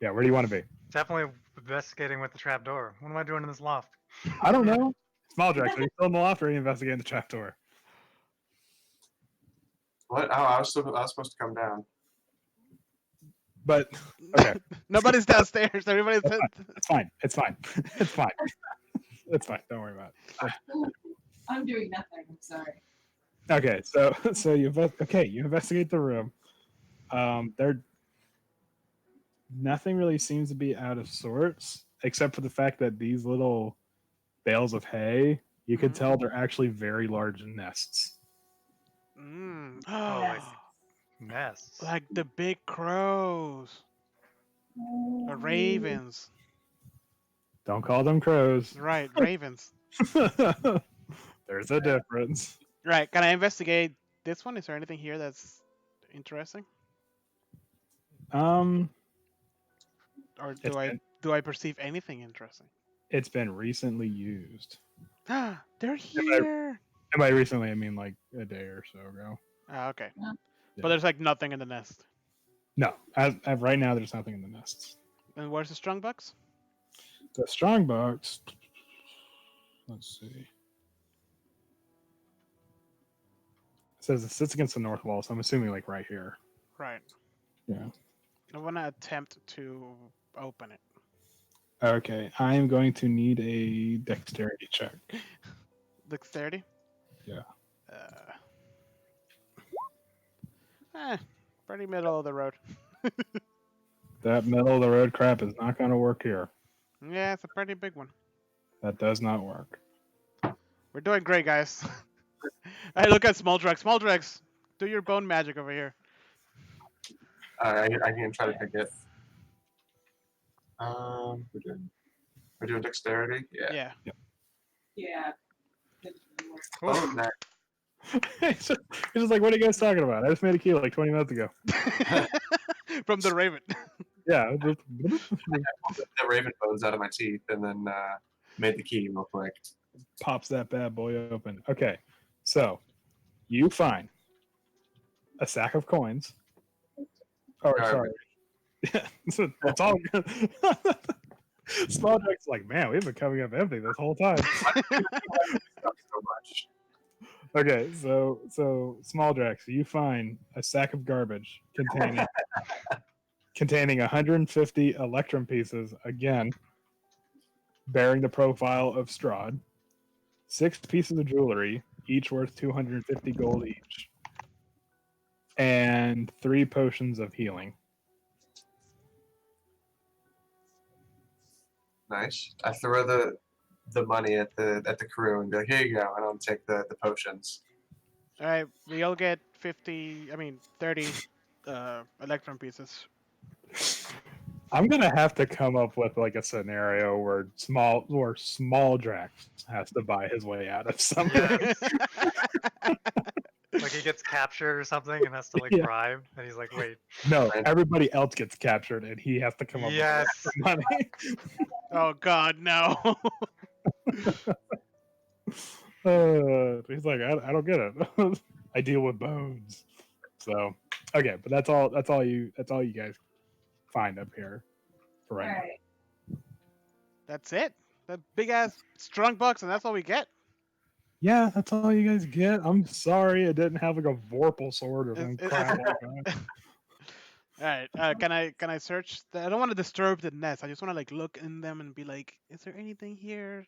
Yeah, where do you want to be? Definitely investigating with the trapdoor. What am I doing in this loft? I don't know. Small Drax, are you still in the loft or are you investigating the trapdoor? What? Oh, I was supposed to come down. But okay, Nobody's downstairs. Everybody's. it's fine. It's fine. It's fine. It's fine. Don't worry about it. I'm doing nothing. I'm sorry. Okay, so you investigate the room. There, nothing really seems to be out of sorts, except for the fact that these little bales of hay, you could tell they're actually very large nests. Mm. Oh, like nests. Like the big crows or ravens. Don't call them crows. Right, ravens. There's a difference. Right. Can I investigate this one? Is there anything here that's interesting? Or do I perceive anything interesting? It's been recently used. They're here. And by recently, I mean like a day or so ago. Ah, okay. Yeah. But there's like nothing in the nest. No, as of right now, there's nothing in the nests. And where's the strong box? The strongbox. Let's see. says it sits against the north wall, so I'm assuming like right here. Right. Yeah. I want to attempt to open it. Okay, I am going to need a dexterity check. Dexterity? Yeah. Pretty middle of the road. That middle of the road crap is not going to work here. Yeah, it's a pretty big one. That does not work. We're doing great, guys. Hey, look at Small Drex. Small Drex, do your bone magic over here. I can try to pick it. We're doing dexterity. Yeah. Yeah. Yeah. Oh, nice. It's just like, what are you guys talking about? I just made a key like 20 minutes ago. From the Raven. Yeah. The raven bones out of my teeth, and then made the key real quick. Pops that bad boy open. Okay, so you find a sack of coins. Oh, sorry. Yeah, it's all good. Small Jack's like, man, we've been coming up empty this whole time. So much. Okay, so Small Drax, you find a sack of garbage containing 150 electrum pieces, again, bearing the profile of Strahd, 6 pieces of jewelry, each worth 250 gold each, and 3 potions of healing. Nice. I throw the money at the crew and be like, here you go, and I'll take the potions. All right, we all get 30 electron pieces. I'm gonna have to come up with like a scenario where Small Drax has to buy his way out of something. Like he gets captured or something and has to like Yeah. bribe, and he's like, "Wait, No, everybody else gets captured, and he has to come up yes, with money. Oh God, no. He's like, I don't get it. I deal with bones. So okay, but that's all you guys find up here for right now. Alright. That's it. That big ass strong box, and that's all we get. Yeah, that's all you guys get. I'm sorry I didn't have like a Vorpal sword or some It- crap like that. All right. Can I search? I don't want to disturb the nest. I just want to like look in them and be like, is there anything here?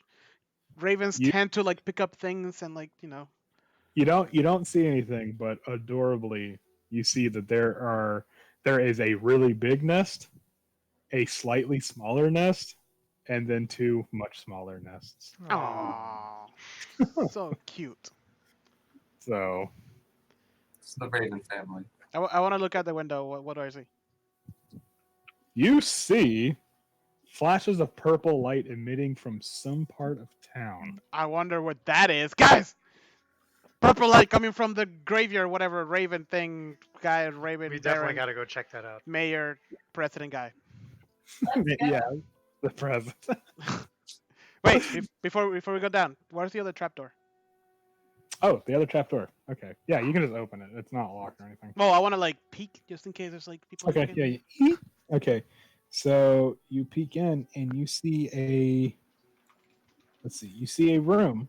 Ravens You- tend to like pick up things and like You don't see anything, but adorably you see that there is a really big nest, a slightly smaller nest, and then 2 much smaller nests. Aww, so cute. So It's the Raven family. I want to look out the window. What do I see? you see flashes of purple light emitting from some part of town. I wonder what that is, guys. Purple light coming from the graveyard, whatever Raven thing, guy, Raven, we definitely Baron, got to go check that out." mayor, president guy. Yeah, the present. Wait, before we go down, where's the other trapdoor? Oh, the other trapdoor. Okay, yeah, you can just open it. It's not locked or anything. Well, I want to like peek just in case there's like people. Okay, looking. yeah. Okay, so you peek in and you see a. Let's see. You see a room.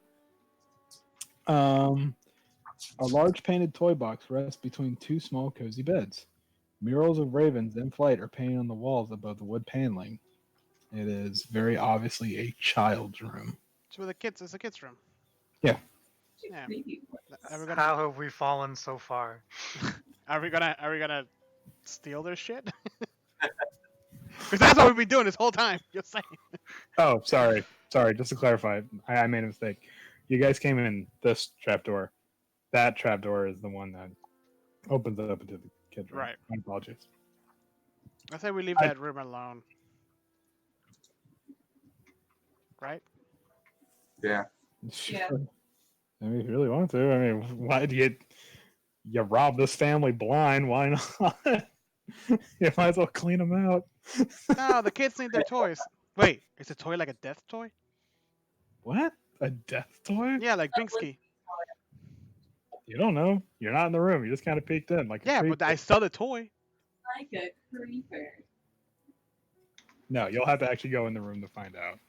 A large painted toy box rests between 2 small cozy beds. Murals of ravens in flight are painted on the walls above the wood paneling. It is very obviously a child's room. It's with the kids. It's a kids' room. Yeah. Yeah. Creepy. Are we gonna How have we fallen so far? are we gonna steal their shit? Because that's what we've been doing this whole time. Just saying. Oh, sorry. Just to clarify, I made a mistake. You guys came in this trapdoor. That trapdoor is the one that opens up into the kids' room. Right. My apologies. I say we leave that room alone. Right? Yeah. Yeah. I mean, if you really want to. I mean, why do you rob this family blind? Why not? You might as well clean them out. No, the kids need their toys. Wait, is a toy like a death toy? What? A death toy? Yeah, like Binksky. You don't know. You're not in the room. You just kind of peeked in. Like a Yeah, creep. but I saw the toy. Like a creeper. No, you'll have to actually go in the room to find out.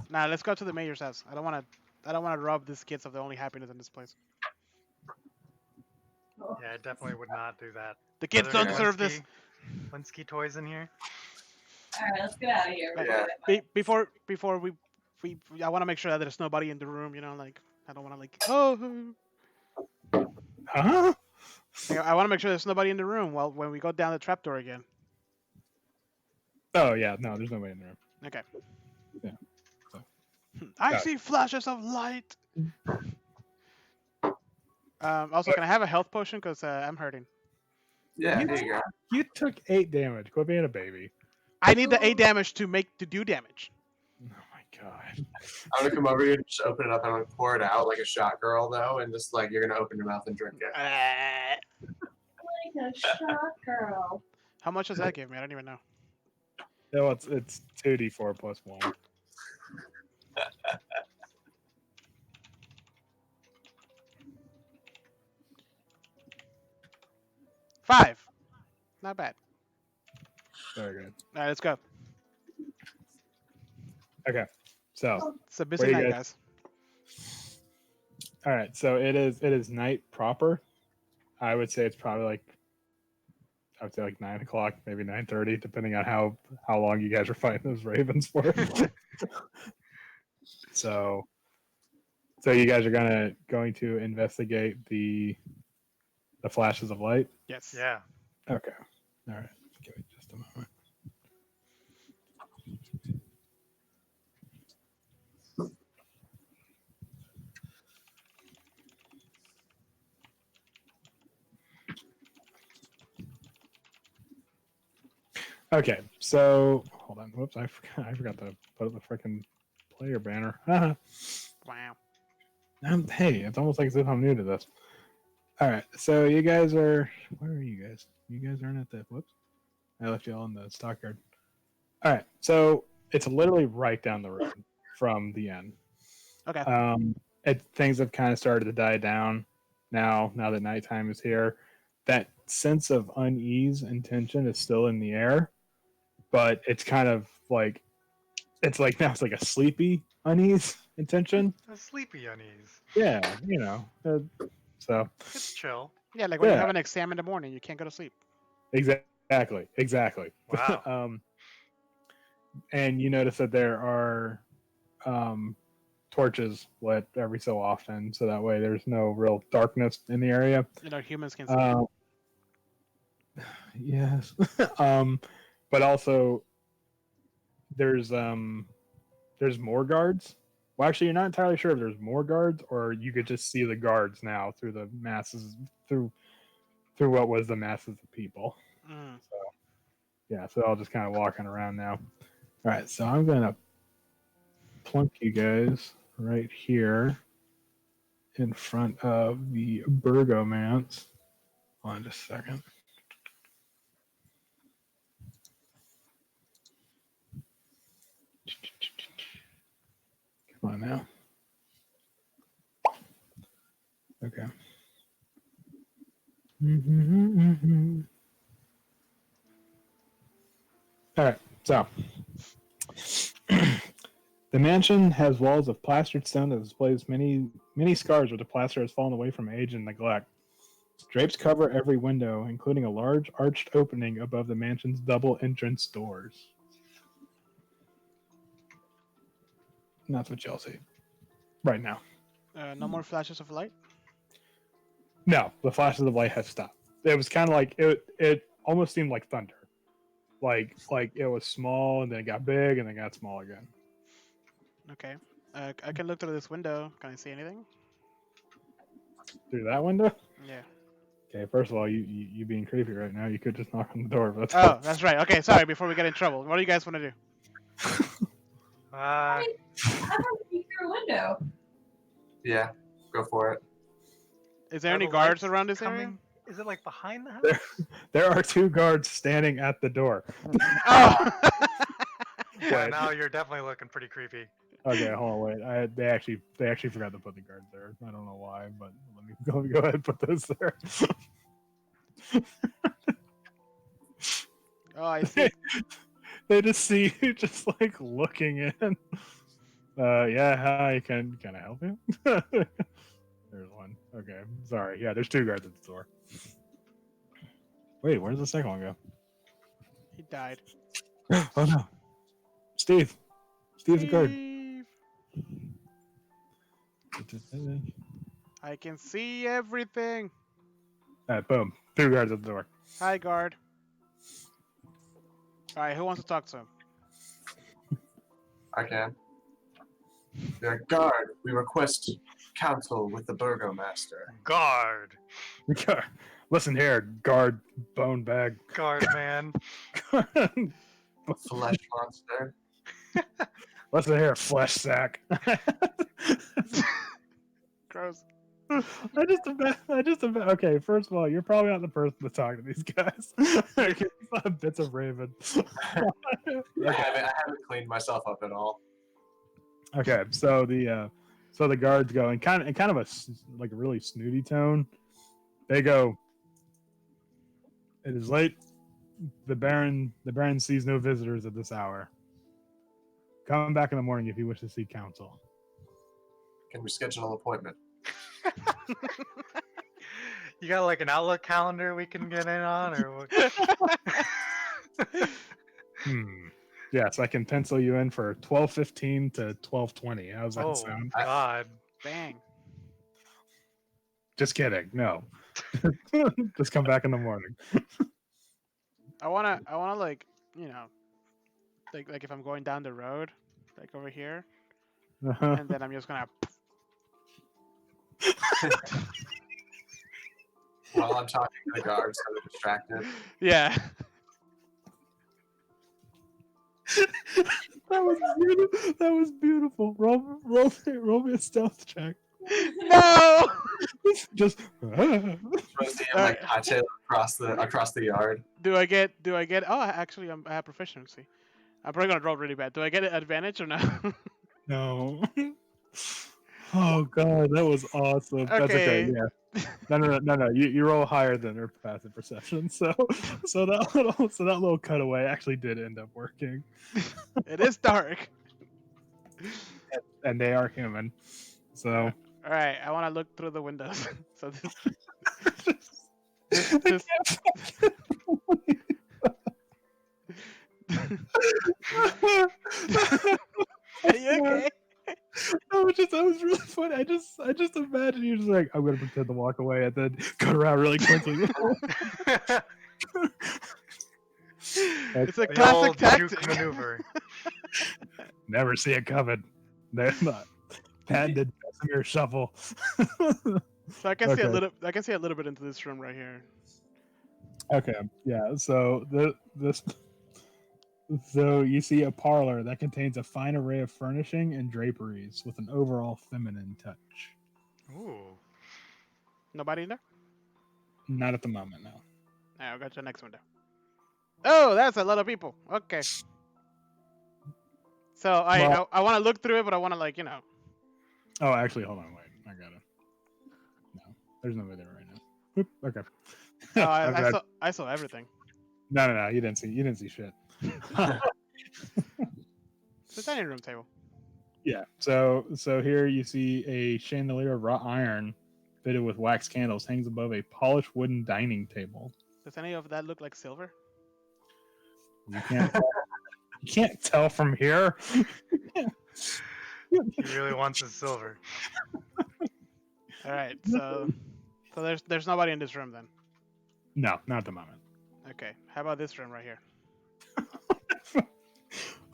Nah, let's go to the mayor's house. I don't want to rob these kids of the only happiness in this place. Yeah, I definitely would not do that. The kids Are there don't any deserve this. Linsky toys in here? All right, let's get out of here. Right. Yeah. Before we I want to make sure that there's nobody in the room. You know, like I don't want to like Huh? I want to make sure there's nobody in the room while when we go down the trapdoor again. Oh yeah, no, there's nobody in the room. Okay. Yeah. So. I Got it. see flashes of light. Also, can I have a health potion? Because I'm hurting. Yeah, You- there you go. You took 8 damage. Quit being a baby. I need the 8 damage to do damage. Oh my god. I'm gonna come over here and just open it up. I'm gonna pour it out like a shot girl, though, and just like you're gonna open your mouth and drink it. Like a shot girl. How much does that give me? I don't even know. No, it's 2d4 plus 1. Five. Not bad. Very good. All right, let's go. Okay. So, It's a busy Where you night, guys- guys. all right. So it is night proper. I would say it's probably like 9 o'clock, maybe 9:30, depending on how long you guys are fighting those ravens for. so you guys are going to investigate the flashes of light. Yes. Yeah. Okay. All right. Give me just a moment. Okay, so hold on. Whoops, I forgot to put up the freaking player banner. Wow. Hey, it's almost like as if I'm new to this. All right, so you guys are. Where are you guys? You guys aren't at the. Whoops, I left you all in the stockyard. All right, so it's literally right down the road from the inn. Okay. Things have kind of started to die down now that nighttime is here. That sense of unease and tension is still in the air, but it's kind of like it's like now it's like a sleepy unease and tension. A sleepy unease. Yeah, so It's chill. Yeah, like when you Yeah. have an exam in the morning, you can't go to sleep. exactly. Wow. And you notice that there are torches lit every so often, so that way there's no real darkness in the area. You know, humans can see. Yes. But also there's more guards. Well, actually, you're not entirely sure if there's more guards or you could just see the guards now through the masses through what was the masses of people. Mm. Yeah, so I'll just kind of walking around now. All right, so I'm gonna plunk you guys right here in front of the burgomance. Hold on just a second. Come on now. Okay. All right, so the mansion has walls of plastered stone that displays many scars where the plaster has fallen away from age and neglect. Drapes cover every window, including a large arched opening above the mansion's double entrance doors. And that's what y'all see right now. No more flashes of light. No, the flashes of light have stopped. It was kind of like it almost seemed like thunder. Like it was small and then it got big and then got small again. Okay. I can look through this window. Can I see anything? Through that window? Yeah. Okay, first of all, you being creepy right now, you could just knock on the door. But Oh, that's right. Okay, sorry. Before we get in trouble, what do you guys want to do? I don't see through a window. Yeah, go for it. Is there Are any the guards lights around this area? coming? Is it like behind the house? there are 2 guards standing at the door. Oh. Yeah, Wait. now you're definitely looking pretty creepy. Okay, hold on, wait. They actually forgot to put the guards there. I don't know why, but let me go ahead and put those there. Oh, I see. They just see you just like looking in. Yeah, hi, can I help you? There's one. Okay, sorry. Yeah, there's 2 guards at the door. Wait, where did the second one go? He died. Oh no, Steve. Steve's a guard. Steve, I can see everything. Boom. 2 guards at the door. Hi, guard. All right, who wants to talk to him? I can. They're guard. We request counsel with the burgomaster. Guard. Listen here, guard bone bag. Guard, man. Flesh monster. Listen here, flesh sack. Gross. I just imagine. Okay, first of all, you're probably not the person to talk to these guys. Bits of Raven. I haven't cleaned myself up at all. Okay, so the guards go in kind of a like a really snooty tone. They go. It is late. The Baron sees no visitors at this hour. Come back in the morning if you wish to see counsel. Can we schedule an appointment? You got like an Outlook calendar we can get in on, or what? Yes, I can pencil you in for 12:15 to 12:20. How's that Oh sound? God. Bang. Just kidding. No. Just come back in the morning. I wanna like, you know, like if I'm going down the road, like over here, and then I'm just gonna. While I'm talking to the guards, so they're distracted. Yeah. That was beautiful. Roll me a stealth check. No. Just Rosie and like hightail across the yard. Do I get? Oh, actually, I have proficiency. I'm probably gonna roll really bad. Do I get an advantage or no? no. Oh god, that was awesome. That's okay. Yeah. No. You roll higher than her passive perception, so that little cutaway actually did end up working. It is dark. And they are human, so. All right, I want to look through the windows. So this Are you okay? That was really funny. I just imagine you just like, I'm gonna pretend to walk away and then go around really quickly. It's a The classic old tactic. juke maneuver. Never see it coming. They're not. Patented Vesemir shuffle. So I can see a Okay. little. I can see a little bit into this room right here. Okay, yeah. So so you see a parlor that contains a fine array of furnishing and draperies with an overall feminine touch. Ooh. Nobody in there? Not at the moment, no. All right, I'll go to the next window. Oh, that's a lot of people. Okay. So I want to look through it, but I want to like, you know. Oh, actually, hold on, wait. I got it. No, there's nobody there right now. Whoop, okay. Oh, I saw everything. No. You didn't see shit. It's a dining room table. Yeah. So here you see a chandelier of wrought iron fitted with wax candles hangs above a polished wooden dining table. Does any of that look like silver? You can't tell, you can't tell from here. He really wants his silver. All right. So there's nobody in this room then. No, not at the moment. Okay. How about this room right here?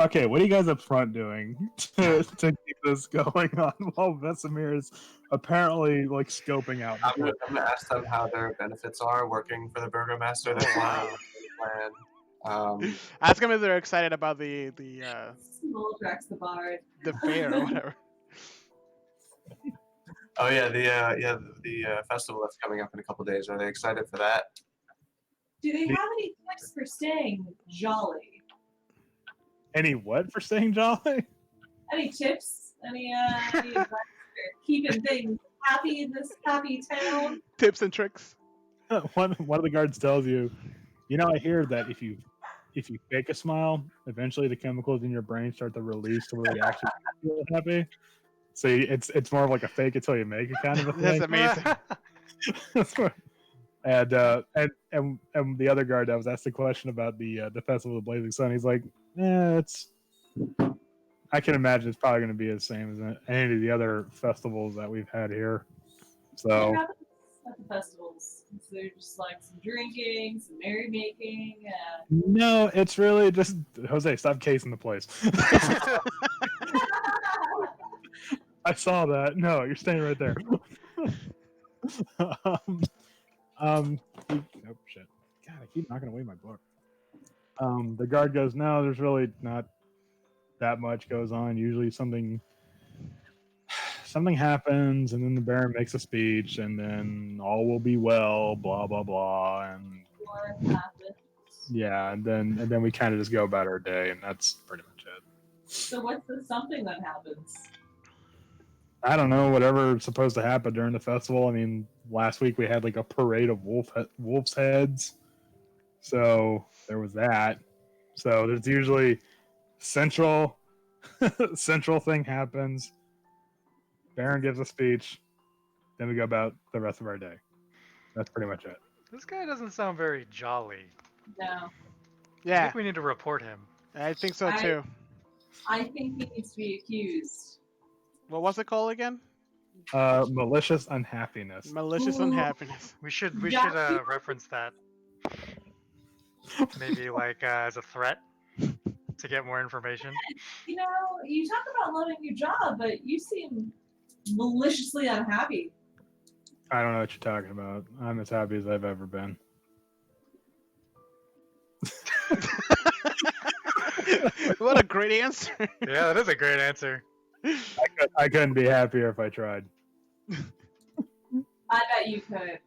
Okay, what are you guys up front doing to keep this going on while Vesemir is apparently like scoping out? I'm gonna ask them how their benefits are working for the burgomaster. They're Wow. plan. Ask them if they're excited about the Small tracks the bard. fair or whatever. Oh yeah, the festival that's coming up in a couple days. Are they excited for that? Do they have any tips for staying jolly? Any what for staying jolly? Any tips? Any advice for keeping things happy in this happy town? Tips and tricks. One of the guards tells you, I hear that if you fake a smile, eventually the chemicals in your brain start to release to where you actually feel happy. See, it's more of like a fake it till you make it kind of a That's thing. amazing. And the other guard that was asked the question about the festival of the Blazing Sun, he's like, it's. I can imagine it's probably going to be the same as any of the other festivals that we've had here. So What happens at the festivals? Is there just like some drinking, some merrymaking? no, it's really just Jose. Stop casing the place. I saw that. No, you're staying right there. Oh shit! God, I keep knocking away my book. The guard goes, no, there's really not that much goes on. Usually something happens, and then the Baron makes a speech, and then all will be well. Blah blah blah, and What happens? yeah, and then we kind of just go about our day, and that's pretty much it. So what's the something that happens? I don't know, whatever's supposed to happen during the festival. I mean, last week we had like a parade of wolves heads, so there was that. So there's usually central thing happens. Baron gives a speech, then we go about the rest of our day. That's pretty much it. This guy doesn't sound very jolly. No. I Yeah, think we need to report him. I think so I- too. I think he needs to be accused. What was it called again? Malicious unhappiness. Malicious Ooh. unhappiness. We should Yeah. reference that. Maybe like as a threat to get more information. You know, you talk about loving your job, but you seem maliciously unhappy. I don't know what you're talking about. I'm as happy as I've ever been. What a great answer. Yeah, that is a great answer. I couldn't be happier if I tried. I bet you could.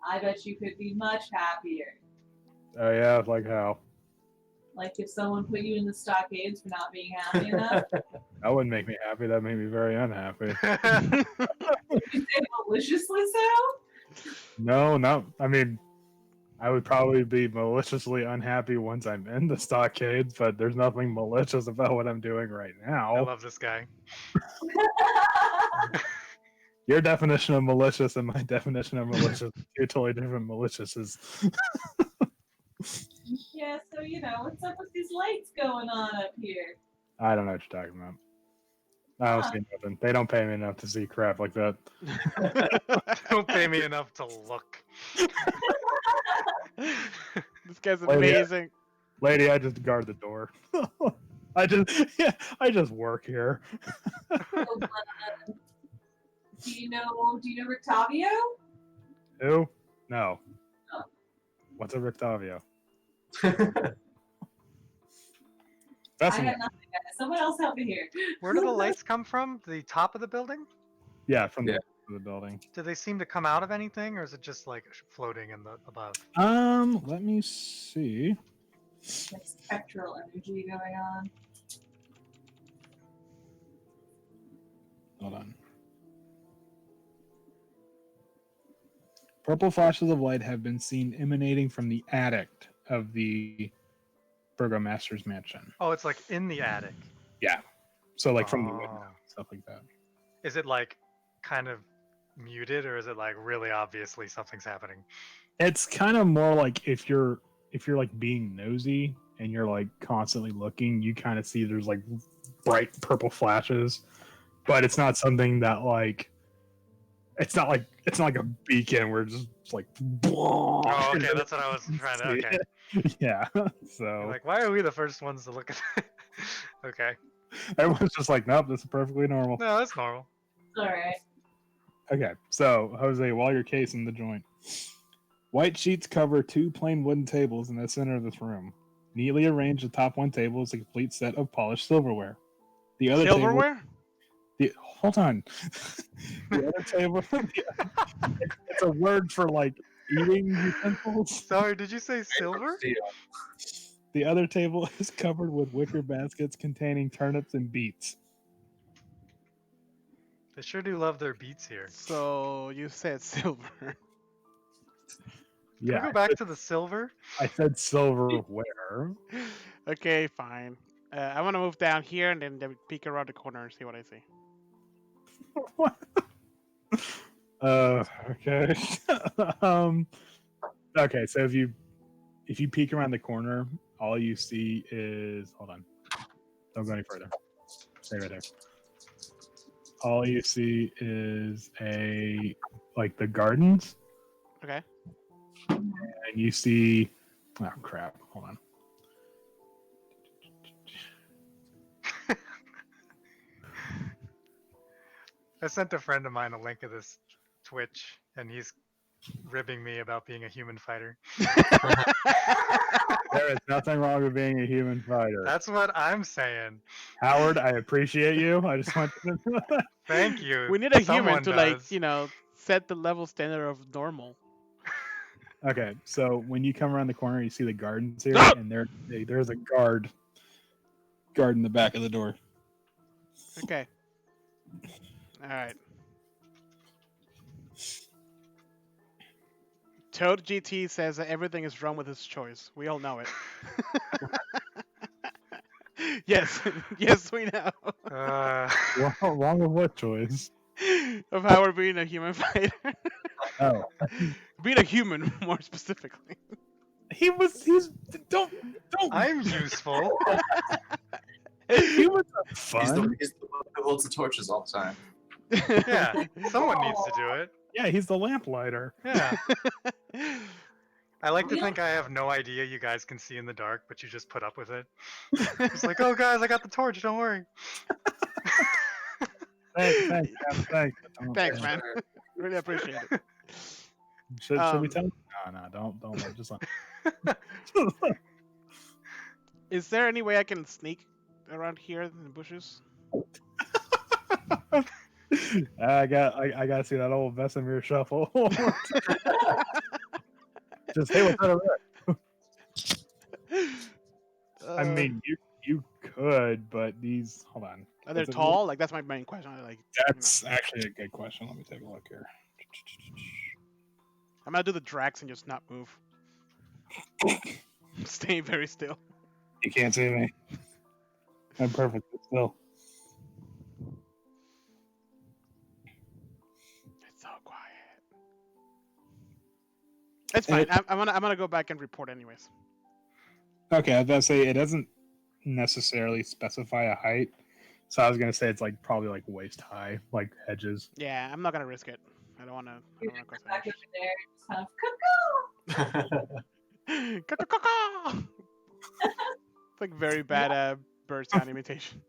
I bet you could be much happier. Oh yeah, like how? Like if someone put you in the stockades for not being happy enough. That wouldn't make me happy. That'd make me very unhappy. Would you say maliciously so? No. I mean, I would probably be maliciously unhappy once I'm in the stockades, but there's nothing malicious about what I'm doing right I now. love this guy. Your definition of malicious and my definition of malicious are two totally different maliciouses. Yeah, so you know, what's up with these lights going on up here? I don't know what you're talking about. I don't see nothing. They don't pay me enough to see crap like that. Don't pay me enough to look. This guy's Lady, amazing. Lady, I just guard the door. I just work here. So, do you know Rictavio? Who? No. Oh. What's a Rictavio? I That's got nothing, guys. Someone else help me here. Where do the lights come from? The top of the building? yeah, from Yeah. the building. Do they seem to come out of anything, or is it just like floating in the above? Let me see. Like spectral energy going on. Hold on. Purple flashes of light have been seen emanating from the attic of the burgomaster's mansion. Oh, it's like in the attic. So, like from the window, Oh. stuff like that. Is it like kind of muted, or is it like really obviously something's happening? It's kind of more like if you're like being nosy and you're like constantly looking, you kind of see there's like bright purple flashes, but it's not something that like it's not like a beacon where it's just like Oh, okay, that's what I was trying to. Okay, yeah. You're So like, why are we the first ones to look at it? Okay, everyone's just like, nope, this is perfectly normal. no, that's normal. It's alright. Okay, so Jose, while you're casing the joint, white sheets cover two plain wooden tables in the center of this room. Neatly arranged atop one table is a complete set of polished silverware. The other table, Silverware? hold on. The other table, it's a word for like eating utensils. Sorry, did you say silver? The other table is covered with wicker baskets containing turnips and beets. They sure do love their beats here. So you said silver. Can Yeah, we go back to the silver? I said silverware. Okay, fine. I want to move down here and then peek around the corner and see what I see. Okay. Okay, so if you peek around the corner, all you see is hold on. Don't go any further. Stay right there. All you see is like the gardens, Okay. and you see oh crap. Hold on. I sent a friend of mine a link of this Twitch, and he's ribbing me about being a human fighter. There is nothing wrong with being a human fighter. That's what I'm saying. Howard, I appreciate you. I just want to Thank you. We need a Someone human to does. set the level standard of normal. Okay, so when you come around the corner, you see the gardens here, Ah! and there's a guard in the back of the door. Okay. All right. Toad GT says that everything is wrong with his choice. We all know it. Yes, yes, we know. Wrong with what choice? Of how we're being a human fighter. Oh, Being a human, more specifically. he's don't. I'm useful. Humans are He's the fun. one who holds the torches all the time. Yeah, someone needs to do it. Yeah, he's the lamplighter. Yeah. I like to think I have no idea you guys can see in the dark, but you just put up with it. It's like, oh guys, I got the torch, don't worry. Thanks. Thanks, man. Really appreciate it. Should we tell him? No, don't. Just like... Is there any way I can sneak around here in the bushes? I gotta see that old Vesemir shuffle. Just hey, what's that over there? I mean, you could, but these. Hold on. Are they Is it tall? Like that's my main question. That's actually a good question. Let me take a look here. I'm gonna do the Drax and just not move. Staying very still. You can't see me. I'm perfect still. It's so quiet. It's fine. I'm gonna go back and report anyways. Okay, I was about to say it doesn't necessarily specify a height, so I was gonna say it's like probably like waist high, like hedges. Yeah, I'm not gonna risk it. I don't wanna cross Back the over there, just kind of edge. It's like very bad bird sound imitation.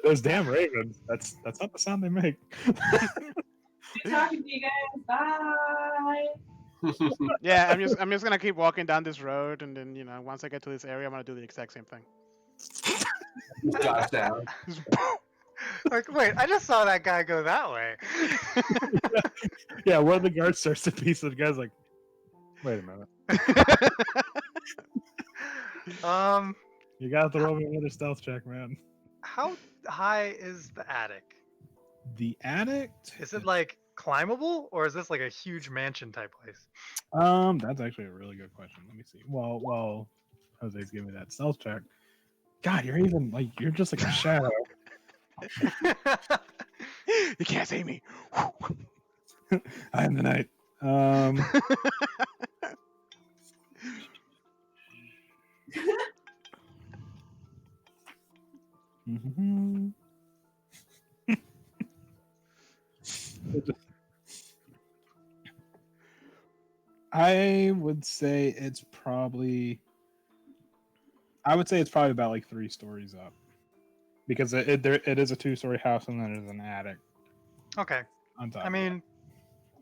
Those damn ravens. That's not the sound they make. good talking to you guys. Bye. Yeah, I'm just gonna keep walking down this road, and then once I get to this area, I'm gonna do the exact same thing. Dodge down. Like, wait, I just saw that guy go that way. Yeah, one of the guards starts to piece of the guy's like, wait a minute. You gotta throw me another stealth check, man. How high is the attic? The attic? Is it like climbable, or is this like a huge mansion type place? That's actually a really good question. Let me see. Well, Jose's giving me that stealth check. God, you're just like a shadow. You can't see me. I am the night. Mhm. I would say it's probably about like 3 stories up, because it is a 2-story house and then there's an attic Okay. on top. I mean,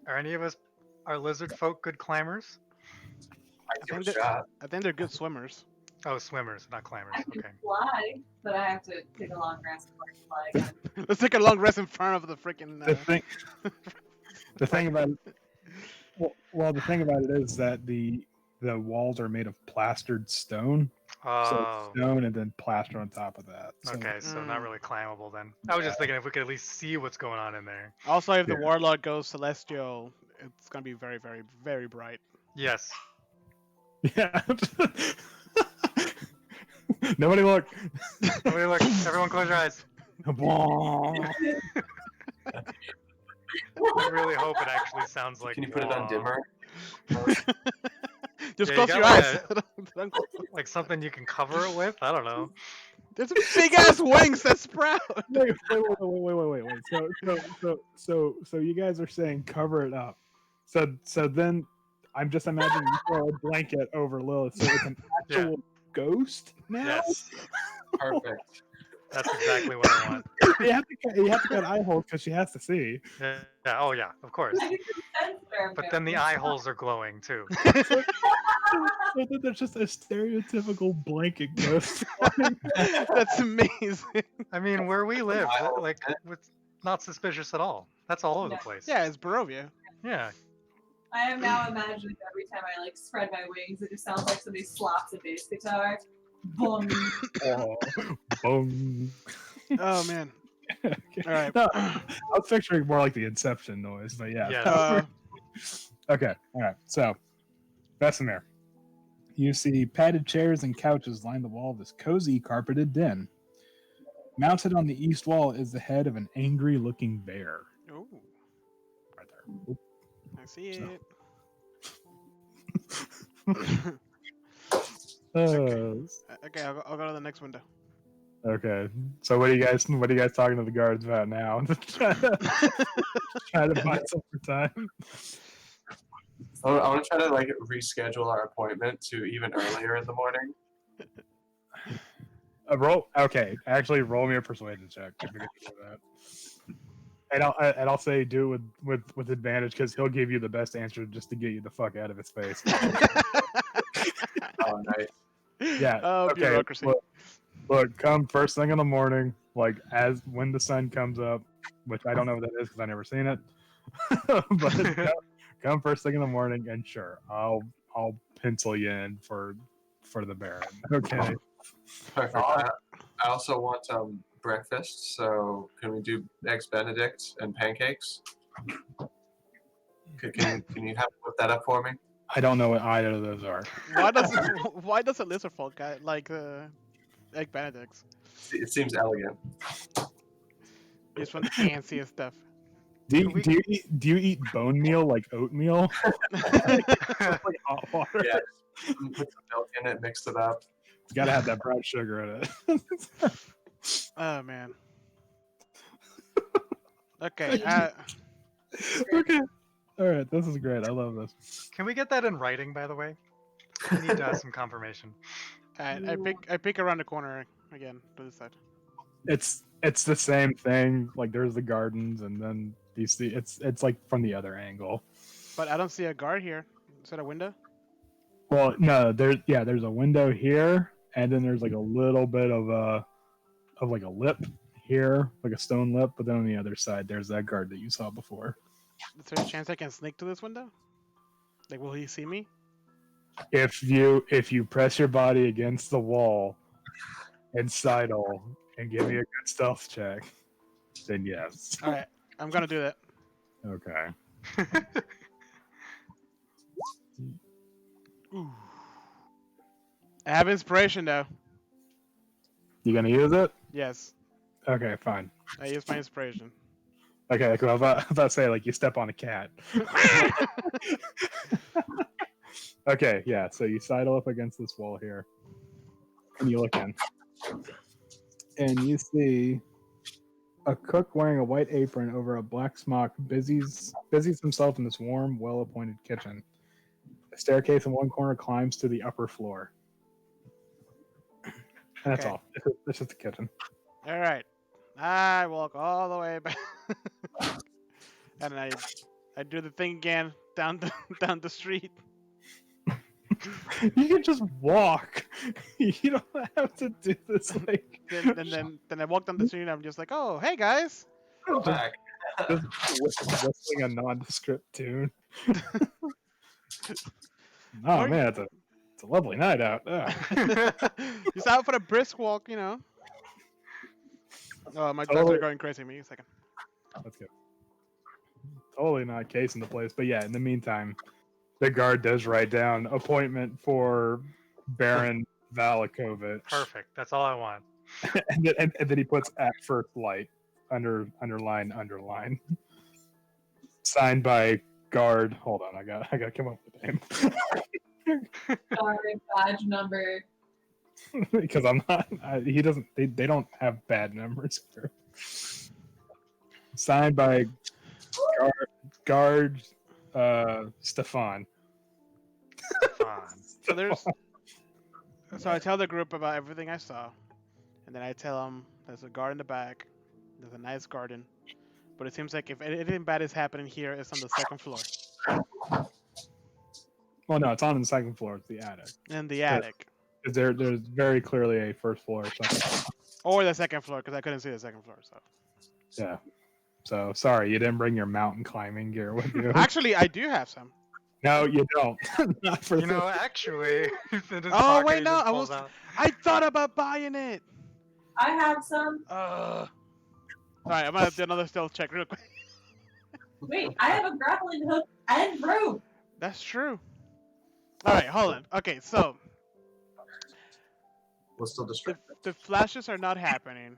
are any of us, are lizard folk good climbers? Give it a shot. I think they're good swimmers. Oh, swimmers, not climbers. I can Okay. fly, but I have to take a long rest before I can fly. Let's take a long rest in front of the freaking. The thing about it, the thing about it is that the walls are made of plastered stone. So Oh. it's stone and then plaster on top of that. So, Okay, so not Mm. really climbable then. I was just thinking if we could at least see what's going on in there. Also, if the Yeah. warlock goes celestial, it's gonna be very, very, very bright. Yes. Yeah. Nobody look. Nobody look. Everyone close your eyes. I really hope it actually sounds like. Can you put it on wah. dimmer? Just Yeah, close you your got eyes. Like something you can cover it with? I don't know. There's big ass wings that sprout. Wait. So you guys are saying cover it up. So then I'm just imagining you throw a blanket over Lilith, so it's an actual ghost now. Yes, Perfect. that's exactly what I want. You have to cut eye holes because she has to see. Yeah. Oh yeah, of course. I think it's sense there, But then the eye holes are glowing too. So then there's just a stereotypical blanket ghost. That's amazing. I mean, where we live, Eye holes, like, it's not suspicious at all. That's all over the No. place. Yeah, it's Barovia. Yeah. I am now imagining every time I like spread my wings, it just sounds like somebody slaps a bass guitar. Boom. Oh, boom. Oh man. Okay. All right. No, I was picturing more like the Inception noise, but yeah. Yeah. Okay, all right. So, Vesemir, you see padded chairs and couches line the wall of this cozy carpeted den. Mounted on the east wall is the head of an angry-looking bear. Ooh, Right there. I see it. Okay, I'll go to the next window. Okay. So what are you guys talking to the guards about now? Trying to buy some more time. I want to try to like reschedule our appointment to even earlier in the morning. Roll. Okay, actually, roll me a persuasion check. If you're gonna do that. And I'll say do it with advantage because he'll give you the best answer just to get you the fuck out of his face. Oh, nice. Yeah. Oh, Okay. bureaucracy. Look, come first thing in the morning, like when the sun comes up, which I don't know what that is because I never seen it. But come first thing in the morning, and sure, I'll pencil you in for the Baron. Okay. Perfect. I also want breakfast, so can we do eggs Benedict and pancakes? Can you have put that up for me? I don't know what either of those are. Why does a lizard folk guy like egg benedicts? It seems elegant. It's from the fanciest stuff. Do you eat bone meal like oatmeal? Like hot water. Yeah. Put some milk in it, mix it up. It's got to have that brown sugar in it. Oh man. Okay. Okay. All right. This is great. I love this. Can we get that in writing, by the way? We need to have some confirmation. I pick around the corner again to this side. It's the same thing. Like there's the gardens, and then you see it's like from the other angle. But I don't see a guard here. Is that a window? Well, no, there's a window here, and then there's like a little bit of a lip here, like a stone lip. But then on the other side, there's that guard that you saw before. Is there a chance I can sneak to this window? Like, will he see me? If you press your body against the wall and sidle and give me a good stealth check, then yes. All right, I'm gonna do that. Okay. Ooh. I have inspiration though. You gonna use it? Yes, Okay, fine. I use my inspiration. Okay, cool. I was about to say like you step on a cat. Okay, yeah. So you sidle up against this wall here, and you look in, and you see a cook wearing a white apron over a black smock busies himself in this warm, well-appointed kitchen. A staircase in one corner climbs to the upper floor. And that's Okay. all. It's just the kitchen. All right, I walk all the way back, and I do the thing again down the street. You can just walk. You don't have to do this like. Then I walk down the street and I'm just like, oh, hey guys. Go back. Just whistling a nondescript tune. Oh man, it's a lovely night out. Just out for a brisk walk, you know. Oh, my dogs Totally. are going crazy. Me a second. That's good. Totally not casing the place, but yeah. In the meantime, the guard does write down appointment for Baron Valakovich. Perfect. That's all I want. And then he puts at first light underline. Signed by guard. Hold on, I got to come up with a name. Sorry, badge number. Because I'm not. He doesn't. They don't have bad numbers here. Signed by guard Stefan. Fine. So there's. So I tell the group about everything I saw, and then I tell them there's a guard in the back. There's a nice garden, but it seems like if anything bad is happening here, it's on the second floor. Well, no, it's on the second floor. It's the attic. In the attic. Because there's very clearly a first floor or something. Or the second floor, because I couldn't see the second floor. So. Yeah. So sorry, you didn't bring your mountain climbing gear with you. Actually, I do have some. No, you don't. Not for You know, actually. Oh wait, no, I thought about buying it. I have some. All right, I'm gonna do another stealth check real quick. Wait, I have a grappling hook and rope. That's true. All right, hold on. Okay, so We'll still distract them. the flashes are not happening.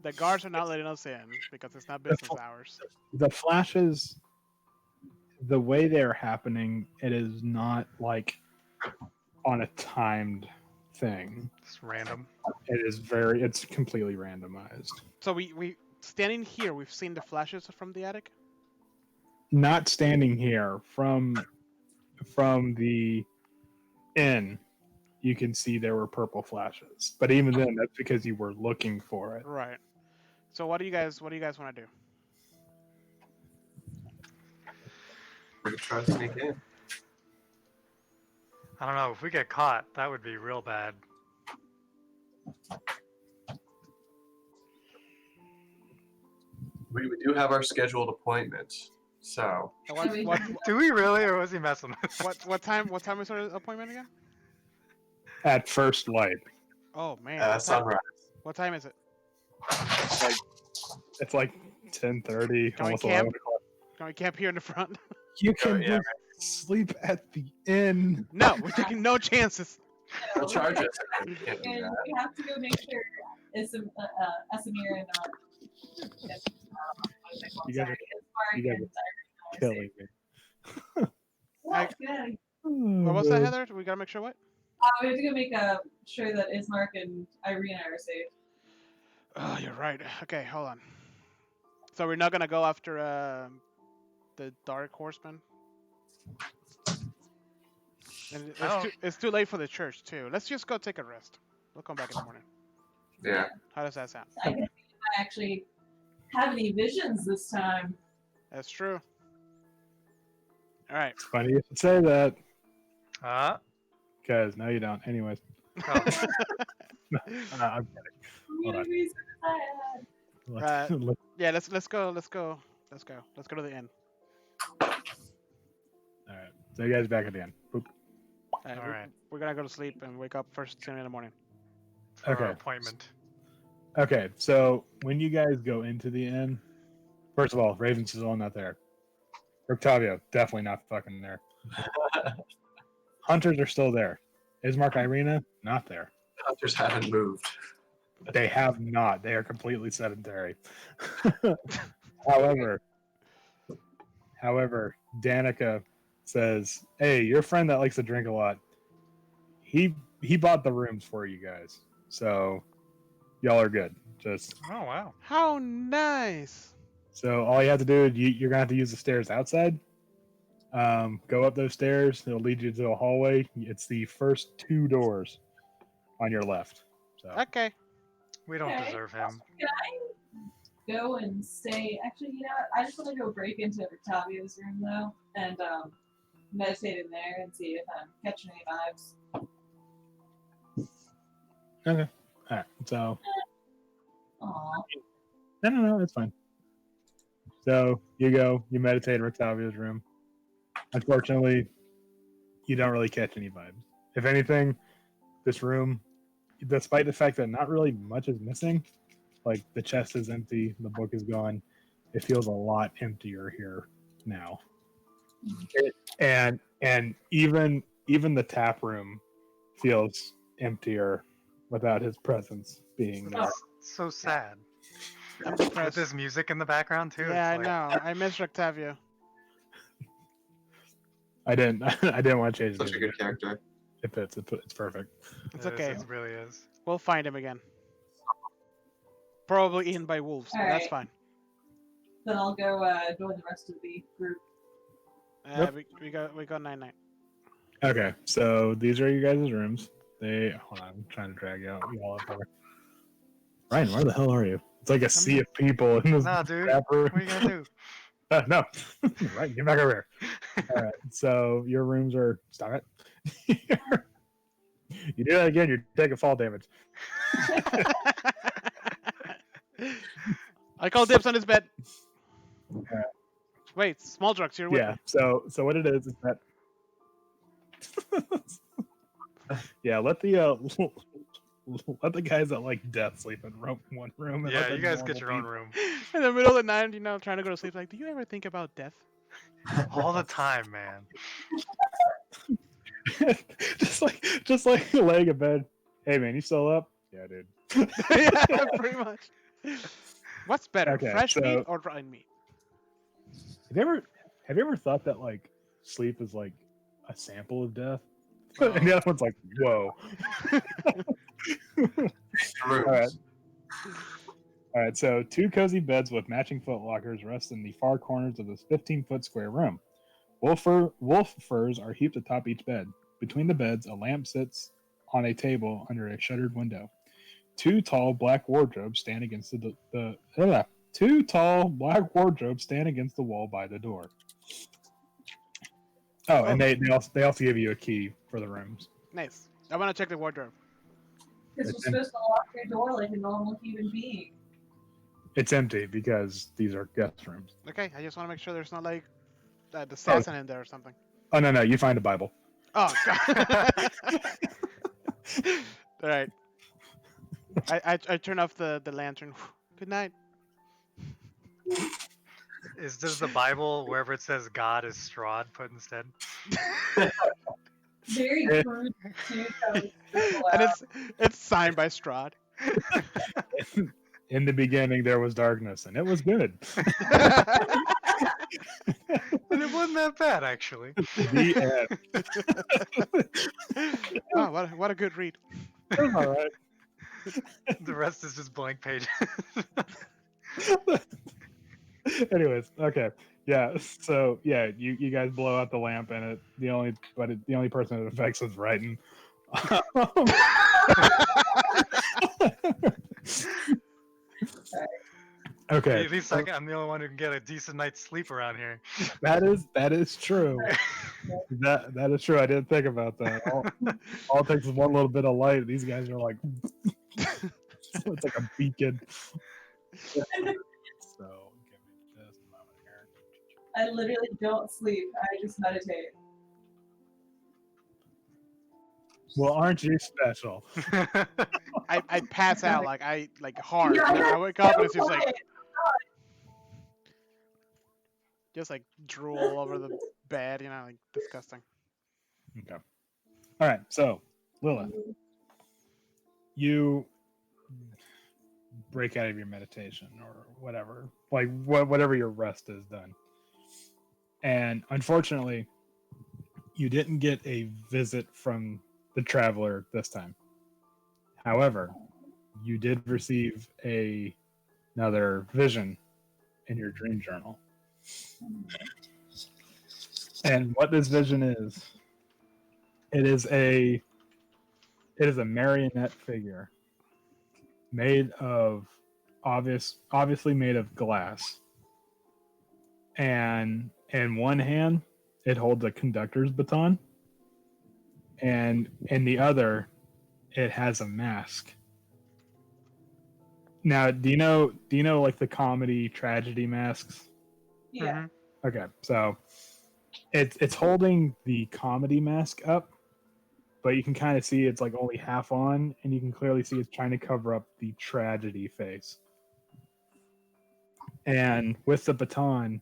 The guards are not letting us in because it's not business hours. The flashes, the way they're happening, it is not like on a timed thing. It's random. It's completely randomized. So we standing here, we've seen the flashes from the attic. Not standing here from the inn, you can see there were purple flashes. But even then, that's because you were looking for it. Right. So what do you guys want to do? We're gonna try to sneak in. I don't know. If we get caught, that would be real bad. We do have our scheduled appointment, so What Do we really, or was he messing with us? what time is our appointment again? At first light. Oh man. What time, sunrise. what time is it? It's like 10:30, Can we almost camp? 11 o'clock. Can we camp here in the front? You can yeah, just sleep at the inn. No, we're taking no chances. They'll charge us. if we can't do And that. we have to go make sure Vesemir and You guys are- you guys Ismark Killing me. What? Yeah. What was that, Heather? We gotta make sure what? We have to go make sure that Ismark and Irina are safe. Oh, you're right. Okay, hold on. So we're not gonna go after the Dark Horseman. And it's too late for the church too. Let's just go take a rest. We'll come back in the morning. Yeah. How does that sound? I can see if I actually have any visions this time. That's true. All right. It's funny you should say that, Oh, because no, you don't. Anyways, I'm kidding. Hold on. Right. Yeah, let's go to the inn. All right, so you guys back at the end. Boop. All All right. We're gonna go to sleep and wake up first thing in the morning. for our Okay. appointment. Okay, so when you guys go into the inn, first of all, Raven's still not there. Rictavio, definitely not fucking there. Hunters are still there. Ismark Irina, not there. Hunters haven't moved. They have not. They are completely sedentary. However, Danica says, "Hey, your friend that likes to drink a lot, he bought the rooms for you guys, so y'all are good. Just Oh wow. How nice! so all you have to do is you're gonna have to use the stairs outside. Go up those stairs. It'll lead you to a hallway. It's the first two doors on your left. So Okay. We don't Okay. deserve him. Can I go and stay? Actually, you know what? I just want to go break into Rictavio's room though, and meditate in there and see if I'm catching any vibes. okay, all right. So Aww. no, it's fine. So you go, you meditate in Rictavio's room. Unfortunately, you don't really catch any vibes. If anything, this room, despite the fact that not really much is missing, like the chest is empty, the book is gone, it feels a lot emptier here now. And even the tap room feels emptier without his presence being there. So sad. I'm With depressed. this music in the background too. Yeah, I it's like, know. I miss Rictavio. I didn't want to change the Such a music. good character. It fits. It's perfect. It's it is, okay. it really is. We'll find him again. Probably eaten by wolves, but that's Alright. fine. Then I'll go join the rest of the group. Yep. We got 9-9. Okay, so these are you guys' rooms. Hold on, I'm trying to drag you all up there. Ryan, where the hell are you? It's like a sea of people in this Nah, dude. crap room. What are you gonna do? No, right, get back over here. All right, so your rooms are. Stop it. You do that again, you're taking fall damage. I call dibs on his bed. Alright. Wait, small drugs, you're with Yeah. me. So what it is that. Yeah, let the guys that like death sleep in one room. And Yeah, let the you guys get normal your own people- room In the middle of the night, trying to go to sleep. Like, do you ever think about death? all the time, man. just like laying in bed. Hey man, you still up? Yeah, dude. Yeah, pretty much. What's better, Okay, fresh so- meat or dried meat? Have you ever thought that like sleep is like a sample of death? Oh. And the other one's like, whoa. Rooms. All right, so 2 cozy beds with matching foot lockers rest in the far corners of this 15-foot square room. Wolf furs are heaped atop each bed. Between the beds, a lamp sits on a table under a shuttered window. 2 tall black wardrobes stand against two tall black wardrobes stand against the wall by the door. Oh, and they also give you a key for the rooms. Nice. I want to check the wardrobe. Because you're supposed to lock your door like a normal human being. It's empty because these are guest rooms. Okay, I just want to make sure there's not like the assassin in there or something. Oh no, you find a Bible. Oh god. All right. I turn off the lantern. Good night. Is this the Bible wherever it says God is Strahd put instead? Very Eh. crude too. So And it's signed by Strahd. In the beginning, there was darkness, and it was good. And it wasn't that bad, actually. The end. Oh, what a good read. All right. The rest is just blank pages. Anyways, okay, yeah. So yeah, you guys blow out the lamp, and the only person it affects is Brighton. Okay, At least I'm the only one who can get a decent night's sleep around here. that is true. That is true. I didn't think about that. All it takes is one little bit of light. These guys are like, it's like a beacon. So give me just a moment here. I literally don't sleep. I just meditate. Well, aren't you special? I pass out like hard. I wake up and it's just like drool all over the bed, like disgusting. Okay. All right. So, Lilith, you break out of your meditation or whatever, like whatever your rest is done, and unfortunately, you didn't get a visit from the traveler this time. However, you did receive another vision in your dream journal. And what this vision is, it is a marionette figure made of obviously made of glass. And in one hand, it holds a conductor's baton, and in the other, it has a mask. Now, do you know like the comedy tragedy masks? Yeah. Okay, so it's holding the comedy mask up, but you can kind of see it's like only half on, and you can clearly see it's trying to cover up the tragedy face. And with the baton,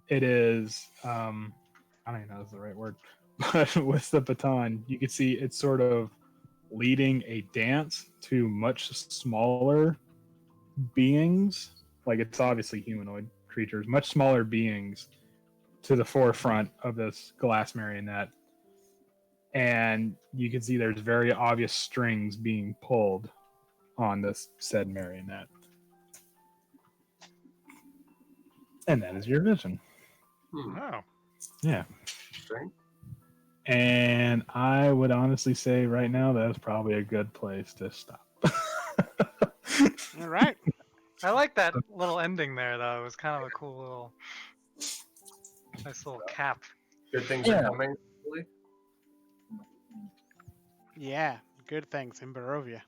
it is I don't even know if that's the right word, but with the baton, you can see it's sort of leading a dance to much smaller beings, like it's obviously humanoid creatures, much smaller beings to the forefront of this glass marionette. And you can see there's very obvious strings being pulled on this said marionette. And that is your vision. Oh. Yeah. String? And I would honestly say right now that is probably a good place to stop. All right. I like that little ending there, though. It was kind of a cool nice little cap. Good things Yeah. are coming. Hopefully. Yeah. Good things in Barovia.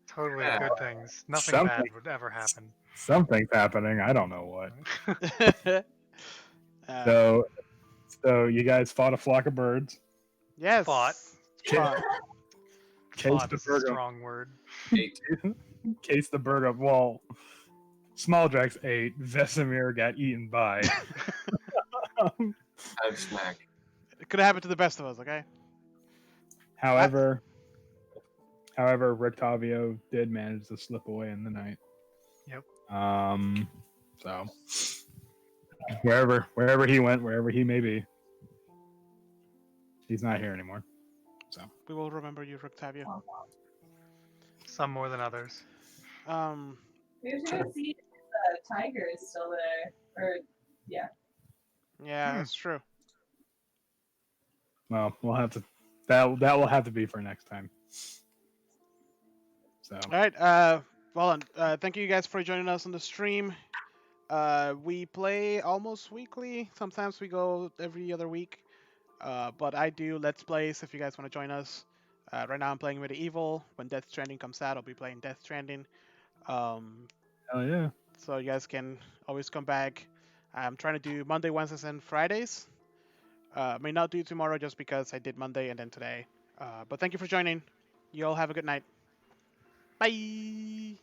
Totally Yeah. good things. Nothing Something. bad would ever happen. Something's happening. I don't know what. uh, So you guys fought a flock of birds. yes. Fought. Fought. Case Fought the is a Virgo. strong word. 8. Case the Burgo. Well, Small-Drax ate. Vesemir got eaten by. Have snack. It could happen to the best of us, okay? However, Rictavio did manage to slip away in the night. Yep. So wherever he went, wherever he may be, he's not here anymore. So We will remember you, Rictavio. Some more than others. Maybe we should see if the tiger is still there. Or, yeah. Yeah, that's true. well, we'll have to. That will have to be for next time. So All right. Well, thank you guys for joining us on the stream. We play almost weekly. Sometimes we go every other week. But I do Let's Plays if you guys want to join us. Right now I'm playing Medieval. When Death Stranding comes out, I'll be playing Death Stranding. hell yeah. So you guys can always come back. I'm trying to do Monday, Wednesdays, and Fridays. May not do tomorrow just because I did Monday and then today. But thank you for joining. You all have a good night. Bye.